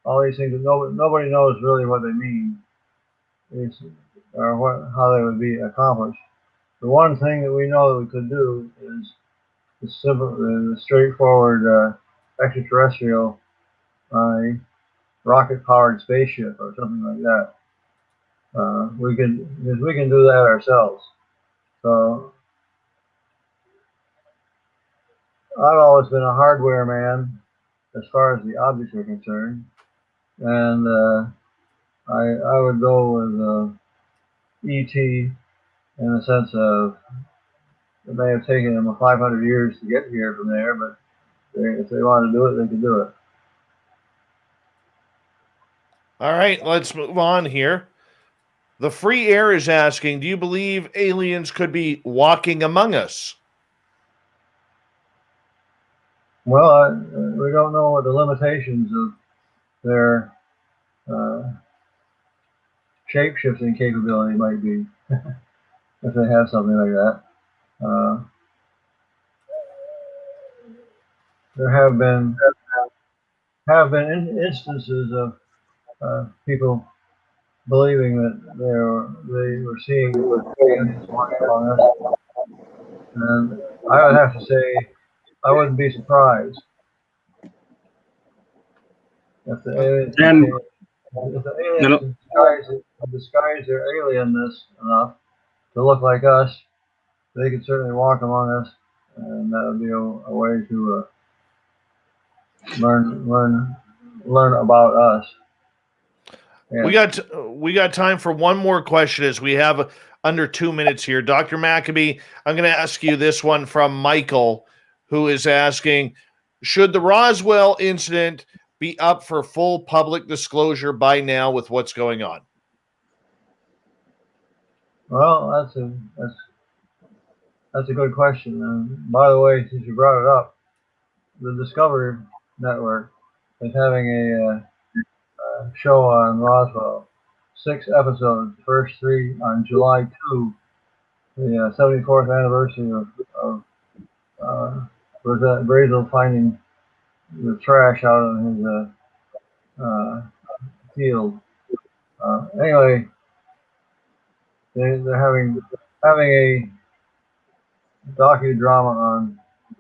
all these things that nobody knows really what they mean, or how they would be accomplished. The one thing that we know that we could do is the straightforward extraterrestrial rocket-powered spaceship or something like that. We can do that ourselves. So I've always been a hardware man as far as the objects are concerned, and I would go with ET in the sense of it may have taken them 500 years to get here from there, but if they want to do it, they can do it. All right, let's move on here. The Free Air is asking, do you believe aliens could be walking among us? Well, we don't know what the limitations of their shape-shifting capability might be, if they have something like that. There have been instances of people believing that they were seeing aliens walking among us. And I would have to say I wouldn't be surprised if the aliens And became, if the aliens can disguise their alienness enough to look like us. They could certainly walk among us, and that would be a way to learn about us. Yeah. We got time for one more question as we have under 2 minutes here. Dr. Maccabee, I'm going to ask you this one from Michael, who is asking, should the Roswell incident be up for full public disclosure by now with what's going on? Well, that's a good question. And by the way, since you brought it up, the Discovery Network is having a show on Roswell. 6 episodes, first 3 on July 2, the 74th anniversary of Brazel finding the trash out in his field. Anyway, they're having a docudrama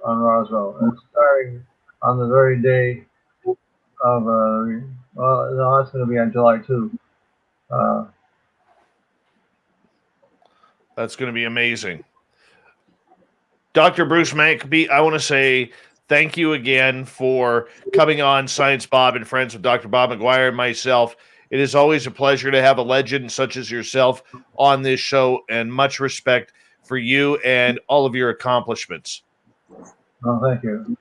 on Roswell. And it's starting on the very day of well, no, that's going to be on July 2. That's going to be amazing. Dr. Bruce Maccabee, I want to say thank you again for coming on Science Bob and Friends with Dr. Bob McGwier and myself. It is always a pleasure to have a legend such as yourself on this show, and much respect for you and all of your accomplishments. Oh, thank you.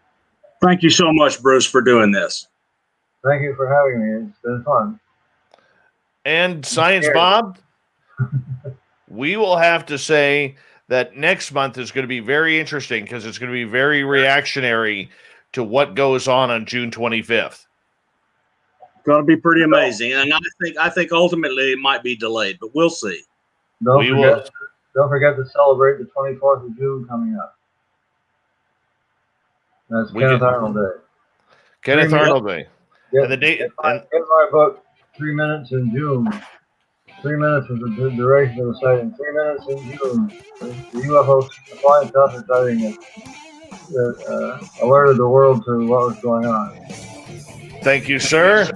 thank you so much, Bruce, for doing this. Thank you for having me. It's been fun. And Science Bob, we will have to say that next month is going to be very interesting because it's going to be very reactionary to what goes on June 25th. Going to be pretty amazing, and I think ultimately it might be delayed, but we'll see. Don't forget to celebrate the 24th of June coming up. That's Kenneth Arnold Day. Kenneth Arnold Day. And the date. In my book, 3 minutes in June. 3 minutes was the duration of the sighting. 3 minutes in June. The UFO flying saucer sighting that alerted the world to what was going on. Thank you, sir.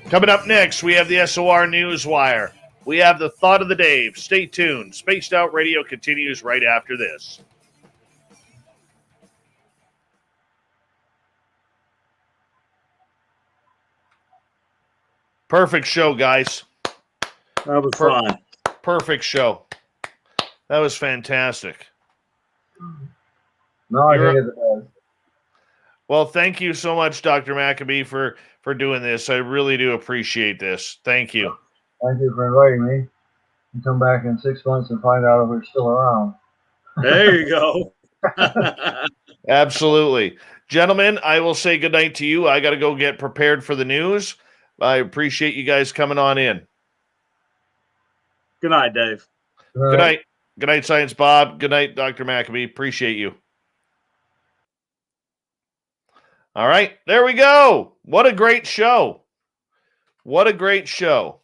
Coming up next, we have the SOR Newswire. We have the Thought of the Day. Stay tuned. Spaced Out Radio continues right after this. Perfect show, guys. That was fun. Perfect show. That was fantastic. No, I think it's well, thank you so much, Dr. Maccabee, for doing this. I really do appreciate this. Thank you. Thank you for inviting me. And come back in 6 months and find out if we're still around. There you go. Absolutely. Gentlemen, I will say goodnight to you. I got to go get prepared for the news. I appreciate you guys coming on in. Good night, Dave. Good night. Good night, Science Bob. Good night, Dr. Maccabee. Appreciate you. All right, there we go. What a great show. What a great show.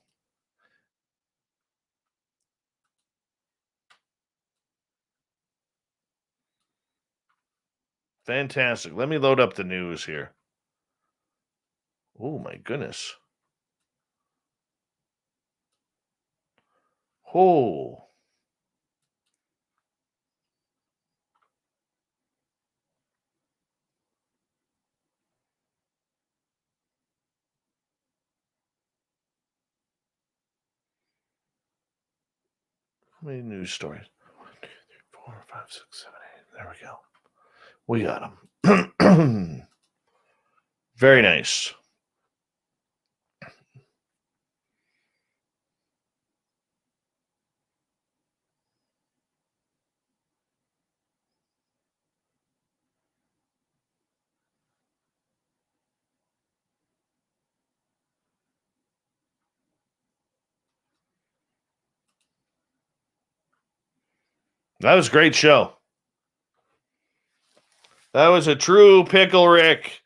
Fantastic. Let me load up the news here. Oh, my goodness. Oh. How many news stories? 1, 2, 3, 4, 5, 6, 7, 8. There we go. We got them. Very nice. That was a great show. That was a true pickle, Rick.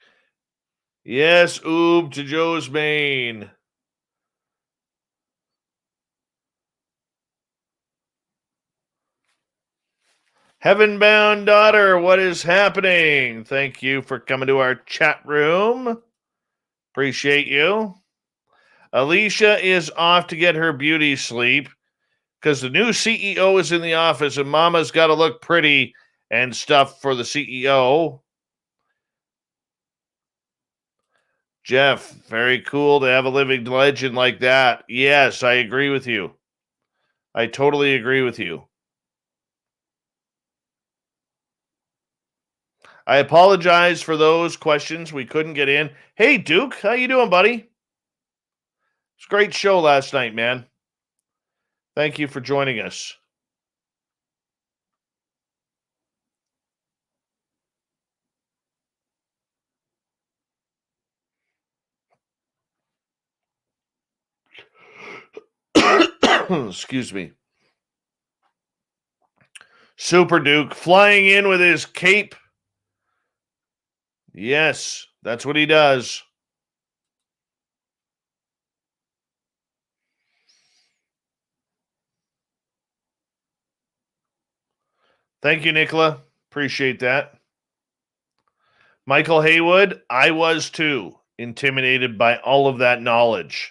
Yes, oob to Joe's Maine. Heaven-bound daughter, what is happening? Thank you for coming to our chat room. Appreciate you. Alicia is off to get her beauty sleep because the new CEO is in the office and Mama's got to look pretty and stuff for the CEO. Jeff, very cool to have a living legend like that. Yes, I agree with you. I totally agree with you. I apologize for those questions we couldn't get in. Hey, Duke, how you doing, buddy? It's a great show last night, man. Thank you for joining us. Excuse me. Super Duke flying in with his cape. Yes, that's what he does. Thank you, Nicola. Appreciate that. Michael Haywood, I was too intimidated by all of that knowledge.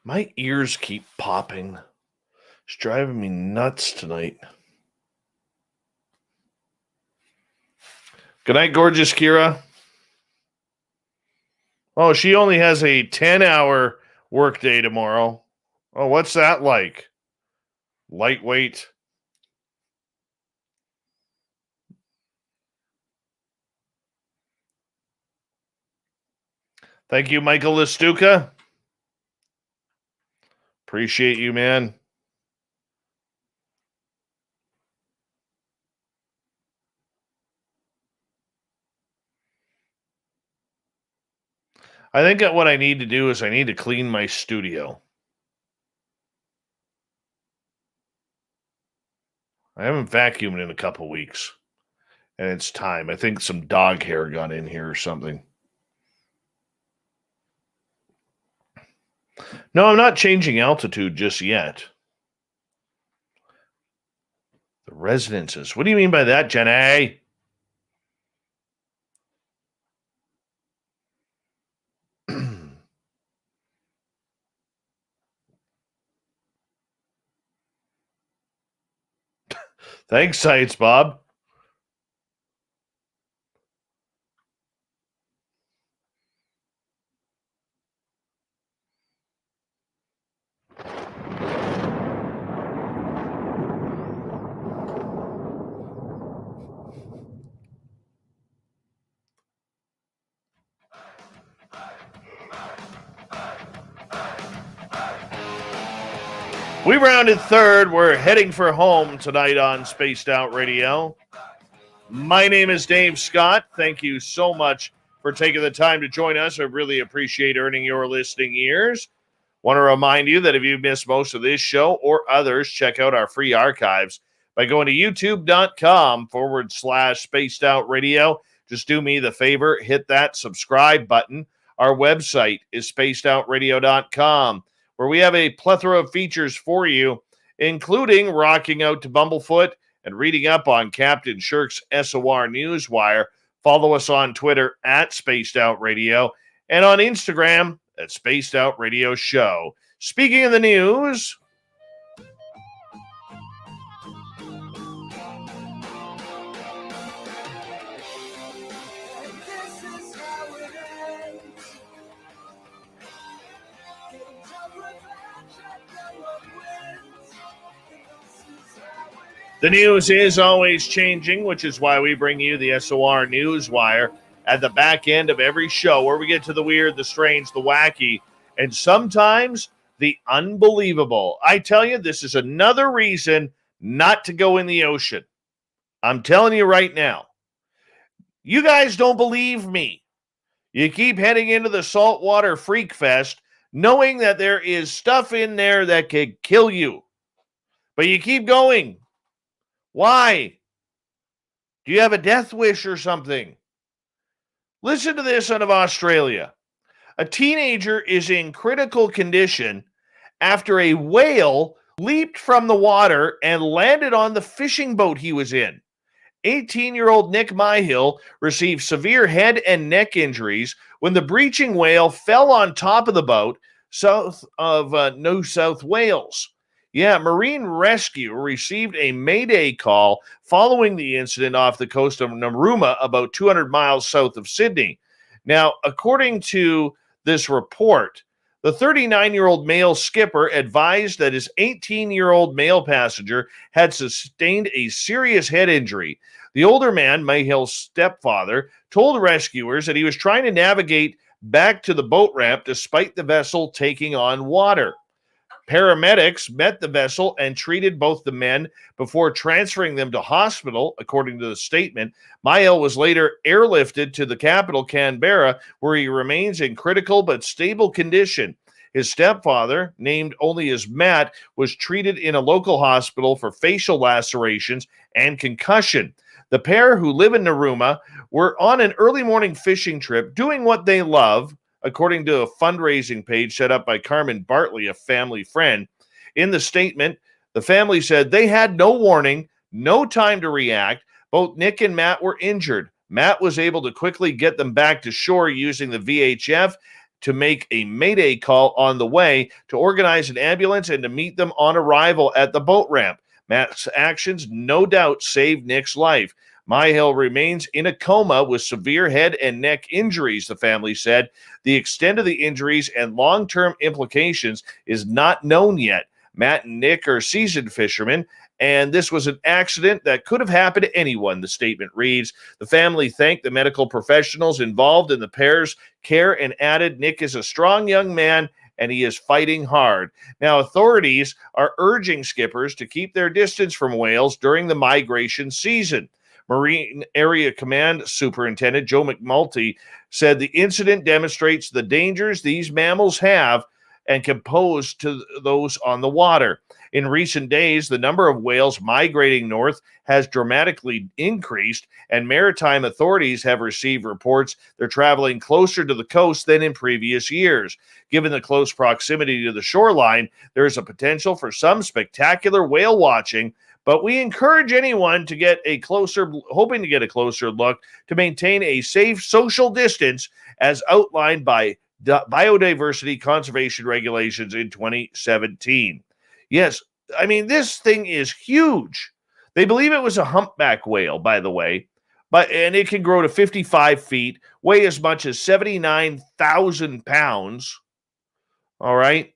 My ears keep popping. It's driving me nuts tonight. Good night, gorgeous Kira. Oh, she only has a 10-hour workday tomorrow. Oh, what's that like? Lightweight. Thank you, Michael Listuka. Appreciate you, man. I think that what I need to do is I need to clean my studio. I haven't vacuumed in a couple weeks. And it's time. I think some dog hair got in here or something. No, I'm not changing altitude just yet. The residences. What do you mean by that, Jenny? Thanks, Science Bob. We rounded third. We're heading for home tonight on Spaced Out Radio. My name is Dave Scott. Thank you so much for taking the time to join us. I really appreciate earning your listening ears. Want to remind you that if you missed most of this show or others, check out our free archives by going to youtube.com/Spaced Out Radio. Just do me the favor, hit that subscribe button. Our website is spacedoutradio.com, where we have a plethora of features for you, including rocking out to Bumblefoot and reading up on Captain Shirk's SOR Newswire. Follow us on Twitter at Spaced Out Radio and on Instagram at Spaced Out Radio Show. Speaking of the news, the news is always changing, which is why we bring you the SOR Newswire at the back end of every show, where we get to the weird, the strange, the wacky, and sometimes the unbelievable. I tell you, this is another reason not to go in the ocean. I'm telling you right now. You guys don't believe me. You keep heading into the saltwater freak fest knowing that there is stuff in there that could kill you. But you keep going. Why? Do you have a death wish or something? Listen to this out of Australia. A teenager is in critical condition after a whale leaped from the water and landed on the fishing boat he was in. 18-year-old Nick Myhill received severe head and neck injuries when the breaching whale fell on top of the boat south of New South Wales. Yeah, Marine Rescue received a mayday call following the incident off the coast of Narooma, about 200 miles south of Sydney. Now, according to this report, the 39-year-old male skipper advised that his 18-year-old male passenger had sustained a serious head injury. The older man, Myhill's stepfather, told rescuers that he was trying to navigate back to the boat ramp despite the vessel taking on water. Paramedics met the vessel and treated both the men before transferring them to hospital, according to the statement. Myhill was later airlifted to the capital, Canberra, where he remains in critical but stable condition. His stepfather, named only as Matt, was treated in a local hospital for facial lacerations and concussion. The pair, who live in Narooma, were on an early morning fishing trip doing what they love, according to a fundraising page set up by Carmen Bartley, a family friend. In the statement, the family said they had no warning, no time to react. Both Nick and Matt were injured. Matt was able to quickly get them back to shore using the VHF to make a mayday call on the way, to organize an ambulance, and to meet them on arrival at the boat ramp. Matt's actions no doubt saved Nick's life. Myhill remains in a coma with severe head and neck injuries, the family said. The extent of the injuries and long-term implications is not known yet. Matt and Nick are seasoned fishermen, and this was an accident that could have happened to anyone, the statement reads. The family thanked the medical professionals involved in the pair's care and added, Nick is a strong young man and he is fighting hard. Now, authorities are urging skippers to keep their distance from whales during the migration season. Marine Area Command Superintendent Joe McNulty said the incident demonstrates the dangers these mammals have and can pose to those on the water. In recent days, the number of whales migrating north has dramatically increased, and maritime authorities have received reports they're traveling closer to the coast than in previous years. Given the close proximity to the shoreline, there is a potential for some spectacular whale watching, but we encourage anyone to get a closer look to maintain a safe social distance as outlined by biodiversity conservation regulations in 2017. Yes, I mean, this thing is huge. They believe it was a humpback whale, by the way, and it can grow to 55 feet, weigh as much as 79,000 pounds. All right.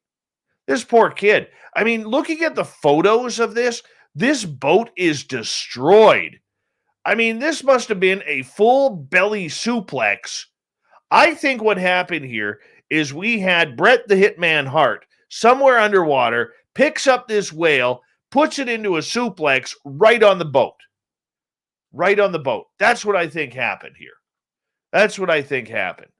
This poor kid. I mean, looking at the photos of this boat is destroyed. I mean, this must have been a full belly suplex. I think what happened here is we had Brett the Hitman Hart somewhere underwater, picks up this whale, puts it into a suplex right on the boat. Right on the boat. That's what I think happened here. That's what I think happened.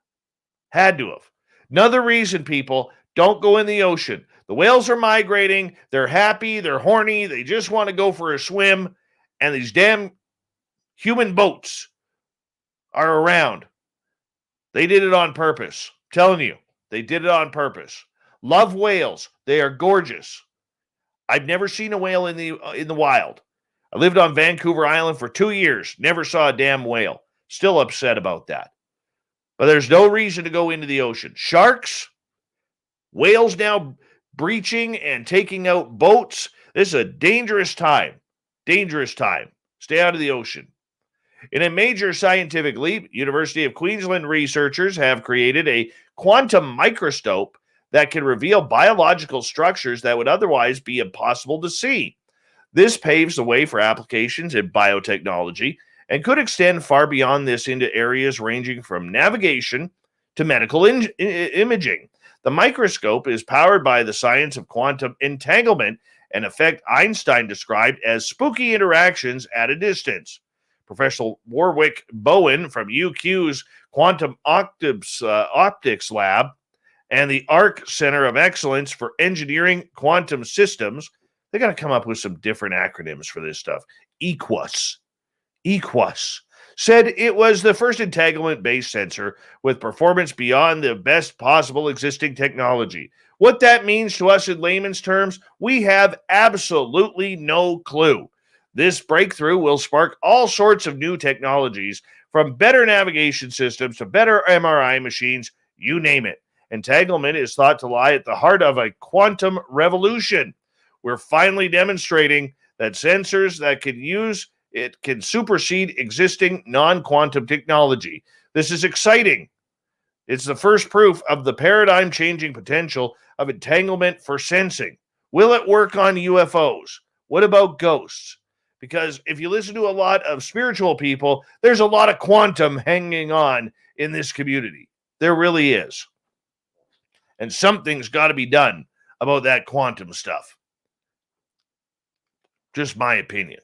Had to have. Another reason, people, don't go in the ocean. The whales are migrating. They're happy. They're horny. They just want to go for a swim. And these damn human boats are around. They did it on purpose. I'm telling you, they did it on purpose. Love whales. They are gorgeous. I've never seen a whale in the wild. I lived on Vancouver Island for 2 years. Never saw a damn whale. Still upset about that. But there's no reason to go into the ocean. Sharks, whales now breaching and taking out boats. This is a dangerous time. Dangerous time. Stay out of the ocean. In a major scientific leap, University of Queensland researchers have created a quantum microscope that can reveal biological structures that would otherwise be impossible to see. This paves the way for applications in biotechnology and could extend far beyond this into areas ranging from navigation to medical imaging. The microscope is powered by the science of quantum entanglement an effect Einstein described as spooky interactions at a distance. Professor Warwick Bowen from UQ's Quantum Optics Lab and the ARC Center of Excellence for Engineering Quantum Systems, they got to come up with some different acronyms for this stuff. EQUUS, said it was the first entanglement-based sensor with performance beyond the best possible existing technology. What that means to us in layman's terms, we have absolutely no clue. This breakthrough will spark all sorts of new technologies, from better navigation systems to better MRI machines, you name it. Entanglement is thought to lie at the heart of a quantum revolution. We're finally demonstrating that sensors that can supersede existing non-quantum technology. This is exciting. It's the first proof of the paradigm-changing potential of entanglement for sensing. Will it work on UFOs? What about ghosts? Because if you listen to a lot of spiritual people, there's a lot of quantum hanging on in this community. There really is. And something's got to be done about that quantum stuff. Just my opinion.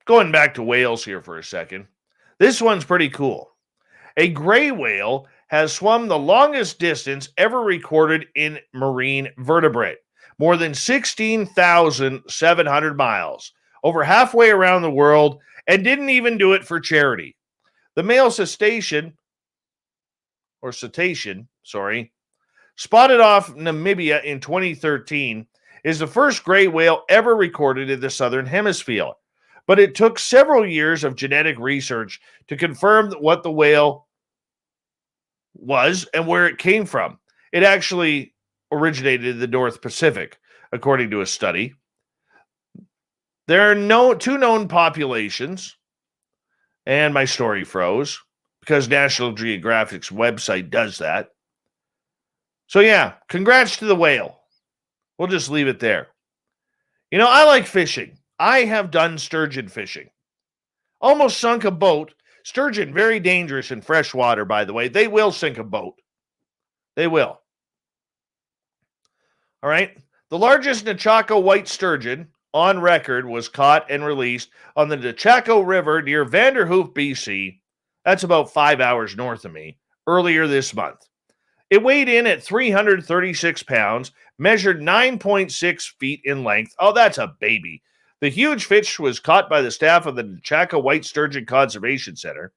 Going back to whales here for a second. This one's pretty cool. A gray whale has swum the longest distance ever recorded in marine vertebrate. More than 16,700 miles, over halfway around the world, and didn't even do it for charity. The male cetacean, spotted off Namibia in 2013, is the first gray whale ever recorded in the southern hemisphere. But it took several years of genetic research to confirm what the whale was and where it came from. It actually originated in the North Pacific, according to a study. There are two known populations, and my story froze because National Geographic's website does that. So yeah, congrats to the whale. We'll just leave it there. You know, I like fishing. I have done sturgeon fishing. Almost sunk a boat. Sturgeon, very dangerous in fresh water, by the way. They will sink a boat. They will. All right. The largest Nechako white sturgeon on record was caught and released on the Nechako River near Vanderhoof, BC. That's about 5 hours north of me, earlier this month. It weighed in at 336 pounds, measured 9.6 feet in length. Oh, that's a baby. The huge fish was caught by the staff of the Nechako White Sturgeon Conservation Center.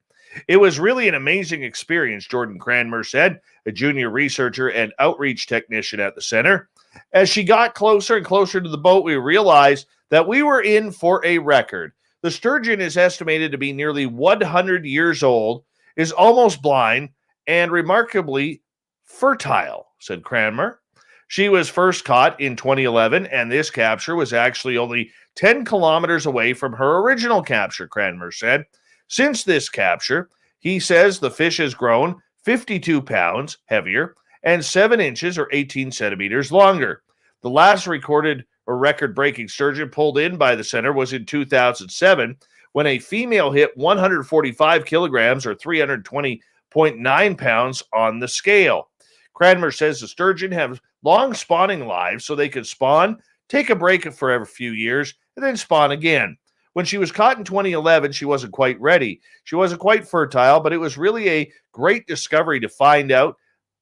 It was really an amazing experience, Jordan Cranmer said, a junior researcher and outreach technician at the center. As she got closer and closer to the boat, we realized that we were in for a record. The sturgeon is estimated to be nearly 100 years old, is almost blind, and remarkably fertile, said Cranmer. She was first caught in 2011, and this capture was actually only 10 kilometers away from her original capture, Cranmer said. Since this capture, he says the fish has grown 52 pounds heavier and 7 inches or 18 centimeters longer. The last recorded or record-breaking sturgeon pulled in by the center was in 2007, when a female hit 145 kilograms or 320.9 pounds on the scale. Cranmer says the sturgeon have long spawning lives, so they could spawn, take a break for every few years, and then spawn again. When she was caught in 2011, she wasn't quite ready. She wasn't quite fertile, but it was really a great discovery to find out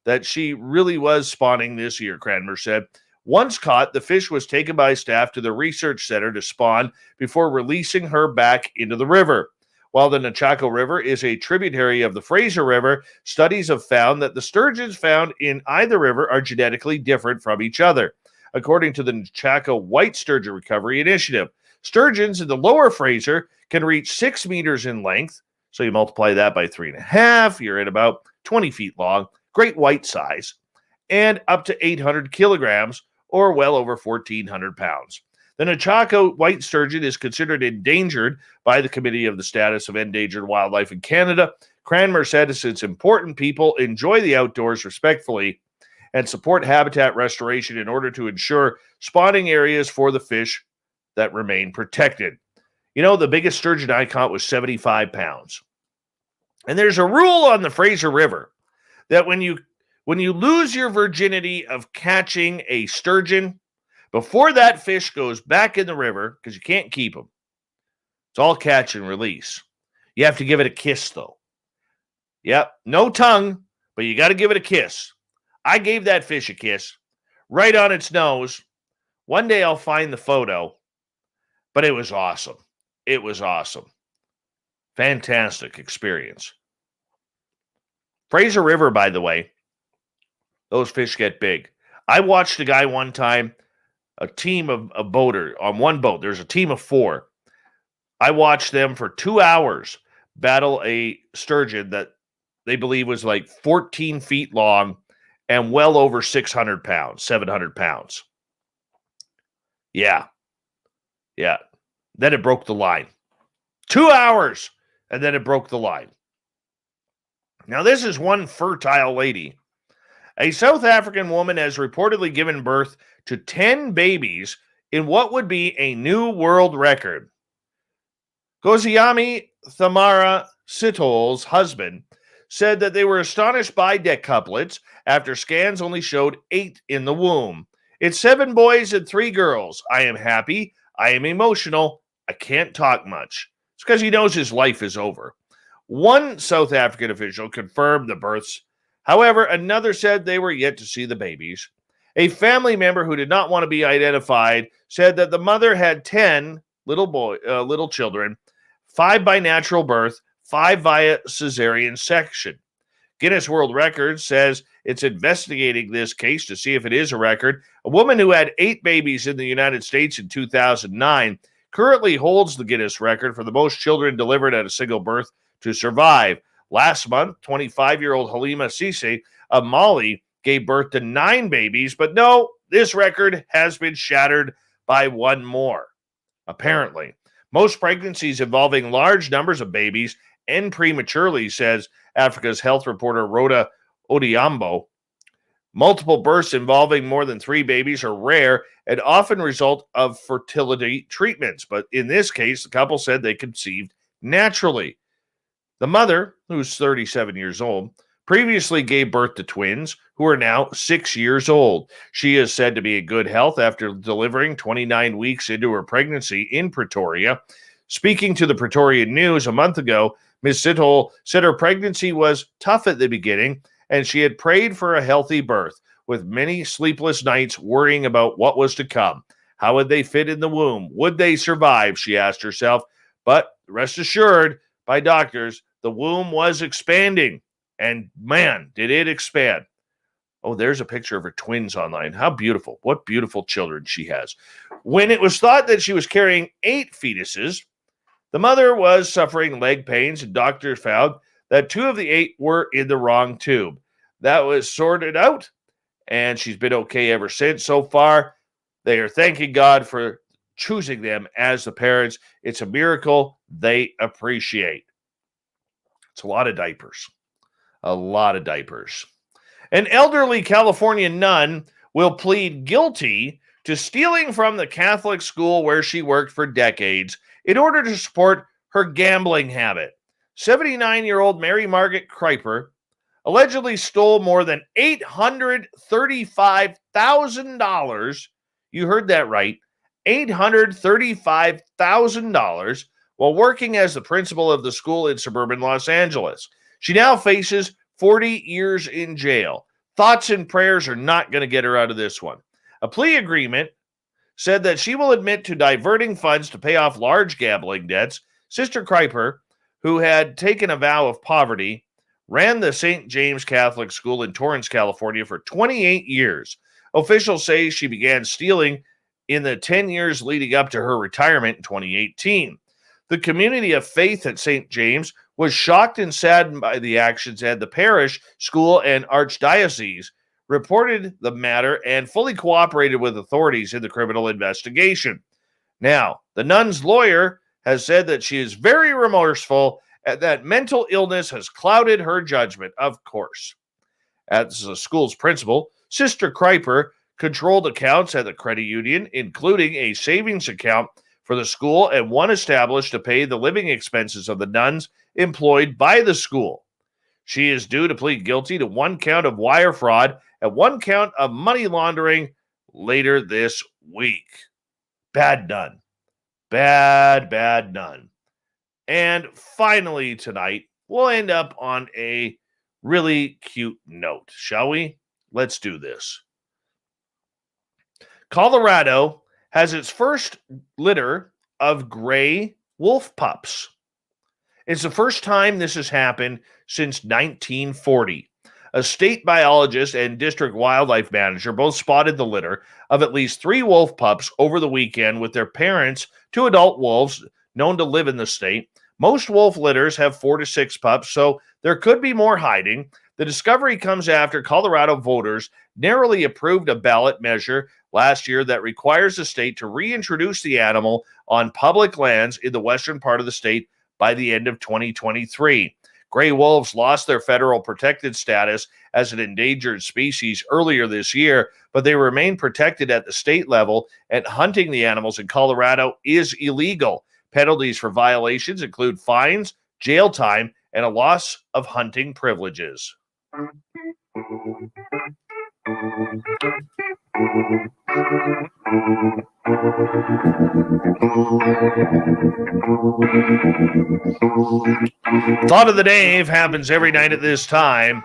that she really was spawning this year, Cranmer said. Once caught, the fish was taken by staff to the research center to spawn before releasing her back into the river. While the Nechako River is a tributary of the Fraser River, studies have found that the sturgeons found in either river are genetically different from each other. According to the Nechako White Sturgeon Recovery Initiative, sturgeons in the lower Fraser can reach 6 meters in length. So you multiply that by 3.5, you're at about 20 feet long, great white size, and up to 800 kilograms, or well over 1,400 pounds. The Nechako white sturgeon is considered endangered by the Committee of the Status of Endangered Wildlife in Canada. Cranmer said it's important people enjoy the outdoors respectfully and support habitat restoration in order to ensure spawning areas for the fish that remain protected. You know, the biggest sturgeon I caught was 75 pounds. And there's a rule on the Fraser River that when you lose your virginity of catching a sturgeon, Before that fish goes back in the river, because you can't keep them, it's all catch and release. You have to give it a kiss, though. Yep, no tongue, but you got to give it a kiss. I gave that fish a kiss right on its nose. One day I'll find the photo, but it was awesome. It was awesome. Fantastic experience. Fraser River, by the way, those fish get big. I watched a guy one time, a team of boaters on one boat. There's a team of 4. I watched them for 2 hours battle a sturgeon that they believe was like 14 feet long and well over 600 pounds, 700 pounds. Yeah. Then it broke the line. 2 hours, and then it broke the line. Now, this is one fertile lady. A South African woman has reportedly given birth to 10 babies in what would be a new world record. Goziyami Thamara Sitol's husband said that they were astonished by decuplets after scans only showed 8 in the womb. It's 7 boys and 3 girls. I am happy. I am emotional. I can't talk much. It's because he knows his life is over. One South African official confirmed the births. However, another said they were yet to see the babies. A family member who did not want to be identified said that the mother had 10 little children, 5 by natural birth, 5 via cesarean section. Guinness World Records says it's investigating this case to see if it is a record. A woman who had 8 babies in the United States in 2009 currently holds the Guinness record for the most children delivered at a single birth to survive. Last month, 25-year-old Halima Cisse of Mali gave birth to 9 babies, but no, this record has been shattered by 1 more, apparently. Most pregnancies involving large numbers of babies end prematurely, says Africa's health reporter Rhoda Odiambo. Multiple births involving more than 3 babies are rare and often result of fertility treatments, but in this case, the couple said they conceived naturally. The mother, who's 37 years old, previously gave birth to twins who are now 6 years old. She is said to be in good health after delivering 29 weeks into her pregnancy in Pretoria. Speaking to the Praetorian News a month ago, Ms. Sitol said her pregnancy was tough at the beginning and she had prayed for a healthy birth, with many sleepless nights worrying about what was to come. How would they fit in the womb? Would they survive? She asked herself. But rest assured, by doctors, the womb was expanding. And man, did it expand. Oh, there's a picture of her twins online. How beautiful. What beautiful children she has. When it was thought that she was carrying 8 fetuses, the mother was suffering leg pains, and doctors found that 2 of the 8 were in the wrong tube. That was sorted out, and she's been okay ever since. So far, they are thanking God for choosing them as the parents. It's a miracle they appreciate. It's a lot of diapers. A lot of diapers. An elderly California nun will plead guilty to stealing from the Catholic school where she worked for decades in order to support her gambling habit. 79-year-old Mary Margaret Kreiper allegedly stole more than $835,000. You heard that right. $835,000 while working as the principal of the school in suburban Los Angeles. She now faces 40 years in jail. Thoughts and prayers are not going to get her out of this one. A plea agreement said that she will admit to diverting funds to pay off large gambling debts. Sister Kreiper, who had taken a vow of poverty, ran the St. James Catholic School in Torrance, California for 28 years. Officials say she began stealing in the 10 years leading up to her retirement in 2018. The community of faith at St. James was shocked and saddened by the actions, and the parish, school, and archdiocese reported the matter and fully cooperated with authorities in the criminal investigation. Now, the nun's lawyer has said that she is very remorseful and that mental illness has clouded her judgment, of course. As the school's principal, Sister Kreiper controlled accounts at the credit union, including a savings account for the school and one established to pay the living expenses of the nuns employed by the school. She is due to plead guilty to 1 count of wire fraud and 1 count of money laundering later this week. Bad none. Bad none. And finally tonight, we'll end up on a really cute note, shall we? Let's do this. Colorado has its first litter of gray wolf pups. It's the first time this has happened since 1940. A state biologist and district wildlife manager both spotted the litter of at least 3 wolf pups over the weekend with their parents, 2 adult wolves known to live in the state. Most wolf litters have 4 to 6 pups, so there could be more hiding. The discovery comes after Colorado voters narrowly approved a ballot measure last year that requires the state to reintroduce the animal on public lands in the western part of the state by the end of 2023. Gray wolves lost their federal protected status as an endangered species earlier this year, but they remain protected at the state level, and hunting the animals in Colorado is illegal. Penalties for violations include fines, jail time, and a loss of hunting privileges. Thought of the Dave happens every night at this time,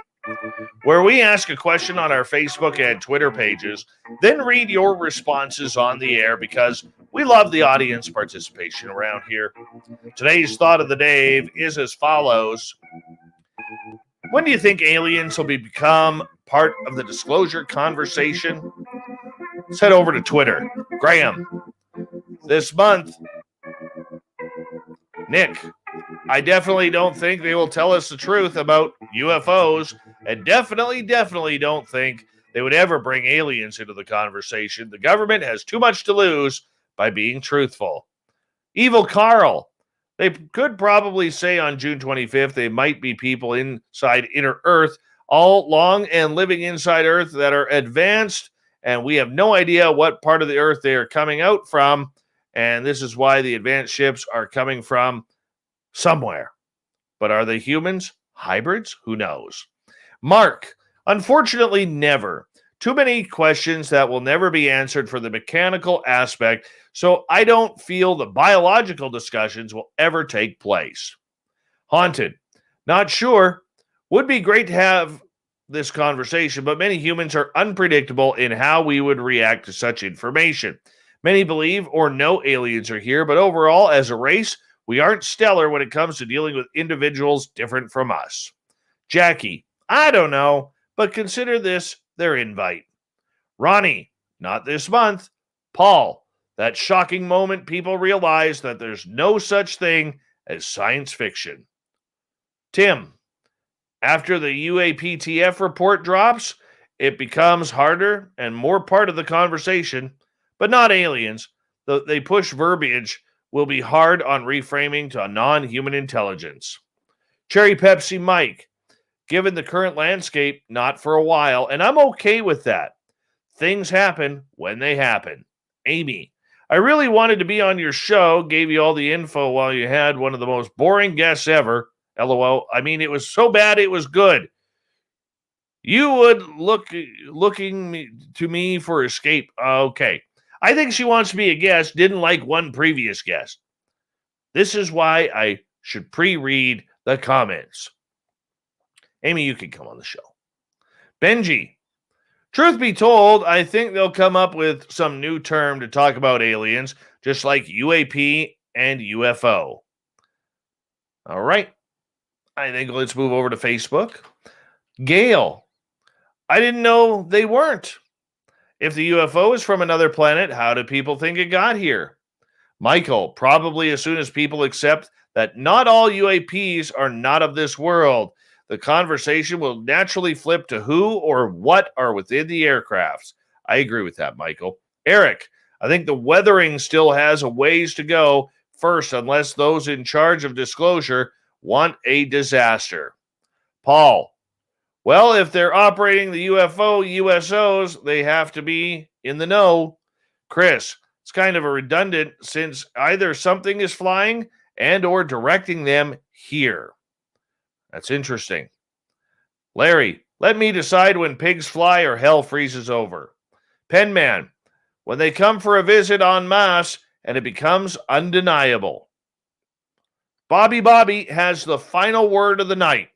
where we ask a question on our Facebook and Twitter pages, then read your responses on the air because we love the audience participation around here. Today's Thought of the Dave is as follows. When do you think aliens will become part of the disclosure conversation? Let's head over to Twitter. Graham, this month. Nick, I definitely don't think they will tell us the truth about UFOs, and definitely don't think they would ever bring aliens into the conversation. The government has too much to lose by being truthful. Evil Carl, they could probably say on June 25th they might be people inside inner Earth, all long and living inside Earth that are advanced, and we have no idea what part of the Earth they are coming out from, and this is why the advanced ships are coming from somewhere. But are they humans? Hybrids? Who knows? Mark, unfortunately, never. Too many questions that will never be answered for the mechanical aspect, so I don't feel the biological discussions will ever take place. Haunted, not sure. Would be great to have this conversation, but many humans are unpredictable in how we would react to such information. Many believe or know aliens are here, but overall, as a race, we aren't stellar when it comes to dealing with individuals different from us. Jackie, I don't know, but consider this their invite. Ronnie, not this month. Paul, that shocking moment people realize that there's no such thing as science fiction. Tim, after the UAPTF report drops, it becomes harder and more part of the conversation, but not aliens. They push verbiage will be hard on reframing to non-human intelligence. Cherry Pepsi Mike, given the current landscape, not for a while, and I'm okay with that. Things happen when they happen. Amy, I really wanted to be on your show, gave you all the info while you had one of the most boring guests ever. LOL. I mean, it was so bad it was good. You would looking to me for escape. Okay. I think she wants to be a guest, didn't like one previous guest. This is why I should pre-read the comments. Amy, you can come on the show. Benji, truth be told, I think they'll come up with some new term to talk about aliens, just like UAP and UFO. All right. I think let's move over to Facebook. Gail, I didn't know they weren't. If the UFO is from another planet, how do people think it got here? Michael, probably as soon as people accept that not all UAPs are not of this world, the conversation will naturally flip to who or what are within the aircrafts. I agree with that, Michael. Eric, I think the weathering still has a ways to go first, unless those in charge of disclosure want a disaster. Paul, well, if they're operating the UFO USOs, they have to be in the know. Chris, it's kind of a redundant since either something is flying and or directing them here. That's interesting. Larry, let me decide when pigs fly or hell freezes over. Penman, when they come for a visit en masse and it becomes undeniable. Bobby has the final word of the night.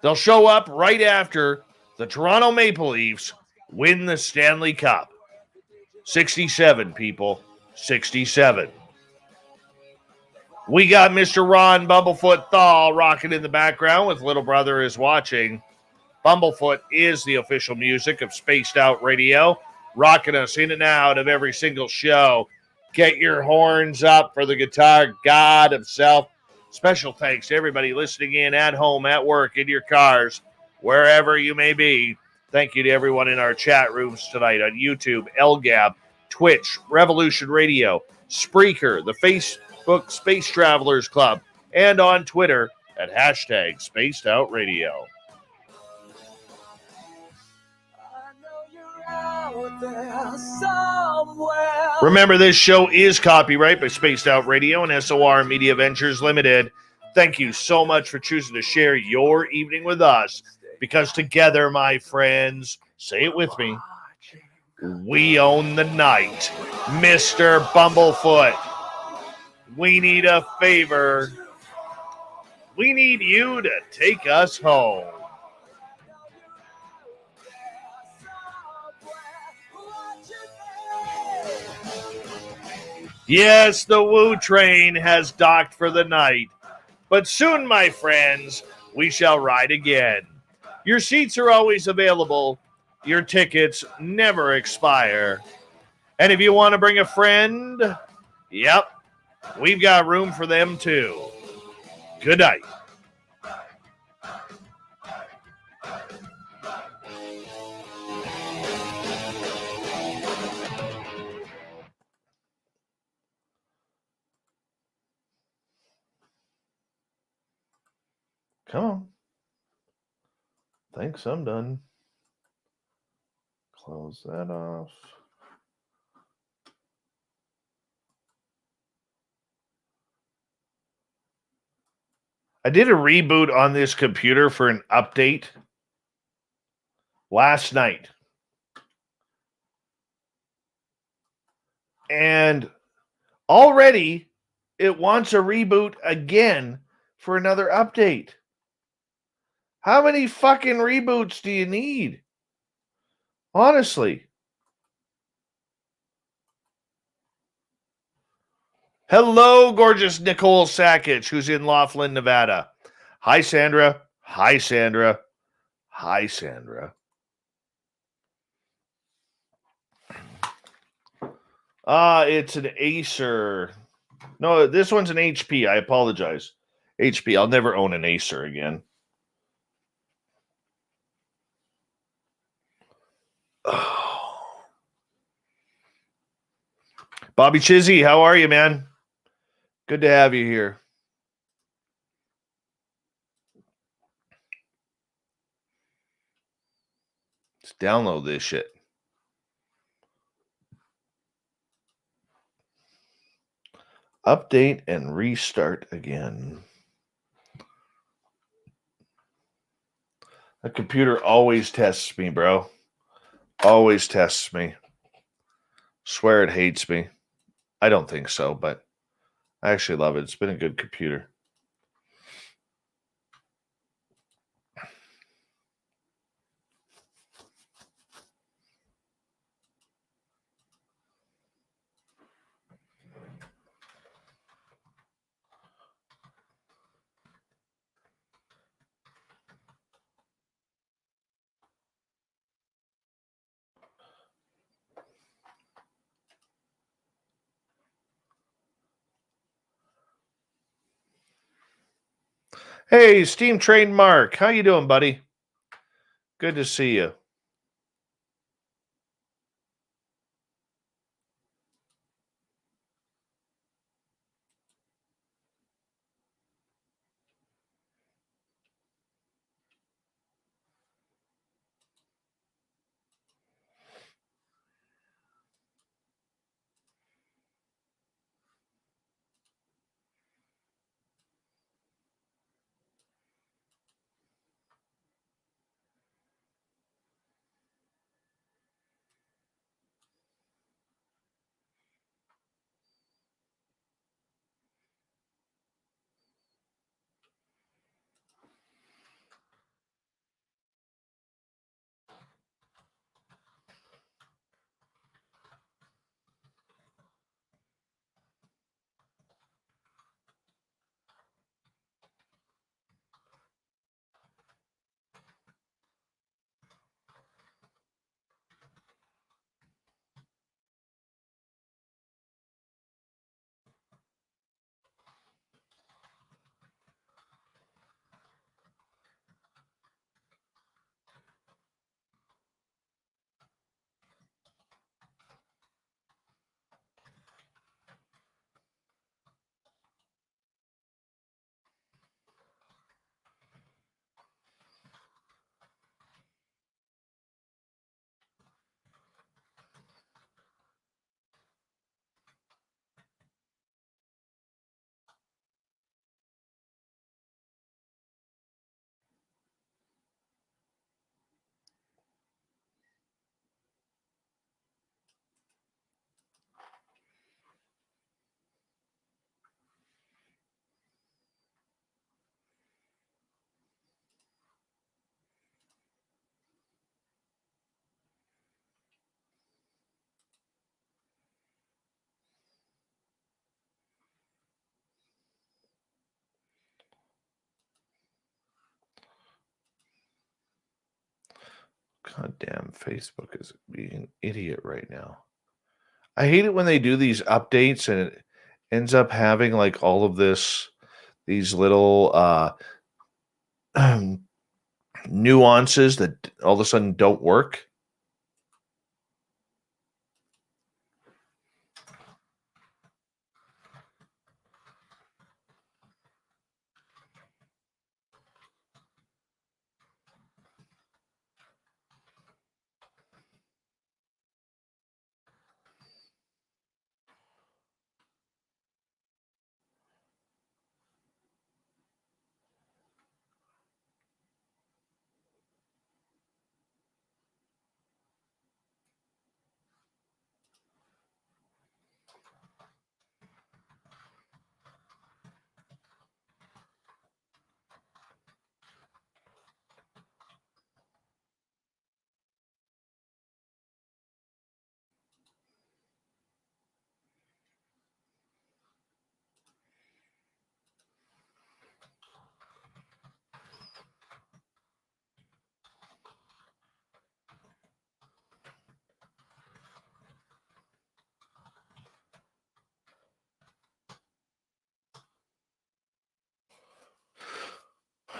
They'll show up right after the Toronto Maple Leafs win the Stanley Cup. 67, people. 67. We got Mr. Ron Bumblefoot Thal rocking in the background with Little Brother is Watching. Bumblefoot is the official music of Spaced Out Radio, rocking us in and out of every single show. Get your horns up for the guitar god himself. Special thanks to everybody listening in at home, at work, in your cars, wherever you may be. Thank you to everyone in our chat rooms tonight on YouTube, LGAB, Twitch, Revolution Radio, Spreaker, the Facebook Space Travelers Club, and on Twitter at hashtag Spaced Out Radio. Remember, this show is copyright by Spaced Out Radio and SOR Media Ventures Limited. Thank you so much for choosing to share your evening with us, because together, my friends, say it with me, we own the night. Mr. Bumblefoot, we need a favor. We need you to take us home. Yes, the Woo train has docked for the night, but soon, my friends, we shall ride again. Your seats are always available. Your tickets never expire. And if you want to bring a friend, yep, we've got room for them too. Good night. Come on. Thanks, I'm done. Close that off. I did a reboot on this computer for an update last night. And already it wants a reboot again for another update. How many fucking reboots do you need? Honestly. Hello, gorgeous Nicole Sackich, who's in Laughlin, Nevada. Hi, Sandra. Hi, Sandra. Hi, Sandra. It's an Acer. No, this one's an HP. I apologize. HP. I'll never own an Acer again. Oh. Bobby Chizzy, how are you, man? Good to have you here. Let's download this shit. Update and restart again. The computer always tests me, bro. Always tests me. Swear it hates me. I don't think so, but I actually love it. It's been a good computer. Hey, Steam Train Mark. How you doing, buddy? Good to see you. God damn, Facebook is being an idiot right now. I hate it when they do these updates and it ends up having like all of these little nuances that all of a sudden don't work.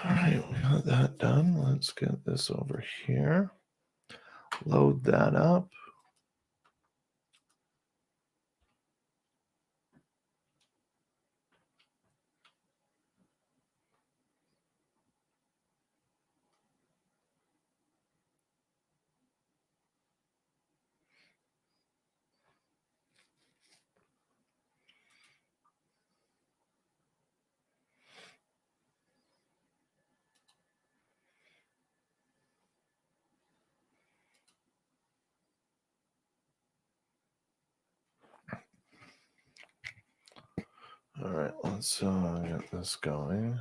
All right, we got that done. Let's get this over here. Load that up. All right, let's get this going.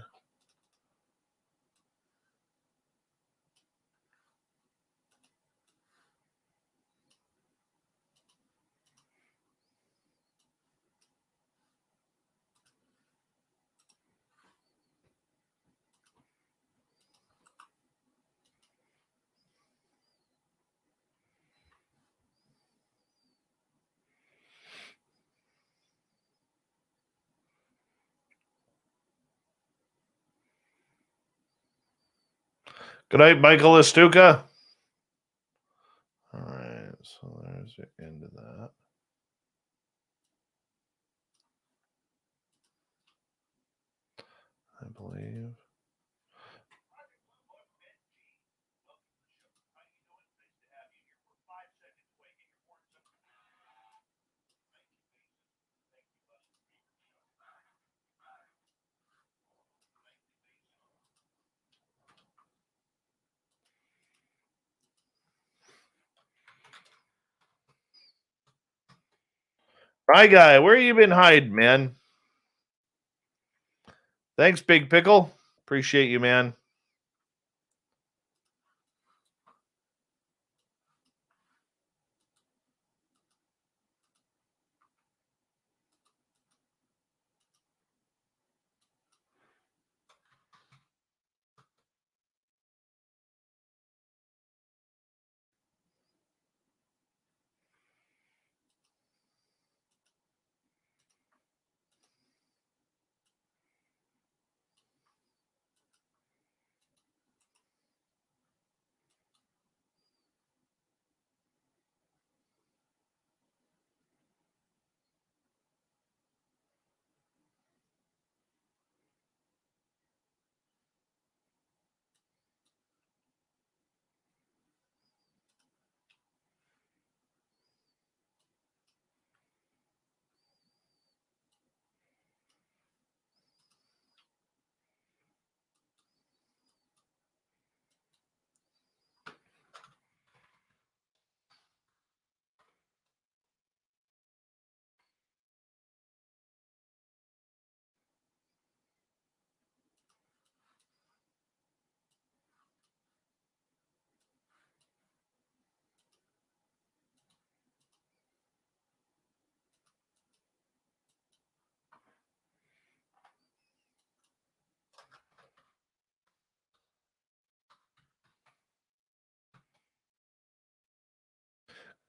Good night, Michael Estuca. All right, so there's the end of that. I believe. Hi, guy. Where you been hiding, man? Thanks, Big Pickle. Appreciate you, man.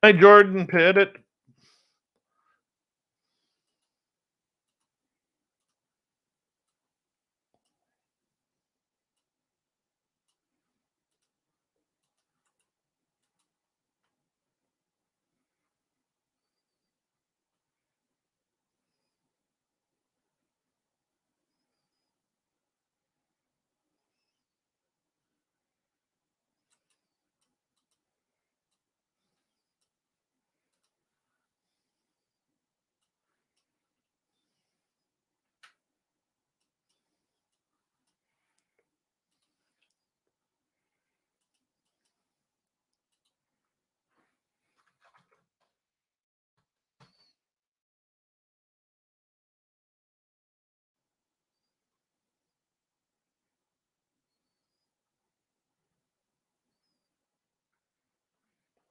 Hi, Jordan Pettit.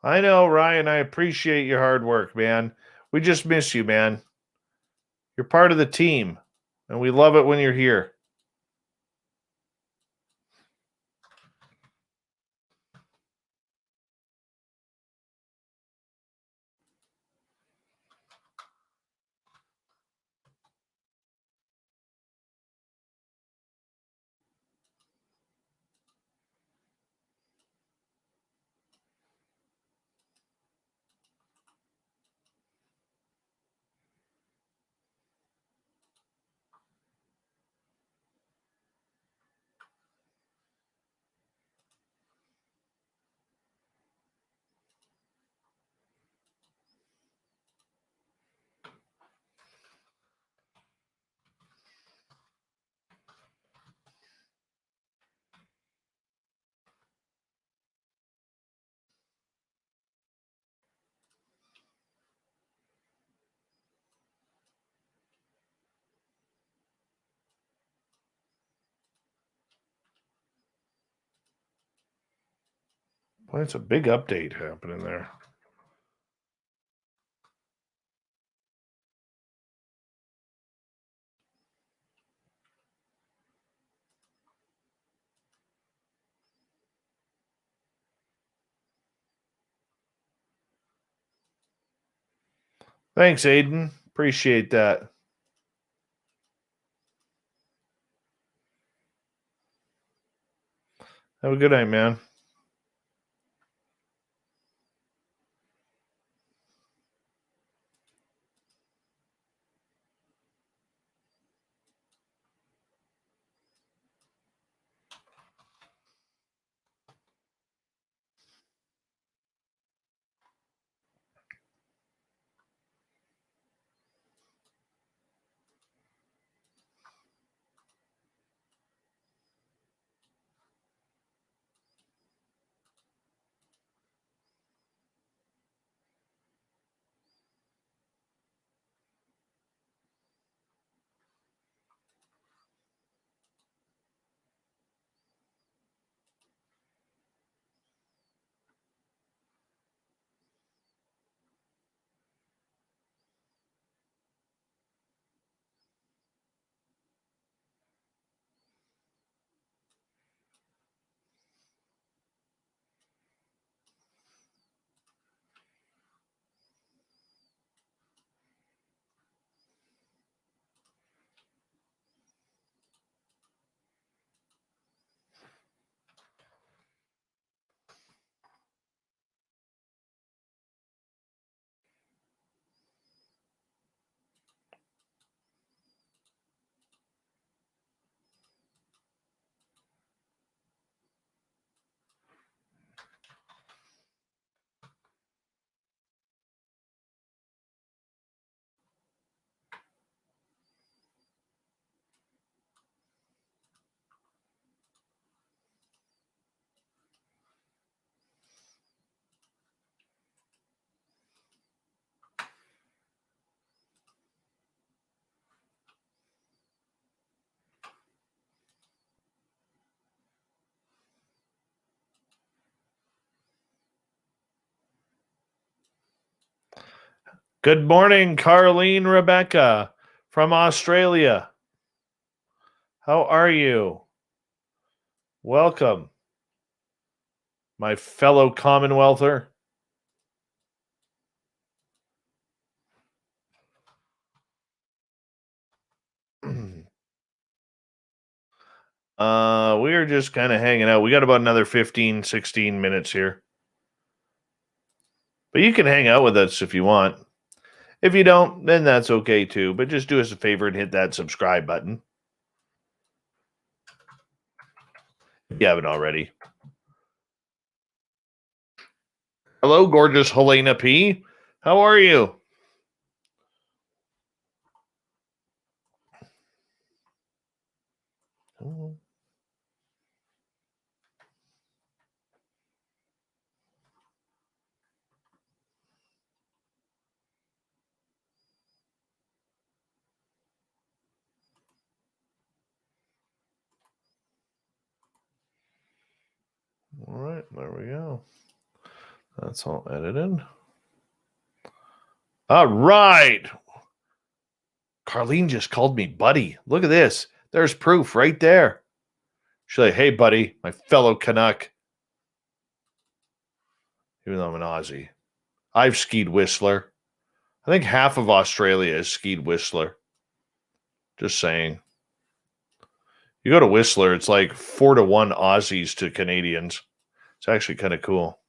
I know, Ryan. I appreciate your hard work, man. We just miss you, man. You're part of the team, and we love it when you're here. Boy, it's a big update happening there. Thanks, Aiden. Appreciate that. Have a good night, man. Good morning, Carleen Rebecca from Australia. How are you? Welcome, my fellow Commonwealther. We're just kind of hanging out. We got about another 15, 16 minutes here. But you can hang out with us if you want. If you don't, then that's okay too. But just do us a favor and hit that subscribe button. If you haven't already. Hello, gorgeous Helena P. How are you? All right, there we go. That's all edited. All right. Carlene just called me buddy. Look at this. There's proof right there. She's like, hey, buddy, my fellow Canuck. Even though I'm an Aussie. I've skied Whistler. I think half of Australia has skied Whistler. Just saying. You go to Whistler, it's like 4-1 Aussies to Canadians. It's actually kind of cool.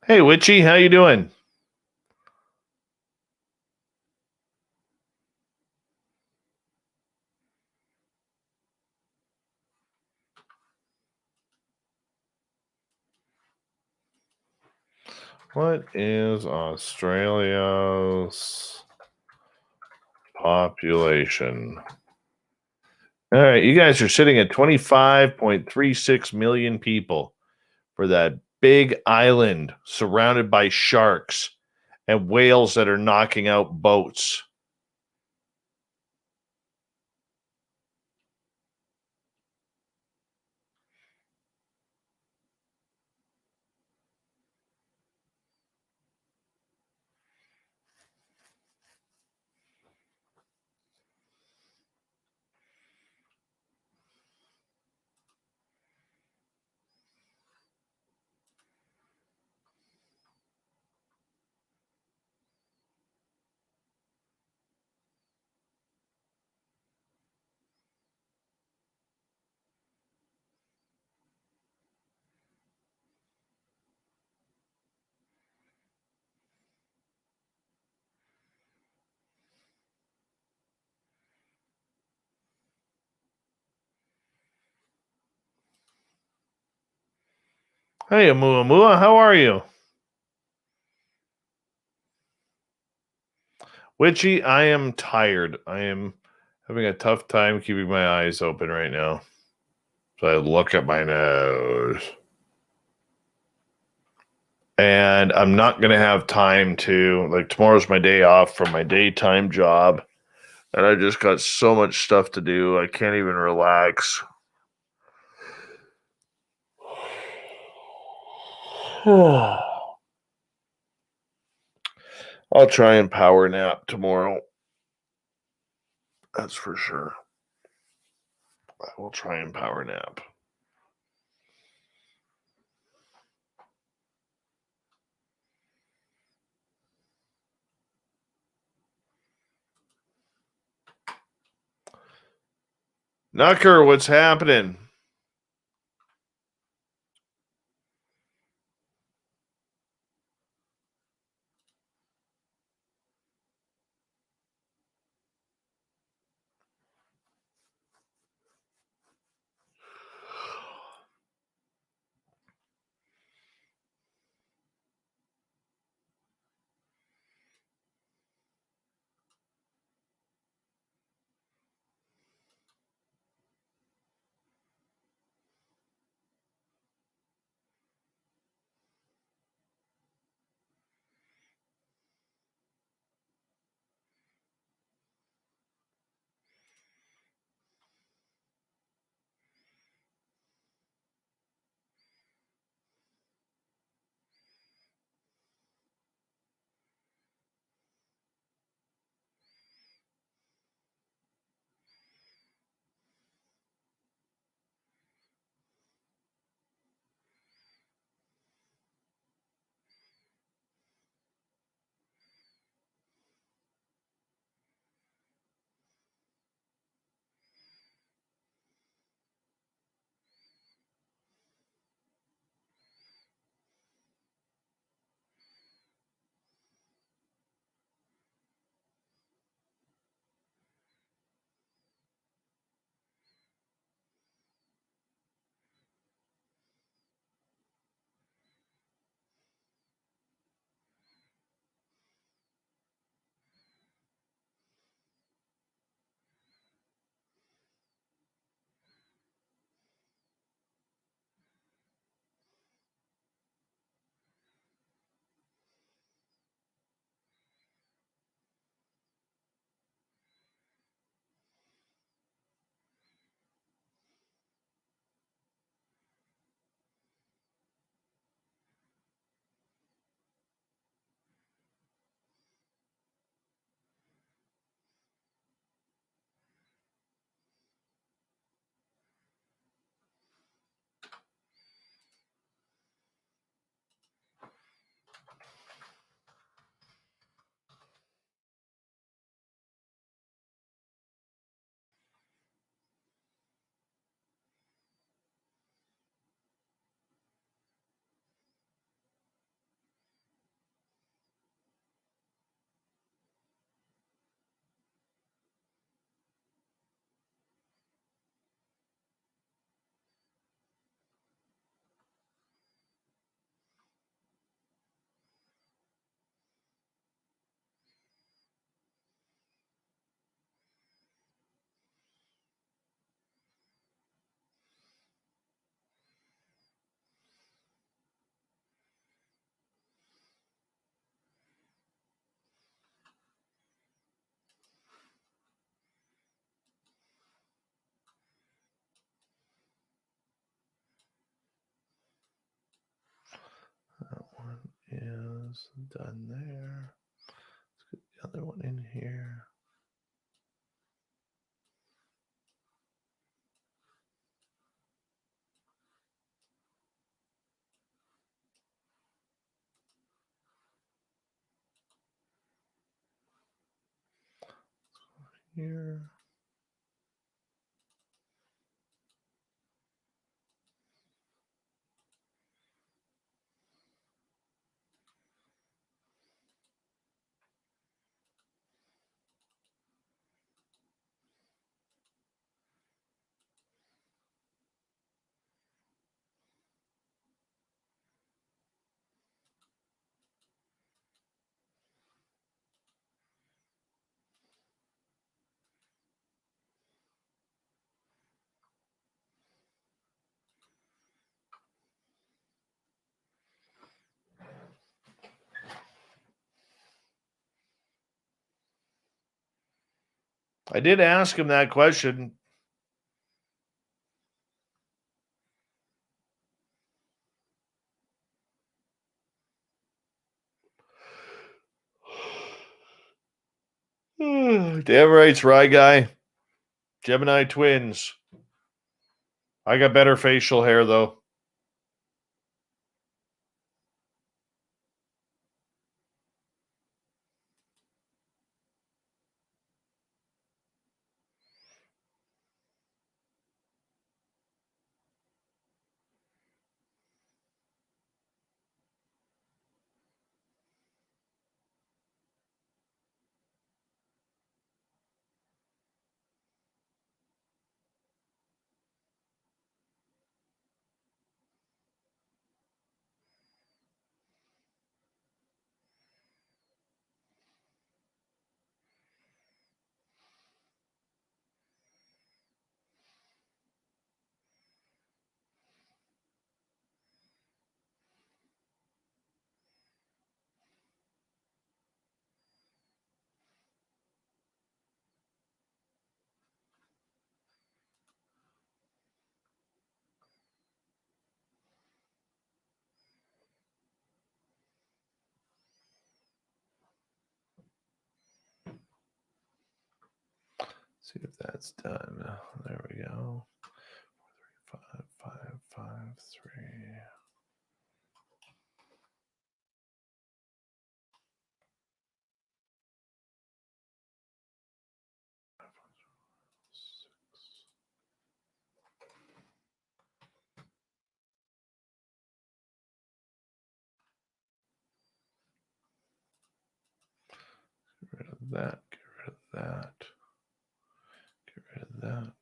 Hey, Witchy, how you doing? What is Australia's population? All right, you guys are sitting at 25.36 million people for that big island surrounded by sharks and whales that are knocking out boats. Hey, Amuamua, how are you? Witchy, I am tired. I am having a tough time keeping my eyes open right now. So I look at my nose. And I'm not going to have time to, like, tomorrow's my day off from my daytime job. And I just got so much stuff to do. I can't even relax. I'll try and power nap tomorrow. That's for sure. I will try and power nap. Nucker, what's happening? That one is done there. Let's get the other one in here. Here. I did ask him that question. Damn right's right, guy. Gemini twins. I got better facial hair, though. See if that's done. There we go. 5, 5, 5, 3. Get rid of that. Get rid of that. Get rid of that.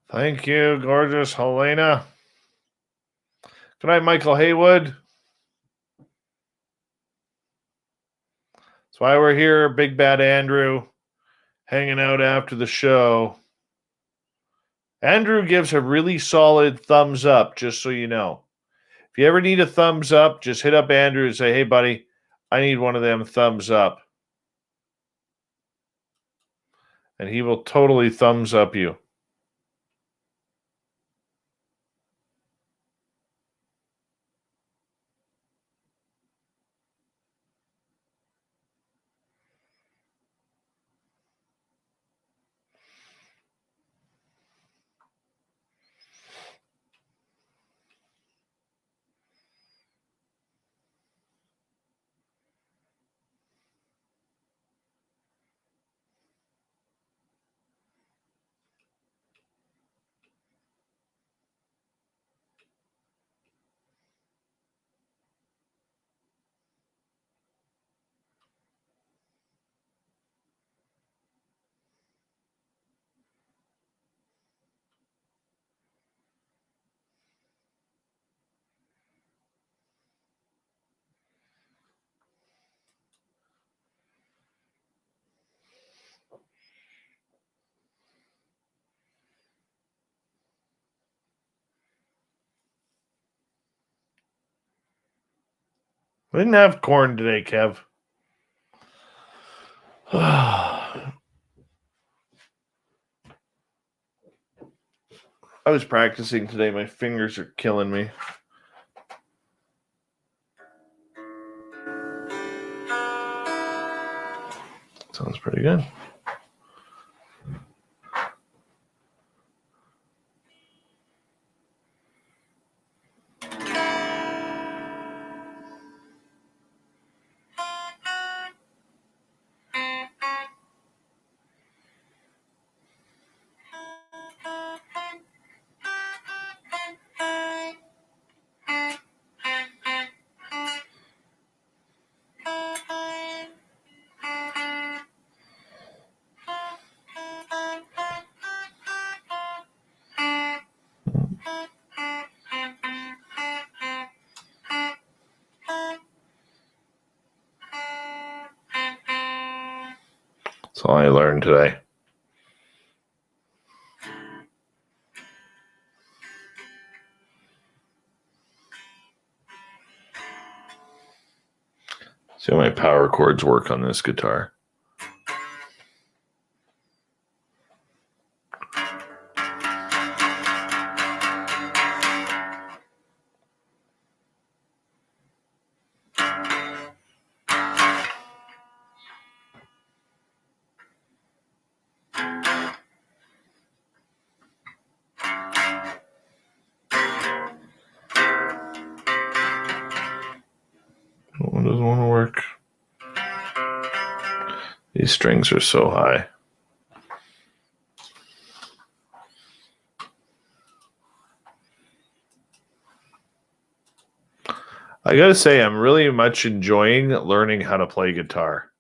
Thank you, gorgeous Helena. Good night, Michael Haywood. That's why we're here, Big Bad Andrew, hanging out after the show. Andrew gives a really solid thumbs up, just so you know. If you ever need a thumbs up, just hit up Andrew and say, hey, buddy, I need one of them thumbs up. And he will totally thumbs up you. We didn't have corn today, Kev. I was practicing today. My fingers are killing me. Sounds pretty good. That's all I learned today. See how my power chords work on this guitar. One doesn't want to work. These strings are so high. I gotta say, I'm really much enjoying learning how to play guitar.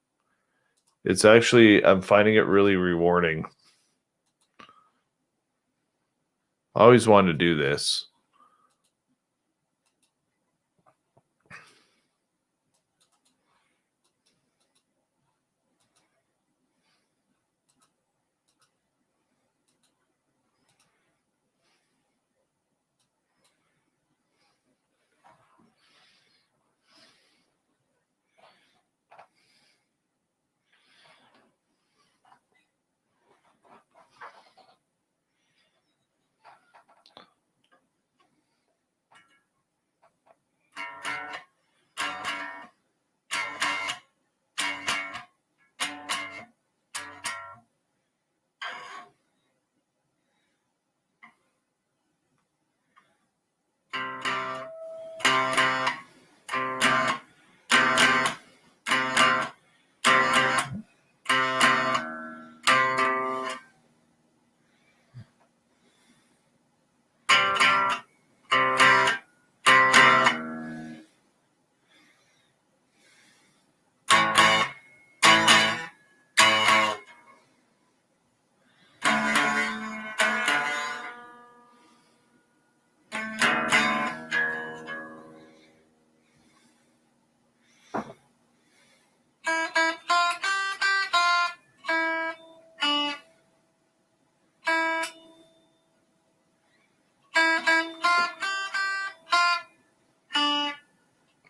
It's actually, I'm finding it really rewarding. I always wanted to do this.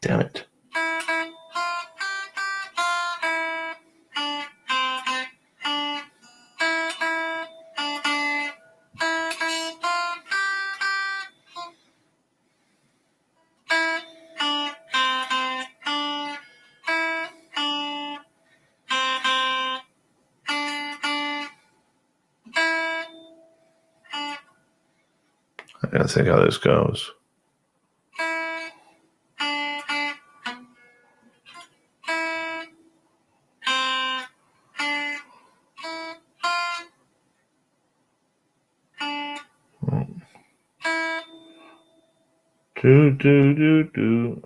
Damn it. I gotta think how this goes. Do, do, do, do.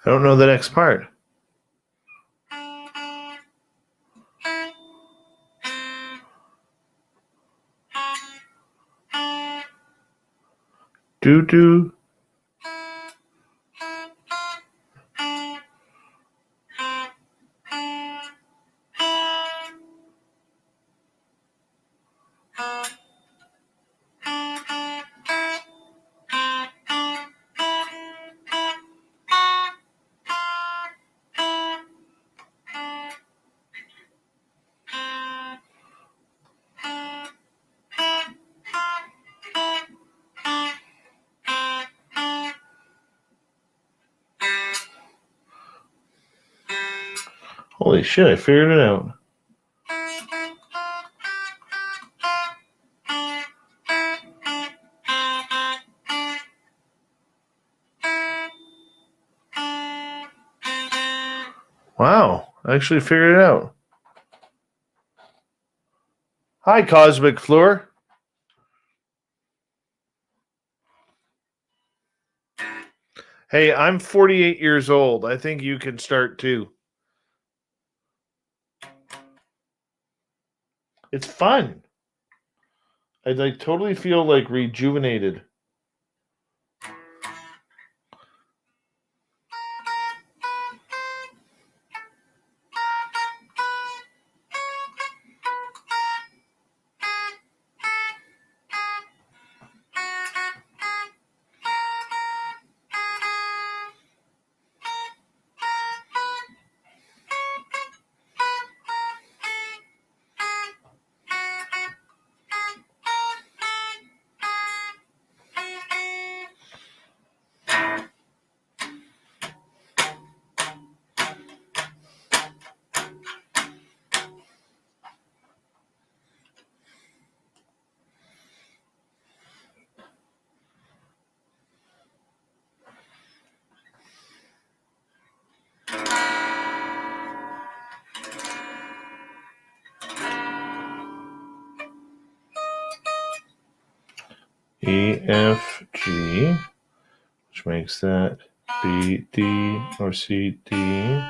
I don't know the next part. Do, do. Holy shit, I figured it out. Wow, I actually figured it out. Hi, Cosmic Floor. Hey, I'm 48 years old. I think you can start too. It's fun. I like totally feel like rejuvenated. E, F, G, which makes that B, D, or C, D.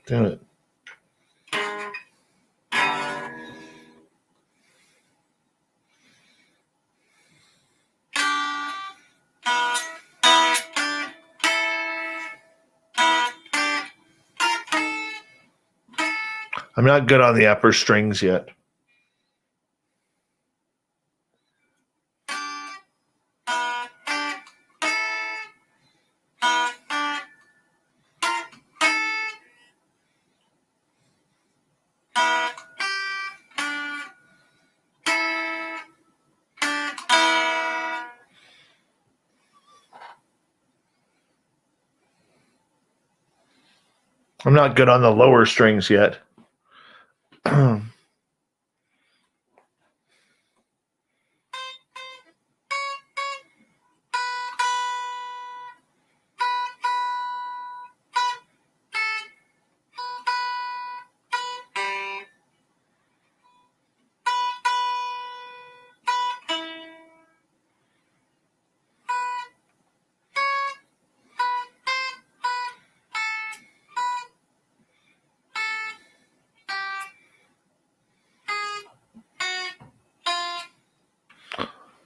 Damn it. I'm not good on the upper strings yet. I'm not good on the lower strings yet.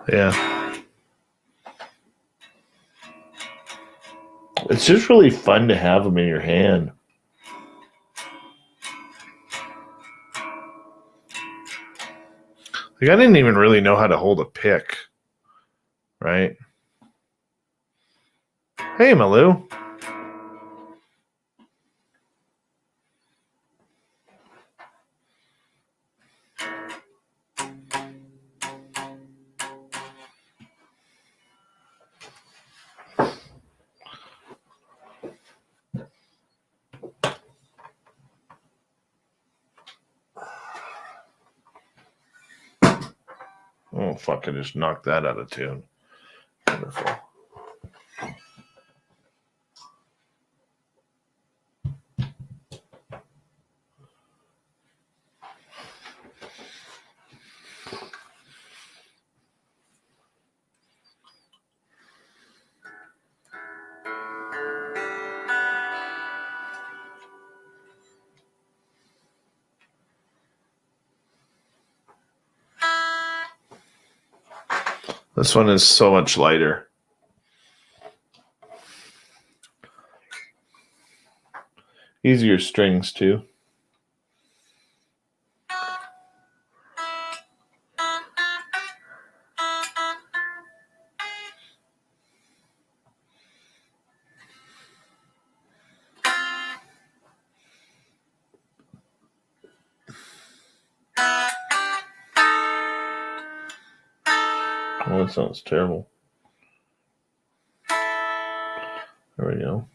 Yeah. It's just really fun to have them in your hand. Like, I didn't even really know how to hold a pick, right? Hey, Malou. Oh, fuck, I just knocked that out of tune. Wonderful. This one is so much lighter. Easier strings, too. Oh, that sounds terrible. There we go.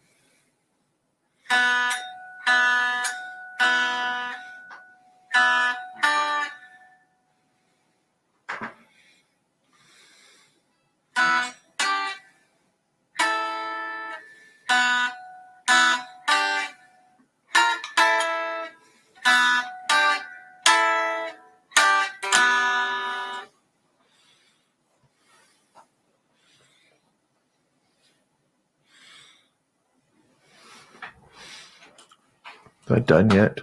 Is that done yet?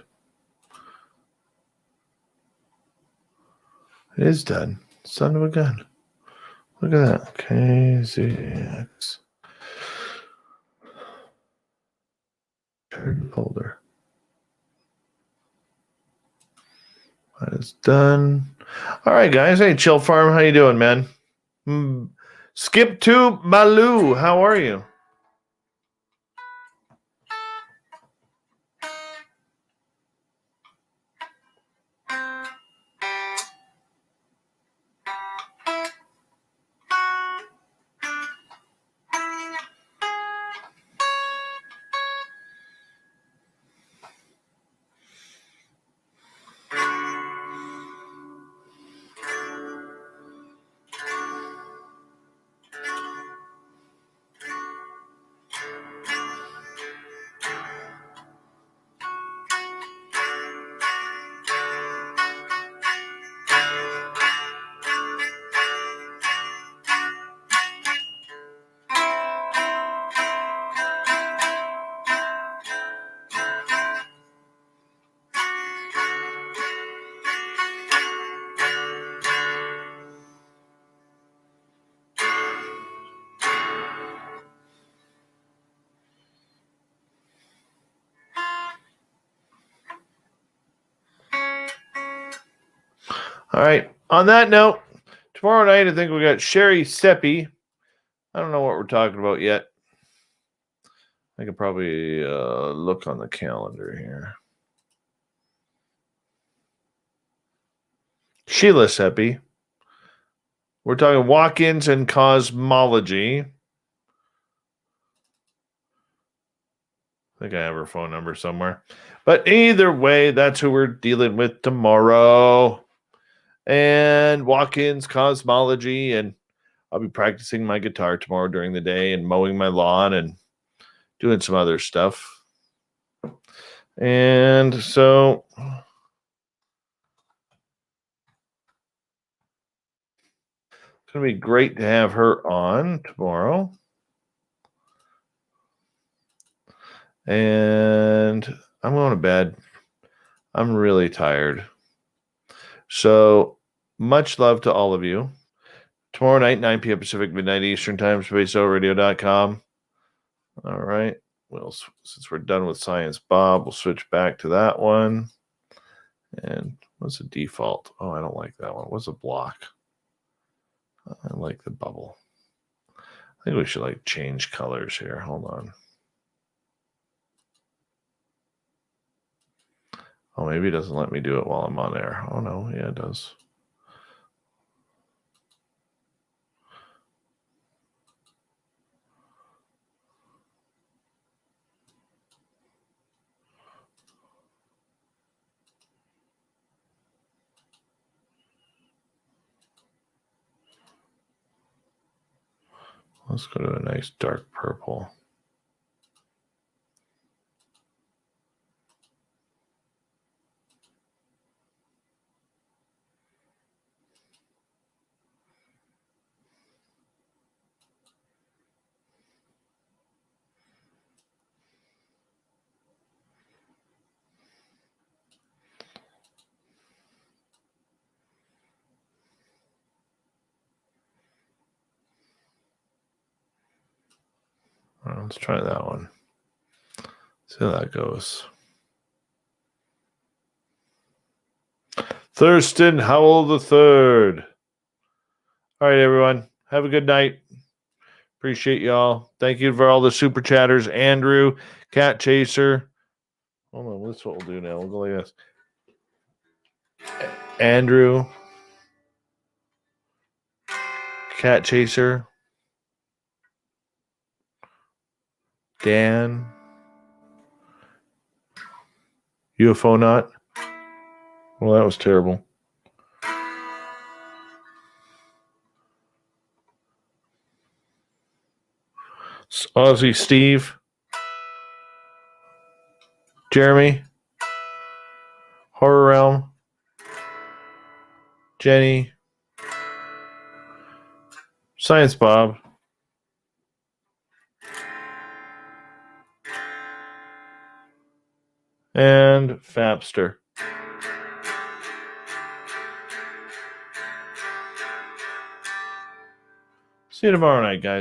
It is done. Son of a gun. Look at that. KZX. Shared folder. That is done. All right, guys. Hey, Chill Farm. How you doing, man? Skip to Malou. How are you? All right. On that note, tomorrow night, I think we got Sherry Seppi. I don't know what we're talking about yet. I could probably look on the calendar here. Sheila Seppi. We're talking walk-ins and cosmology. I think I have her phone number somewhere. But either way, that's who we're dealing with tomorrow. And walk-ins, cosmology, and I'll be practicing my guitar tomorrow during the day and mowing my lawn and doing some other stuff. And so it's going to be great to have her on tomorrow. And I'm going to bed. I'm really tired. So much love to all of you. Tomorrow night, 9 p.m. Pacific, midnight Eastern Time, spaceoutradio.com. All right. Well, since we're done with Science Bob, we'll switch back to that one. And what's the default? Oh, I don't like that one. What's a block? I like the bubble. I think we should change colors here. Hold on. Oh, maybe it doesn't let me do it while I'm on air. Oh, no. Yeah, it does. Let's go to a nice dark purple. All right, let's try that one. See how that goes. Thurston Howell III. All right, everyone. Have a good night. Appreciate y'all. Thank you for all the super chatters. Andrew, Cat Chaser. Hold on, this is what we'll do now. We'll go like this. Andrew, Cat Chaser, Dan, UFO Not. Well, that was terrible. Aussie Steve, Jeremy, Horror Realm, Jenny, Science Bob, and Fapster. See you tomorrow night, guys.